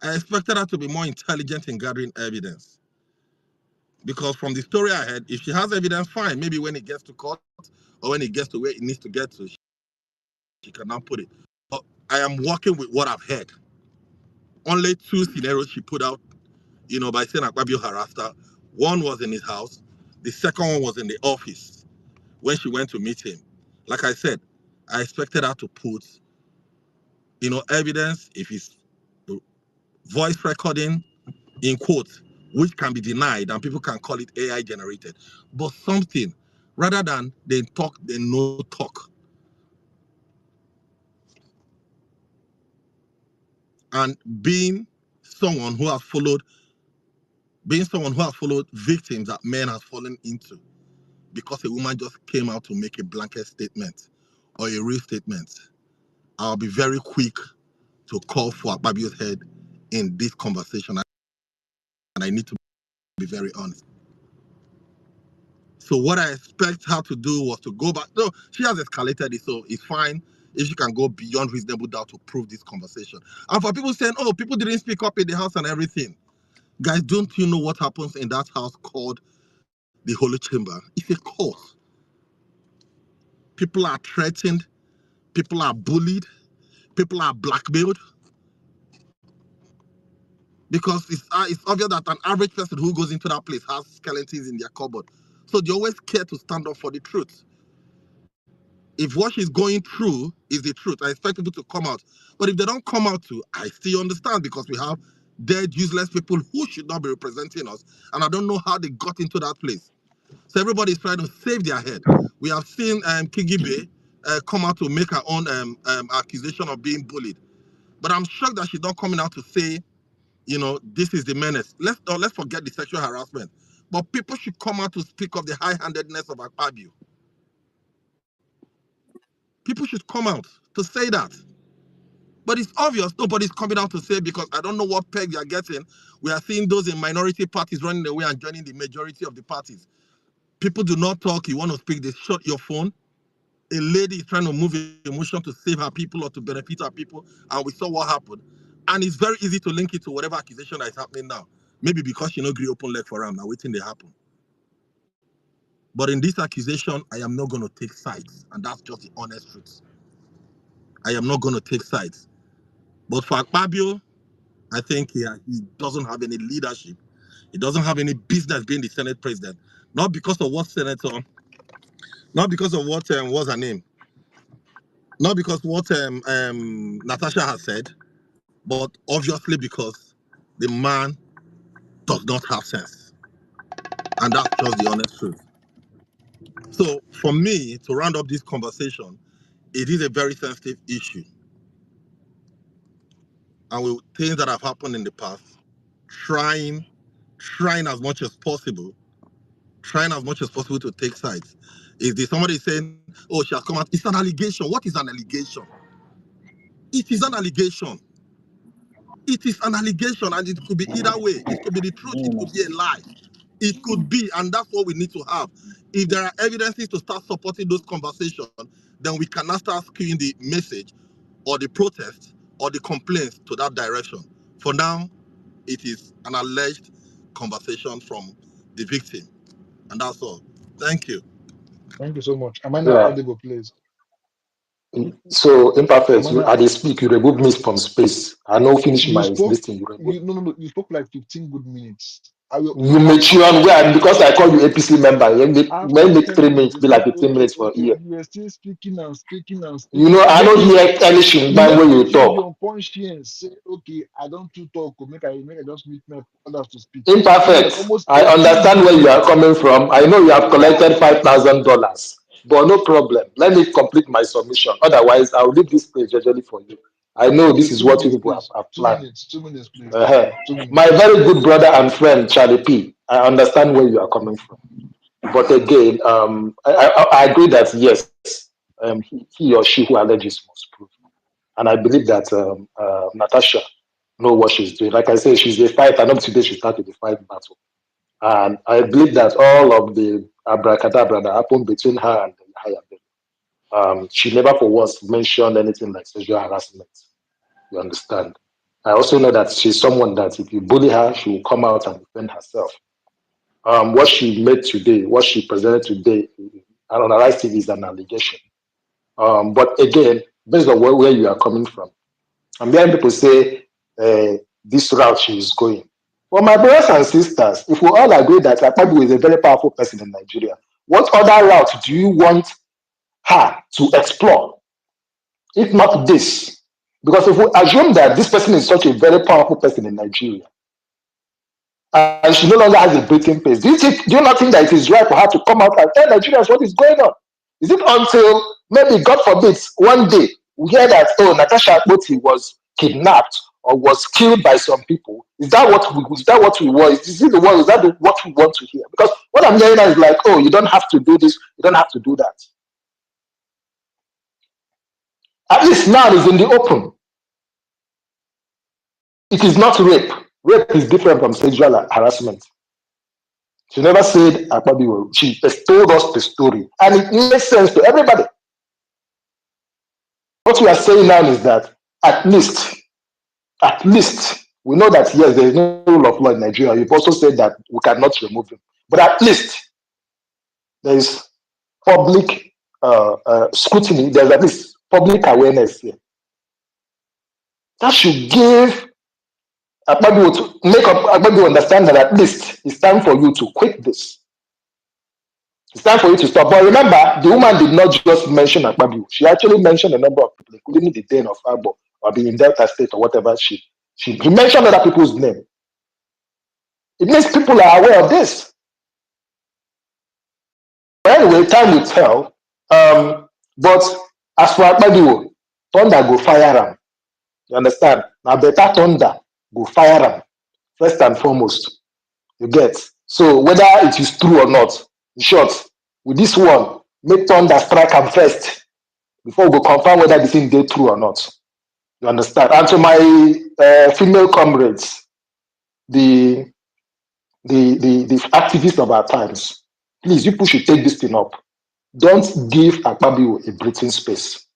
Speaker 11: I expected her to be more intelligent in gathering evidence. Because from the story I heard, if she has evidence, fine. Maybe when it gets to court or when it gets to where it needs to get to, she can now put it. But I am working with what I've heard. Only two scenarios she put out, by saying Akpabio harassed her. One was in his house. The second one was in the office when she went to meet him. Like I said, I expected her to put, evidence, if it's voice recording, in quotes, which can be denied and people can call it AI generated, but something rather than they talk, they no talk. And being someone who has followed victims that men have fallen into because a woman just came out to make a blanket statement or a real statement, I'll be very quick to call for Akpabio's head in this conversation, and I need to be very honest. So what I expect her to do was to go back. No, she has escalated it, so it's fine if she can go beyond reasonable doubt to prove this conversation. And for people saying, oh, people didn't speak up in the house and everything, guys, don't you know what happens in that house called the Holy Chamber? It's a court. People are threatened, people are bullied, people are blackmailed because it's obvious that an average person who goes into that place has skeletons in their cupboard. So they always care to stand up for the truth. If what she's going through is the truth, I expect people to come out. But if they don't come out to, I still understand because we have dead, useless people who should not be representing us. And I don't know how they got into that place. So everybody's trying to save their head. We have seen Kigibe come out to make her own accusation of being bullied. But I'm shocked that she's not coming out to say, you know, this is the menace. Let's forget the sexual harassment. But people should come out to speak of the high-handedness of Akpabio. People should come out to say that. But it's obvious nobody's coming out to say because I don't know what peg you're getting. We are seeing those in minority parties running away and joining the majority of the parties. People do not talk. You want to speak, they shut your phone. A lady is trying to move emotion to save her people or to benefit her people, and we saw what happened. And it's very easy to link it to whatever accusation that is happening now. Maybe because she no agree open leg for him, now waiting they happen. But in this accusation, I am not going to take sides, and that's just the honest truth. I am not going to take sides. But for Akpabio, I think he doesn't have any leadership. He doesn't have any business being the Senate president. Not because of what Senator, not because of what was her name, not because what Natasha has said, but obviously because the man does not have sense. And that's just the honest truth. So for me, to round up this conversation, it is a very sensitive issue. And with things that have happened in the past, trying, trying as much as possible, trying as much as possible to take sides. Is there somebody saying, oh, she has come out? It's an allegation. What is an allegation? It is an allegation. It is an allegation, and it could be either way. It could be the truth, it could be a lie. It could be, and that's what we need to have. If there are evidences to start supporting those conversations, then we cannot start skewing the message or the protest or the complaints to that direction. For now, it is an alleged conversation from the victim, and that's all. Thank you.
Speaker 5: Thank you so much. Am I now
Speaker 15: Yeah.
Speaker 5: audible, please?
Speaker 15: So
Speaker 5: Am
Speaker 15: imperfect.
Speaker 5: I now?
Speaker 15: I dey speak. You remove me from space. I know finish
Speaker 5: You
Speaker 15: my
Speaker 5: spoke.
Speaker 15: listing. You remove.
Speaker 5: You no no no. You spoke like 15 good minutes. I will
Speaker 15: You mature
Speaker 5: after
Speaker 15: and where because I call you APC member. When
Speaker 5: after
Speaker 15: make
Speaker 5: 10
Speaker 15: 3 minutes
Speaker 5: minutes.
Speaker 15: be
Speaker 5: You
Speaker 15: like
Speaker 5: said
Speaker 15: 15
Speaker 5: okay
Speaker 15: minutes for
Speaker 5: okay.
Speaker 15: here.
Speaker 5: You were still speaking and speaking and
Speaker 15: You
Speaker 5: speaking.
Speaker 15: know,
Speaker 5: It
Speaker 15: I
Speaker 5: make
Speaker 15: don't
Speaker 5: me.
Speaker 15: hear anything
Speaker 5: It
Speaker 15: by
Speaker 5: now
Speaker 15: when you
Speaker 5: make you
Speaker 15: talk.
Speaker 5: your conscience say okay. I don't too talk. Make I just meet my others to speak. So like
Speaker 15: Imperfect.
Speaker 5: almost
Speaker 15: I
Speaker 5: 18
Speaker 15: understand
Speaker 5: good
Speaker 15: where you are
Speaker 5: minutes.
Speaker 15: coming from. I know you have
Speaker 5: Yeah.
Speaker 15: collected $5,000, but no problem. Let me complete my submission. Otherwise, I'll leave this place usually for you. I know
Speaker 5: Okay.
Speaker 15: this is
Speaker 5: 2 minutes,
Speaker 15: what you people
Speaker 5: please.
Speaker 15: have
Speaker 5: Two
Speaker 15: planned.
Speaker 5: minutes. 2 minutes, please.
Speaker 15: Uh-huh.
Speaker 5: 2 minutes.
Speaker 15: My very good brother and friend, Charlie P. I understand where you are coming from. But again, I agree that yes, he or she who alleges must prove. And I believe that Natasha know what she's doing. Like I said, she's a fighter. Not today she started the fight battle. And I believe that all of the abracadabra that happened between her and the higher she never for once mentioned anything like sexual harassment. You understand? I also know that she's someone that if you bully her, she will come out and defend herself. What she made today, what she presented today on Arise TV is an allegation. But again, based on where you are coming from, I'm hearing people say this route she is going. Well, my brothers and sisters, if we all agree that Akpabio is a very powerful person in Nigeria, what other route do you want her to explore, if not this? Because if we assume that this person is such a very powerful person in Nigeria, and she no longer has a breathing place, do you not think that it is right for her to come out and tell Nigerians what is going on? Is it until maybe, God forbid, one day we hear that, oh, Natasha Akpoti was kidnapped or was killed by some people? Is that what we want? Is it the one? Is that what we want to hear? Because what I'm hearing now is like, oh, you don't have to do this, you don't have to do that. At least now it's in the open.
Speaker 2: It is not rape. Rape is different from sexual harassment. She never said Akpabio. She just told us the story. And it makes sense to everybody. What we are saying now is that at least, we know that yes, there is no rule of law in Nigeria. You've also said that we cannot remove him. But at least there is public scrutiny, there's at least public awareness here. That should give Akpabio to make Akpabio understand that at least it's time for you to quit this. It's time for you to stop. But remember, the woman did not just mention Akpabio. She actually mentioned a number of people, including the Dane of Agbo or being in Delta State or whatever. She mentioned other people's name. It means people are aware of this. But anyway, time will tell. But as for Akpabio, thunder go fire am. You understand? Now better thunder go fire am first and foremost. You get? So whether it is true or not, in short, with this one, make thunder strike am first before we go confirm whether the thing dey true or not. You understand? And to my female comrades, the the activists of our times, please, you people should take this thing up. Don't give Akpabio a breathing space.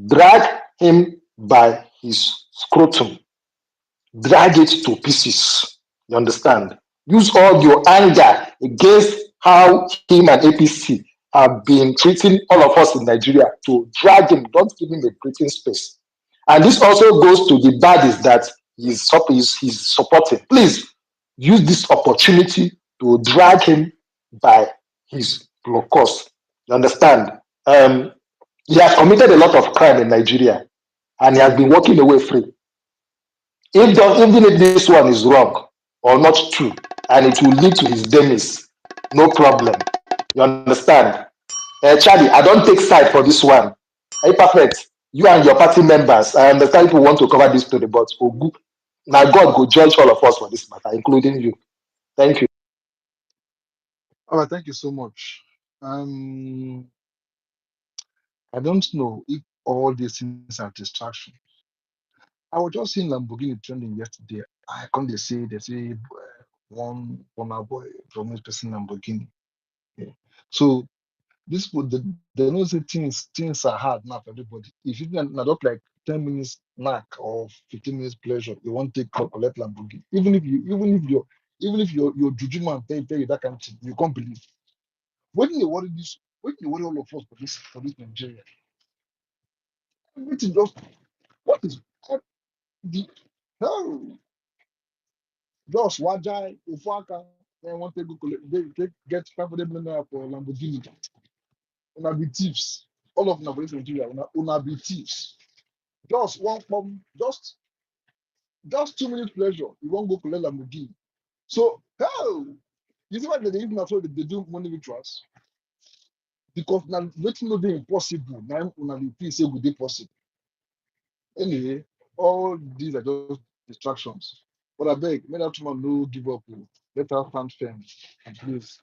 Speaker 2: Drag him by his scrotum. Drag it to pieces. You understand? Use all your anger against how him and APC have been treating all of us in Nigeria to drag him. Don't give him a breathing space. And this also goes to the baddies that he's supporting. Please use this opportunity to drag him by his locus. You understand? He has committed a lot of crime in Nigeria and he has been walking away free. Even if this one is wrong or not true, and it will lead to his demise, no problem. You understand? Charlie, I don't take side for this one. Hey, perfect. You and your party members, I understand people want to cover this story, but now God go judge all of us for this matter, including you. Thank you.
Speaker 5: All right, thank you so much. I don't know if all these things are distraction. I was just seeing Lamborghini trending yesterday. I can't they say one boy promised person Lamborghini. Yeah. So this would they know say things are hard now for everybody. If you not like 10 minutes knack or 15 minutes pleasure, you won't take collect Lamborghini. Even if your juju man tell you that kind of thing, you can't believe. When you worry this, when you worry all of us for this Nigeria, everything just what is what the hell? Just Wajai, Ufaka, then want to go get 500 million naira for Lamborghini. Una be thieves. All of Nigeria, una be thieves. Just one from just 2 minutes pleasure. You won't go collect Lamborghini. So hell, you see why they even after they do money rituals? Because now waiting no be impossible. Now una be feel say would be possible. Anyway, all these are just distractions. But I beg, make that woman no give up. Let her stand firm and please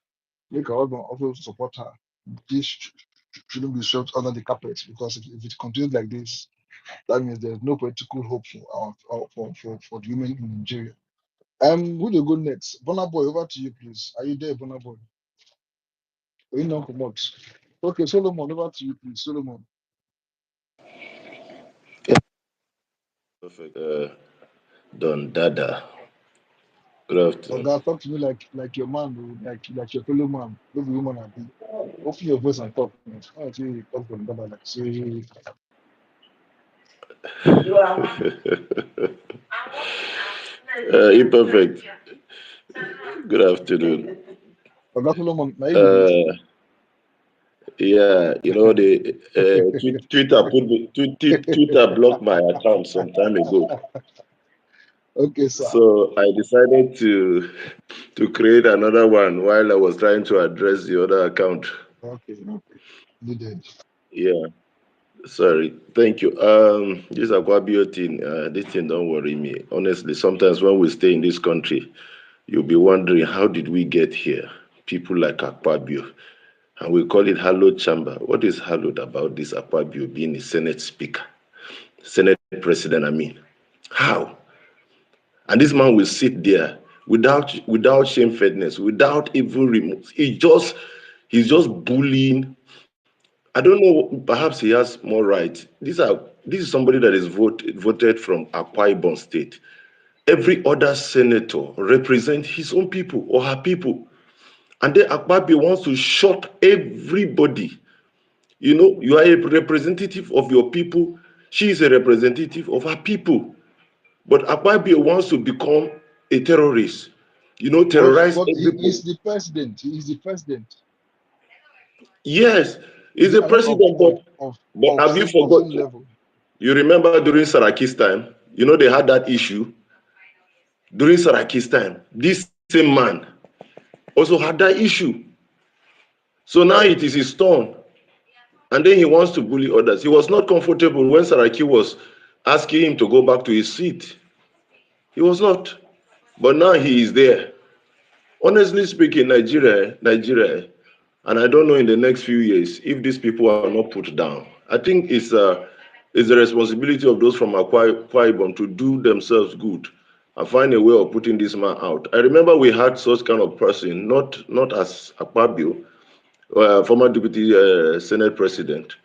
Speaker 5: make her husband also support her. This shouldn't be swept under the carpet because if it continues like this, that means there's no political hope for the women in Nigeria. Who do you go next? Bonner Boy, over to you, please. Are you there, Bonner Boy? Are you not come out? Okay, Solomon, over to you, please. Solomon.
Speaker 2: Perfect. DonDada. Good
Speaker 5: Oh
Speaker 2: afternoon.
Speaker 5: God, talk to me like your man, like your fellow man. Don't be woman and be. Open your voice and talk. Man. I want you to talk from the like say
Speaker 2: Imperfect. Good afternoon.
Speaker 5: Oh God, Solomon, now you be this.
Speaker 2: Uh, yeah, the Twitter Twitter blocked my account some time ago,
Speaker 5: Okay, sir.
Speaker 2: so I decided to create another one while I was trying to address the other account.
Speaker 5: Okay, okay. You did.
Speaker 2: Yeah, sorry. Thank you. This Akpabio thing, this thing don't worry me. Honestly, sometimes when we stay in this country, you'll be wondering how did we get here? People like Akpabio, and we call it hallowed chamber. What is hallowed about this Akpabio being a Senate speaker, Senate president? I mean, how?
Speaker 21: And this man will sit there without shamefacedness, without even remorse. He's just bullying. I don't know. Perhaps he has more rights. This is somebody that is voted from Akwa Ibom State. Every other senator represents his own people or her people, and then Akpabio wants to shut everybody. You are a representative of your people. She is a representative of her people. But Akpabio wants to become a terrorist. Terrorize
Speaker 5: But he is
Speaker 21: everybody.
Speaker 5: the president. He is the president.
Speaker 21: Yes, he's
Speaker 5: There
Speaker 21: a
Speaker 5: are a lot
Speaker 21: president, but have you
Speaker 5: of same
Speaker 21: forgotten?
Speaker 5: level.
Speaker 21: You remember during Saraki's time, they had that issue. During Saraki's time, this same man also had that issue. So now it is his turn. And then he wants to bully others. He was not comfortable when Saraki was asking him to go back to his seat. He was not. But now he is there. Honestly speaking, Nigeria, and I don't know in the next few years if these people are not put down. I think it's the responsibility of those from Akwa Ibom to do themselves good and find a way of putting this man out. I remember we had such kind of person, not as Akpabio, former deputy Senate president.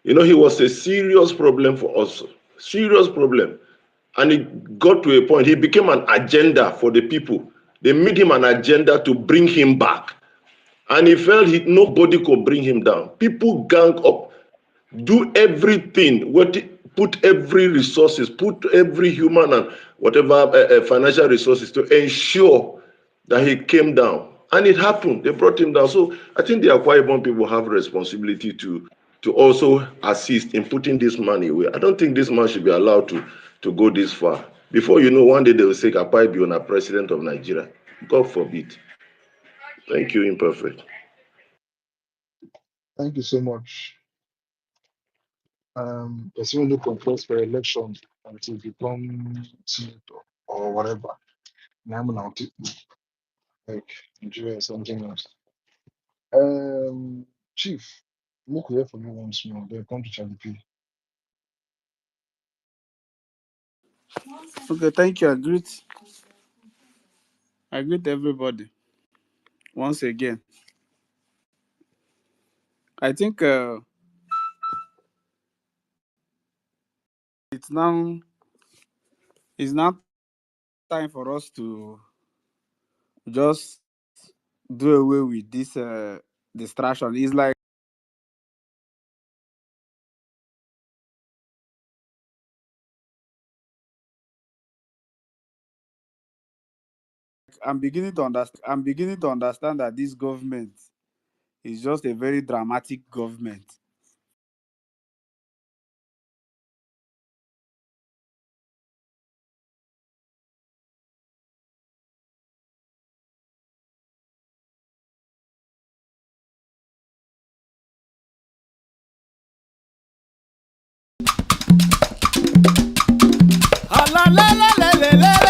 Speaker 21: He was a serious problem for us, serious problem. And it got to a point, he became an agenda for the people. They made him an agenda to bring him back. And he felt nobody could bring him down. People gang up, do everything, put every resources, put every human and whatever financial resources to ensure that he came down. And it happened. They brought him down. So I think the Akwa Ibom people have a responsibility to also assist in putting this man away. I don't think this man should be allowed to go this far. Before you know, one day they will say Akpabio na president of Nigeria. God forbid. Thank you, Imperfect.
Speaker 5: Thank you so much. Person who contest for election until become senator or whatever. Now I'm not like Nigeria is something else. Chief, look here for you once more. Then come to Charlie P.
Speaker 12: Okay, thank you. I greet everybody once again. I think it's now it's now time for us to just do away with this distraction. It's like I'm beginning to understand that this government is just a very dramatic government.
Speaker 22: Ah, la, la, la, la, la, la,